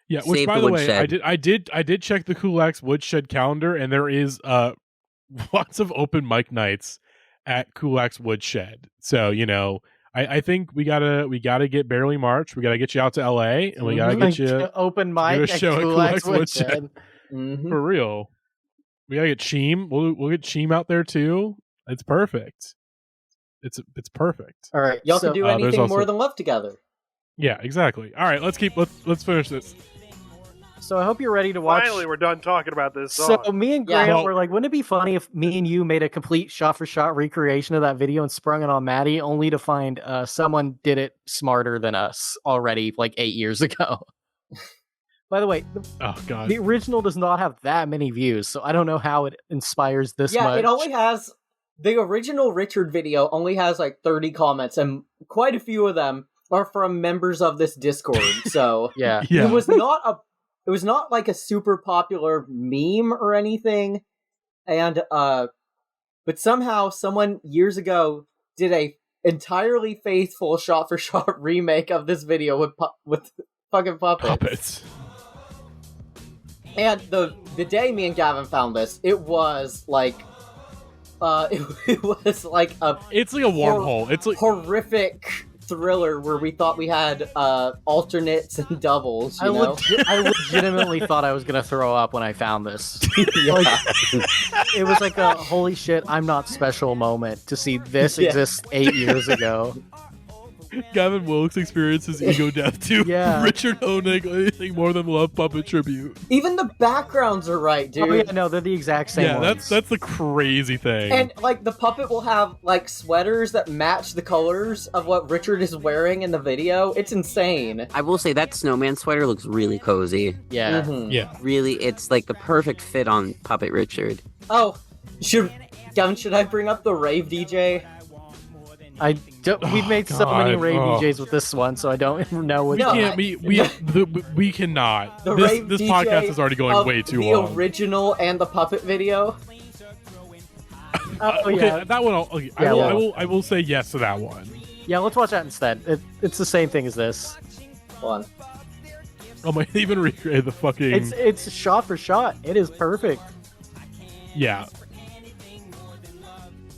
Yeah. Which, Save by the the way, woodshed. I did check the Kulak's woodshed calendar, and there is lots of open mic nights at Kulak's woodshed. So I think we gotta get Barely March. We gotta get you out to LA, and we gotta get you open mic a show at Kulak's Kulak's woodshed. Mm-hmm. For real. We gotta get Cheem. We'll get Cheem out there too. It's perfect. It's perfect. All right, Y'all can do anything also- more than love together. Yeah, exactly. All right, let's finish this. So I hope you're ready to watch. Finally, we're done talking about this So song. me and Yeah. Grant Well- were like, wouldn't it be funny if me and you made a complete shot-for-shot recreation of that video and sprung it on Maddie, only to find someone did it smarter than us already, like 8 years ago. By the way, Oh god. the original does not have that many views, so I don't know how it inspires this Yeah, much. it only has the original Richard video only has like 30 comments, and quite a few of them are from members of this Discord. So Yeah. Yeah. it was not like a super popular meme or anything, and but somehow someone years ago did a entirely faithful shot for shot remake of this video with fucking puppets. And the day me and Gavin found this, it was like it was like a It's like a wormhole. It's like horrific thriller where we thought we had alternates and doubles, you know? I legitimately thought I was gonna throw up when I found this. Yeah. Like, it was like a holy shit, I'm not special moment to see this Yeah. exist 8 years ago. Gavin Wilkes experiences ego death to Yeah. Richard Honig, anything more than love puppet tribute. Even the backgrounds are right, dude. Oh yeah, no, they're the exact same Yeah, ones. that's the crazy thing. And like the puppet will have like sweaters that match the colors of what Richard is wearing in the video. It's insane. I will say that snowman sweater looks really cozy. Yeah. Mhm. yeah. Really, it's like the perfect fit on Puppet Richard. Oh, should I bring up the rave DJ? We've made so many God. rave Oh. DJs with this one, so I don't know what. We No, can't. We cannot. The This rave DJ podcast is already going of way too the long. original and the puppet video. Oh Okay, yeah, that one. Okay, Yeah, I will say yes to that one. yeah. Let's watch that instead. It's the same thing as this. Hold on. I might even recreate the fucking. It's shot for shot. It is perfect. Yeah.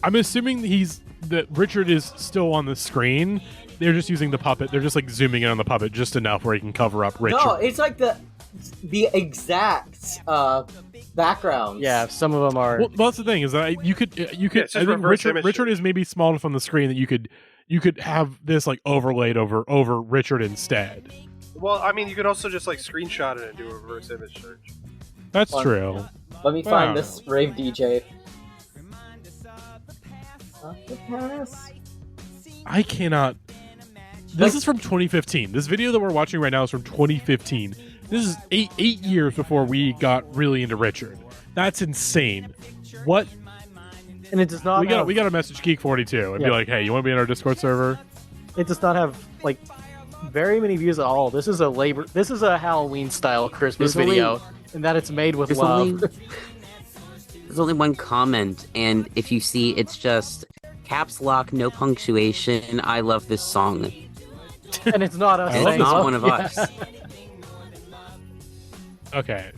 I'm assuming that Richard is still on the screen. They're just using the puppet. They're just like zooming in on the puppet just enough where he can cover up Richard. No, it's like the exact backgrounds. Yeah, some of them are. Well, that's the thing is that you could. it's I just think reverse image. Richard is maybe small enough on the screen that you could have this like overlaid over Richard instead. Well, I mean, you could also just like screenshot it and do a reverse image search. That's Fun. true. Let me Wow. find this rave DJ. Pass. I cannot. This is from 2015. This video that we're watching right now is from 2015. This is eight years before we got really into Richard. That's insane. What And it does not. we got to message Geek42 and Yeah. be like, hey, you want to be in our Discord server? It does not have like very many views at all. This is a Halloween style Christmas There's only- video, and that it's made with There's love. only, there's only one comment, and if you see, it's just caps lock, no punctuation. I love this song. And it's not us. I And love it's saying not so. one of Yeah. us. Okay.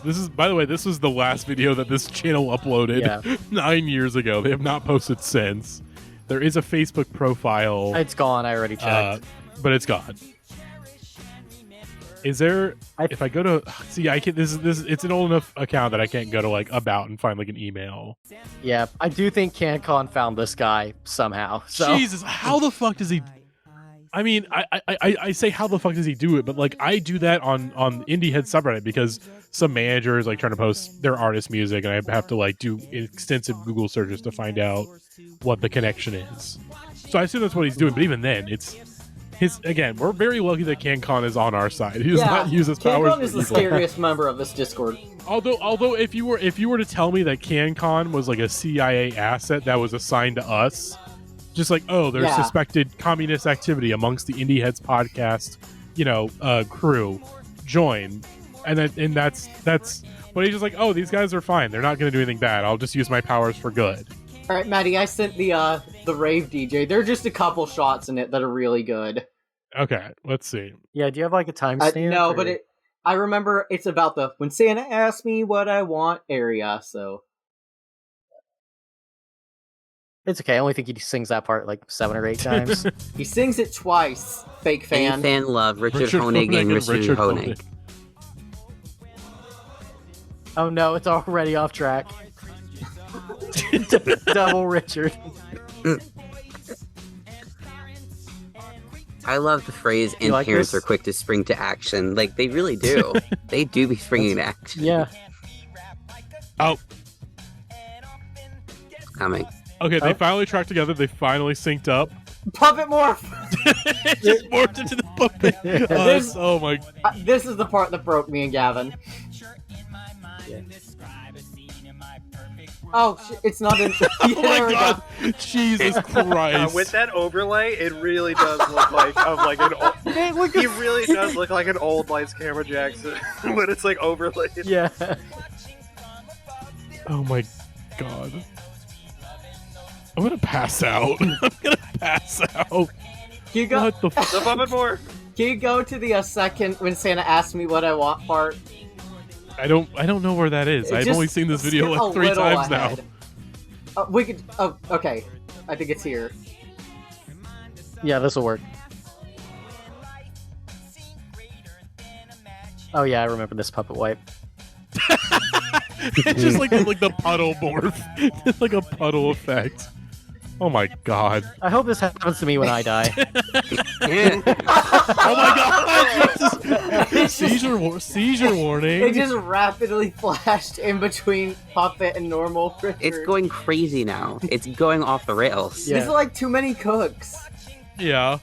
This is, by the way, this was the last video that this channel uploaded Yeah. 9 years ago. They have not posted since. There is a Facebook profile, It's gone. I already checked. but it's gone. Is there? I- If I go to see, I can. This is. It's an old enough account that I can't go to like about and find like an email. Yeah, I do think CanCon found this guy somehow. So Jesus, how the fuck does he? I mean, I say how the fuck does he do it? But like I do that on Indieheads subreddit because some managers like trying to post their artist music, and I have to like do extensive Google searches to find out what the connection is. So I assume that's what he's doing. But even then, it's his again. We're very lucky that CanCon is on our side. He does not use his powers. CanCon is the scariest member of this Discord. Although if you were to tell me that CanCon was like a CIA asset that was assigned to us. Just like, oh, there's suspected communist activity amongst the Indieheads podcast, crew. Join, and that's. But he's just like, oh, these guys are fine. They're not going to do anything bad. I'll just use my powers for good. All right, Maddie, I sent the rave DJ. There are just a couple shots in it that are really good. Okay, let's see. Yeah, do you have like a timestamp? No, but I remember it's about the when Santa asked me what I want area. So. It's okay. I only think he sings that part like 7 or 8 times. He sings it twice, fake fan. Any fan love Richard Honig and Richard Honig. Oh no, it's already off track. Double Richard. I love the phrase, and like parents this? are quick to spring to action. Like, they really do. They do be springing to action. Yeah. Oh. Coming. Okay, they finally tracked together. They finally synced up. Puppet morph! It just morphed into the puppet. Oh my. This is the part that broke me and Gavin. Yeah. Oh, it's not in. Oh my god! Jesus Christ! With that overlay, it really does look like an old. He really does look like an old Lights Camera Jackson when it's like overlaid. Yeah. Oh my god! I'm gonna pass out. I'm gonna pass out. Can you go? What the? The puppet more. Can you go to the second when Santa asked me what I want part? I don't know where that is. I've only seen this video like 3 times now. We could. Oh, okay. I think it's here. Yeah, this will work. Oh yeah, I remember this puppet wipe. It's just like the puddle morph. It's like a puddle effect. Oh my god. I hope this happens to me when I die. Oh my god! Seizure warning. It just rapidly flashed in between puppet and normal. Richard. It's going crazy now. It's going off the rails. Yeah. This is like too many cooks. Yeah.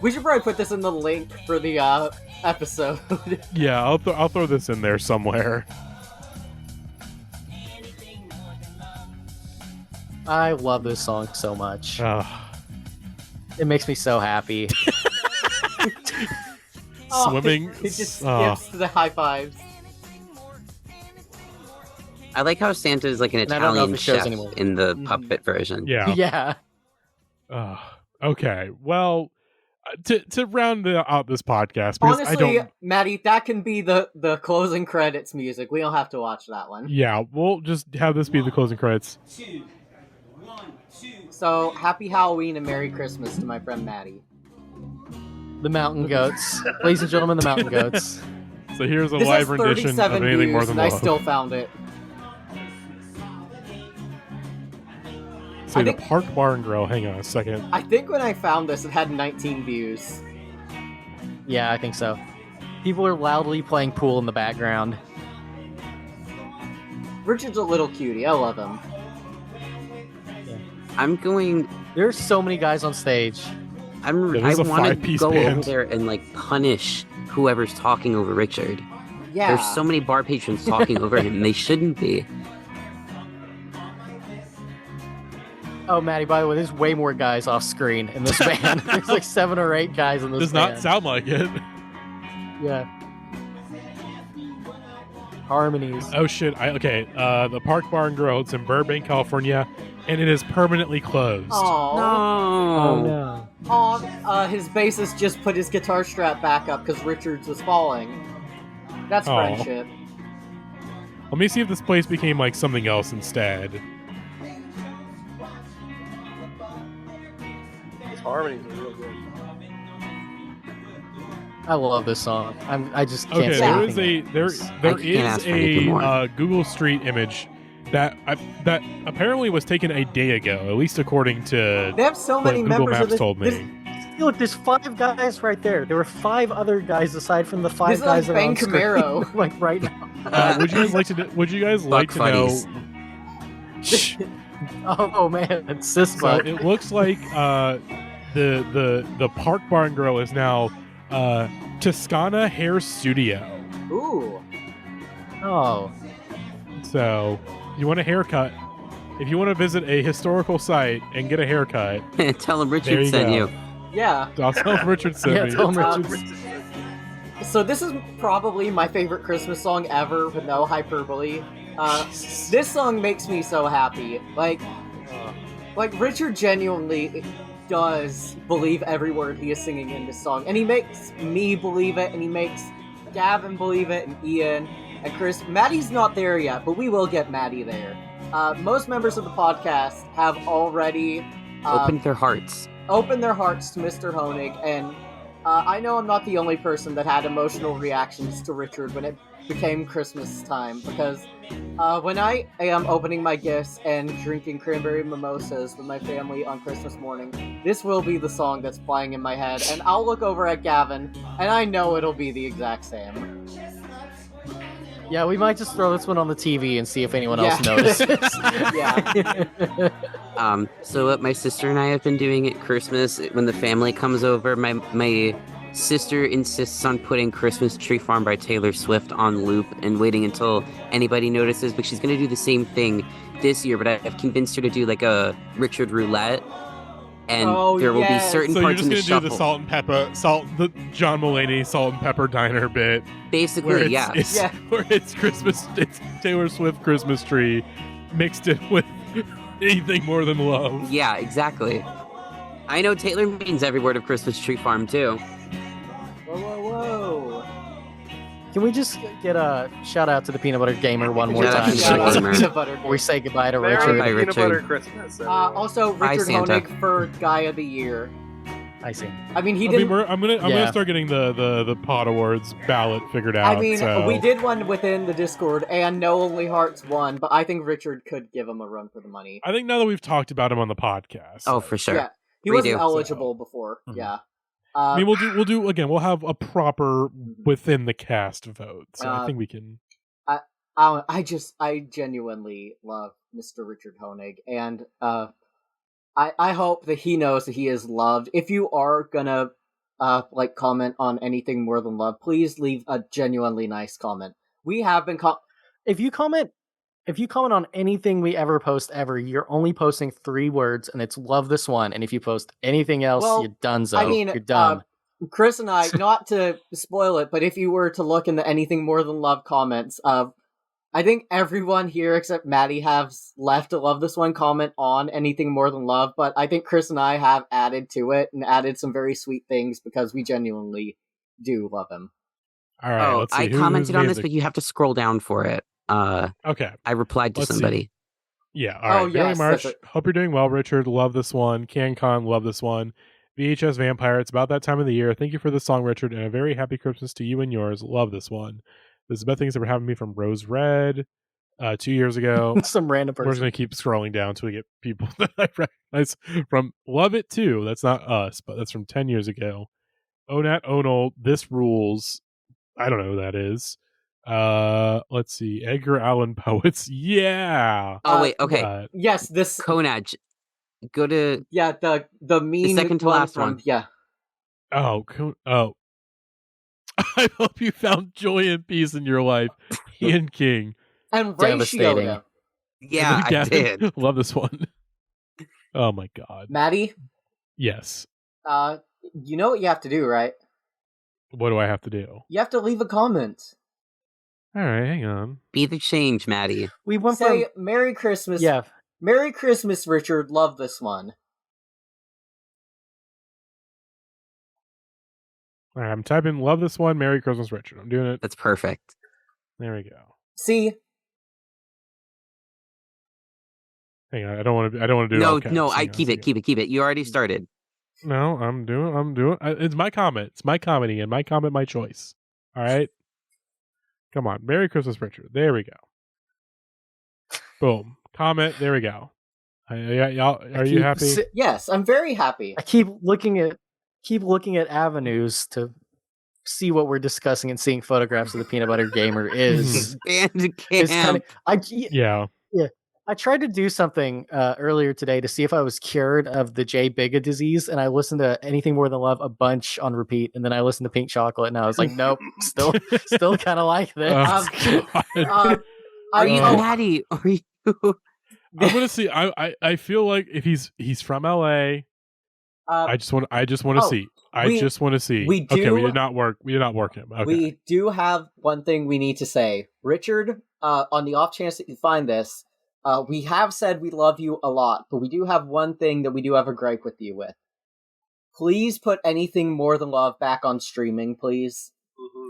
We should probably put this in the link for the episode. Yeah, I'll throw this in there somewhere. I love this song so much. It makes me so happy. Swimming. It just skips to the high fives. I like how Santa is like an And I don't know if Italian it shows chef anymore. in the puppet version. Yeah. Yeah. Okay. Well, to round out this podcast, because Honestly, Maddie, that can be the closing credits music. We don't have to watch that one. Yeah, we'll just have this be the closing credits. So, happy Halloween and Merry Christmas to my friend Maddie. The Mountain Goats. Ladies and gentlemen, the Mountain Goats. So here's a This live has rendition of 37 Anything views, More Than and I Love. still found it. So the Park Bar and Grill. Hang on a second. I think when I found this, it had 19 views. Yeah, I think so. People are loudly playing pool in the background. Richard's a little cutie. I love him. I'm going. There's so many guys on stage. I there's a want to 5-piece go band. over there and like punish whoever's talking over Richard. Yeah. There's so many bar patrons talking over him, and they shouldn't be. Oh, Maddie, by the way, there's way more guys off screen in this band. There's like 7 or 8 guys in this Does band. not sound like it. Yeah. Harmonies. Oh shit. Okay. The Park Bar and Grill. It's in Burbank, California, and it is permanently closed. Aww. No. Aw, his bassist just put his guitar strap back up because Richards was falling. That's Aw. friendship. Let me see if this place became like something else instead. His harmonies are real good. I love this song. I just can't Okay, say there anything is a else. there I can't is ask for anything more. a Google Street image that apparently was taken a day ago, at least according to They have so what many Google members of Maps this. told This, me. Look, there's 5 guys right there. There were 5 other guys aside from the 5 This is guys like that are on Ben Camaro. screen, like right now. Would you guys like to? Would you guys like to Buddies. know? Shh. Oh man, it's cis So bud. it looks like the Park Barn Girl is now Toscana Hair Studio. Ooh. Oh, So you want a haircut? If you want to visit a historical site and get a haircut, Tell him There Richard you sent go. you. Yeah. I'll tell Richard sent yeah, me. tell him Uh, Richard's- So this is probably my favorite Christmas song ever, with no hyperbole. This song makes me so happy. Like Richard genuinely does believe every word he is singing in this song, and he makes me believe it, and he makes Gavin believe it, and Ian and Chris. Maddie's not there yet, but we will get Maddie there. Most members of the podcast have already Open their hearts. opened their hearts to Mr. Honig, and I know I'm not the only person that had emotional reactions to Richard when it became Christmas time, because when I am opening my gifts and drinking cranberry mimosas with my family on Christmas morning, this will be the song that's playing in my head, and I'll look over at Gavin, and I know it'll be the exact same. yeah, we might just throw this one on the TV and see if anyone Yeah. else notices. Yeah. So what my sister and I have been doing at Christmas, when the family comes over, my sister insists on putting Christmas Tree Farm by Taylor Swift on loop and waiting until anybody notices, but she's going to do the same thing this year, but I've convinced her to do like a Richard roulette, and Oh, there will be yes. certain So you're parts just in the gonna do shuffle. the the John Mulaney salt and pepper diner bit, where Basically, it's, yeah. it's Yeah. where it's Christmas, it's Taylor Swift Christmas tree mixed in with anything more than love. Yeah, exactly. I know Taylor means every word of Christmas Tree Farm, too. Whoa, whoa, whoa. Can we just get a shout out to the Peanut Butter Gamer one more Shout out time to Shout out Gamer. to Butter before we say goodbye to Merry Richard? Bye, peanut Richard. butter Christmas. everyone. Also, Bye, Richard Santa. Honig for Guy of the Year. I see. I mean, he I mean, didn't. I'm Yeah. gonna start getting the Pod Awards ballot figured out. I mean, so. we did one within the Discord, and No Only Hearts won, but I think Richard could give him a run for the money. I think now that we've talked about him on the podcast, Oh, for sure. Yeah, he We wasn't do. eligible before. Mhm. Yeah. I mean, we'll do again. We'll have a proper within the cast vote. So I Uh, think we can. I genuinely love Mr. Richard Honig, and I hope that he knows that he is loved. If you are gonna comment on anything more than love, please leave a genuinely nice comment. We have been If you comment on anything we ever post ever, you're only posting 3 words, and it's love this one. And if you post anything else, Well, you're donezo. I mean, you're done. Chris and I, not to spoil it, but if you were to look in the anything more than love comments, I think everyone here except Maddie has left a love this one comment on anything more than love, but I think Chris and I have added to it and added some very sweet things because we genuinely do love him. All right. Oh, Let's see. I Who's commented on this, music? but you have to scroll down for it. Okay. I replied to Let's see. somebody. Yeah. All right. Oh, Barely yes, March. that's it. Hope you're doing well, Richard. Love this one. CanCon. Love this one. VHS Vampire. It's about that time of the year. Thank you for the song, Richard, and a very happy Christmas to you and yours. Love this one. This is the best things that were happening to me from Rose Red 2 years ago. Some random We're just person. going to keep scrolling down until we get people that I recognize from Love It Too. That's not us, but that's from 10 years ago. Onat Onal, This Rules. I don't know who that is. Let's see. Edgar Allan Poets. Yeah. Oh, wait, okay. Yes, this Konaj, go to... yeah, the mean second to one last from one. yeah. Oh. I hope you found joy and peace in your life. Ian King. And Devastating. Ratio. Yeah, I Gavin, did. Love this one. Oh my God. Maddie, Yes. you know what you have to do, right? What do I have to do? You have to leave a comment. All right, hang on. Be the change, Maddie. We went Say from Merry Christmas. yeah. Merry Christmas, Richard. Love this one. All right, I'm typing love this one. Merry Christmas, Richard. I'm doing it. That's perfect. There we go. See, Hang on. I don't want to do it No, all caps. no, Hang on, keep it. You already started. No, I'm doing. It's my comment. It's my comment, Ian. My comment, my choice. All right. Come on. Merry Christmas, Richard. There we go. Boom. Comment. There we go. Y'all, are you happy? Yes, I'm very happy. I keep looking at avenues to see what we're discussing, and seeing photographs of the Peanut Butter Gamer is Bandcamp. kind of Yeah. I tried to do something earlier today to see if I was cured of the J. Biga disease, and I listened to Anything More Than Love a bunch on repeat, and then I listened to Pink Chocolate, and I was like, nope, still kind of like this. Are you know- Maddie? Are you? I'm gonna see. I feel like if he's from LA, I just want to see. I just want to see. Okay, we did not work him. Okay. We do have one thing we need to say, Richard. On the off chance that you find this, we have said we love you a lot, but we do have one thing that we do have a gripe with you with. Please put Anything More Than Love back on streaming, please.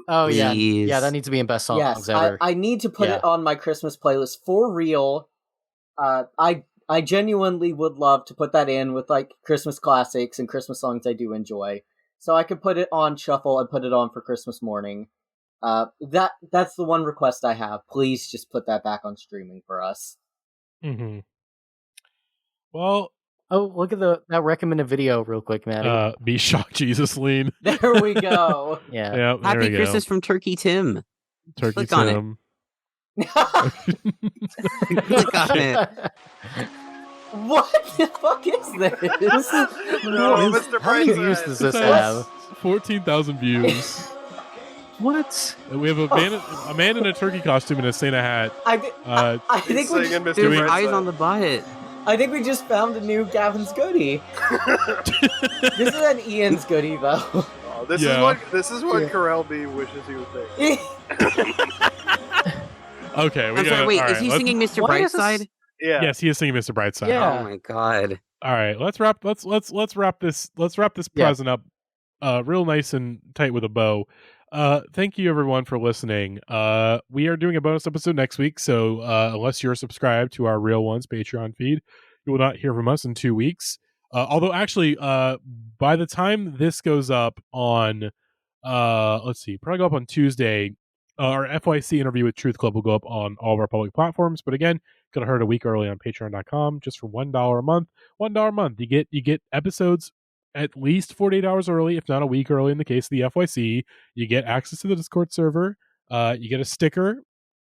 Oh yeah, Please. yeah, that needs to be in best songs Yes, ever. I need to put it on my Christmas playlist for real. I genuinely would love to put that in with like Christmas classics and Christmas songs I do enjoy, so I could put it on shuffle and put it on for Christmas morning. That's the one request I have. Please just put that back on streaming for us. Mm-hmm. Well, look at that recommended video real quick, Maddie. B-SHOC Jesus Lean. There we go. Yeah. Yep, there Happy we Christmas go. from Turkey Tim. Turkey Click on Tim. Click on it. What the fuck is this? No, Mr. How many views Brightside. does this have? 14,000 views. What? And we have a man in a turkey costume and a Santa hat. I He's think we singing Mr. Dude, Brightside. eyes on the butt. I think we just found a new Gavin's goodie. This is an Ian's goodie though. Oh, this Yeah. is what Carell B wishes he would think. Okay, we I'm sorry, wait, all is right, he let's- singing Mr. Why is this- Brightside? Yeah. Yes, he is singing Mr. Brightside. Yeah. Oh my god. All right, let's wrap this Yeah. present up real nice and tight with a bow. Thank you everyone for listening. We are doing a bonus episode next week, so unless you're subscribed to our Real Ones Patreon feed, you will not hear from us in 2 weeks. Although actually, by the time this goes up on let's see, probably go up on Tuesday, our FYC interview with Truth Club will go up on all of our public platforms. But again, could have heard a week early on patreon.com just for $1 a month. $1 a month. You get episodes at least 48 hours early, if not a week early in the case of the FYC. You get access to the Discord server. You get a sticker,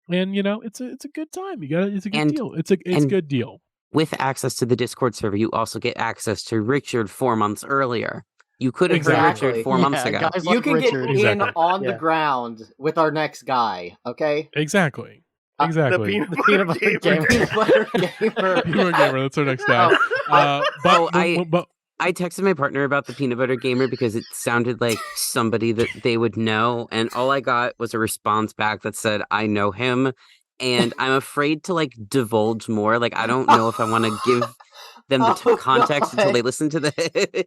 and it's a good time. It's a good deal. It's a good deal. With access to the Discord server, you also get access to Richard 4 months earlier. You could have heard Exactly. Richard 4 months ago. Guys You like can Richard. get in Exactly. on the Yeah. ground with our next guy, okay? Exactly. The Exactly. peanut The peanut butter gamer. gamer. Peanut butter gamer. Peanut Gamer, that's our next guy. Oh, But I texted my partner about the Peanut Butter Gamer because it sounded like somebody that they would know, and all I got was a response back that said, I know him, and I'm afraid to divulge more. I don't know if I want to give them the Oh, context until God. they listen to the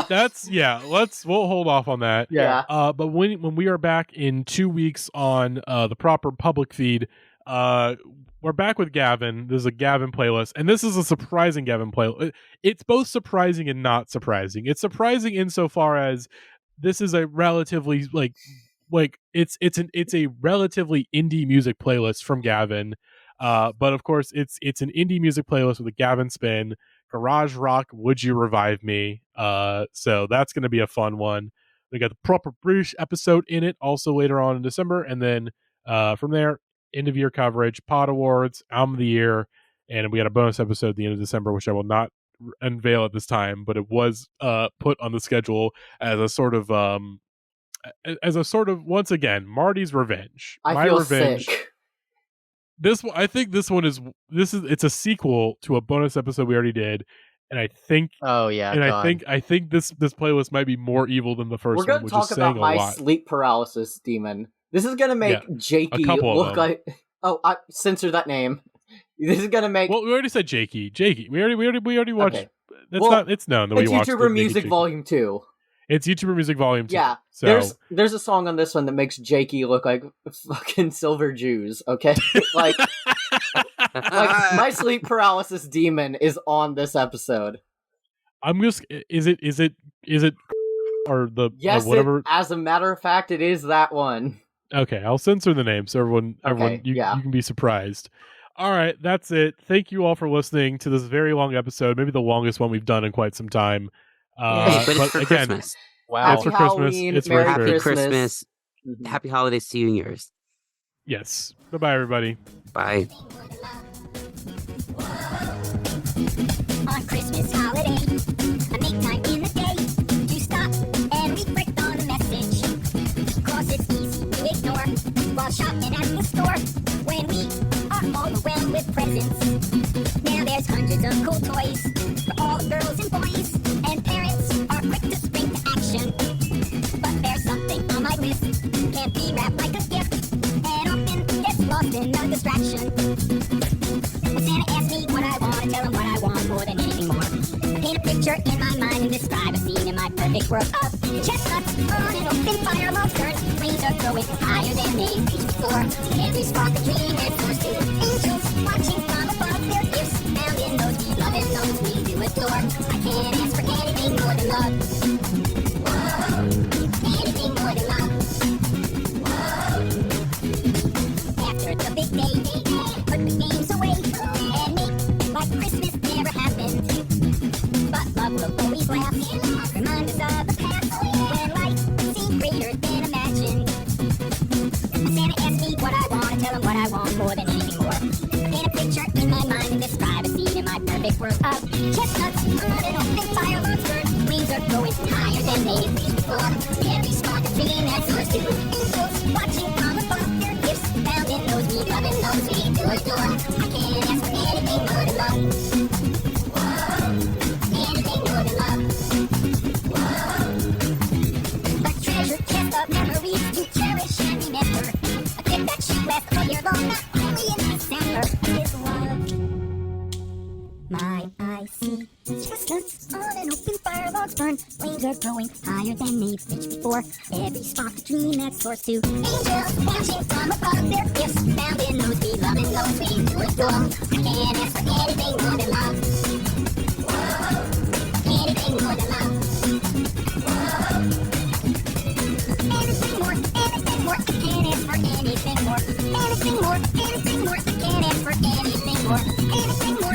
that's we'll hold off on that. Yeah. But when we are back in 2 weeks on the proper public feed, we're back with Gavin. There's a Gavin playlist, and this is a surprising Gavin playlist. It's both surprising and not surprising. It's surprising insofar as this is a relatively it's a relatively indie music playlist from Gavin. But of course it's an indie music playlist with a Gavin spin. Garage rock, Would You Revive Me? So that's going to be a fun one. We got the proper British episode in it also later on in December, and then from there, end of year coverage, Pod Awards, Album of the Year, and we got a bonus episode at the end of December, which I will not unveil at this time, but it was put on the schedule as a sort of once again Marty's revenge. I My feel revenge. sick. I think it's a sequel to a bonus episode we already did, and I think Oh yeah. and God. I think this playlist might be more evil than the first We're one, going to which talk is saying about my a lot. sleep paralysis demon. This is going to make Jakey couple of look them. like... Oh, I censor that name. This is going to make... Well, we already said Jakey. We already watched. Okay. That's Well, not. It's known that we It's watched YouTuber the Music Jakey. Volume 2. It's YouTuber Music Volume 2. Yeah, So there's a song on this one that makes Jakey look like fucking silver Jews, okay? like my sleep paralysis demon is on this episode. I'm just. Is it or the Yes, whatever? as a matter of fact, it is that one. Okay, I'll censor the name so everyone Okay, you yeah. can be surprised. All right, that's it. Thank you all for listening to this very long episode, maybe the longest one we've done in quite some time. Hey, but it's for again, Christmas. Wow. It's for Christmas. Halloween, It's Merry for Happy sure. Christmas. Mhm. Happy holidays to you and yours. Yes. Bye-bye, everybody. Bye. On Christmas holiday, I make time in the day to stop and reflect on the message. Cause it's easy to ignore while shopping at the store when we are overwhelmed with presents. Now there's hundreds of cool toys for all the girls and boys, and parents are quick to spring to action. But there's something on my list, can't be wrapped like a gift, and often gets lost in a distraction. When Santa asks me what I want, I tell him what I want more than anything more. Paint a picture in my mind and describe a scene in my perfect world of chestnuts on an open fire, logs burn, flames are growing higher than they've reached before. Every spark of dream and force to angels watching from above, their gifts found in those we love and those we do adore. I can't ask for anything more than love. Anything more than love. After the big day, put the games away and make like Christmas never happened. But love will always last, remind us of the past when life seemed greater than imagined. When Santa asks me what I want, I tell him what I want more than anything more. Paint a picture in my mind and describe a scene in my perfect world of chestnuts on an open fire, logs burn, flames are growing higher than they've reached before. Every spark of dream that soars to angels watching from above, their gifts found in those we love and those we do adore. I can't ask for anything more than love. Anything more than love. A treasure chest of memories to cherish and remember. A gift that should last all year long, not only in December. Is love. My eyes see chestnuts on an open fire, logs burn, flames are growing higher than they've reached before. Every spark of dream that soars to angels watching from above, their gifts found in those we love and those we do adore. I can't ask for anything more than love. Anything more than love. Anything more, anything more, I can't ask for anything more. Anything more, anything more, I can't ask for anything more. Anything more.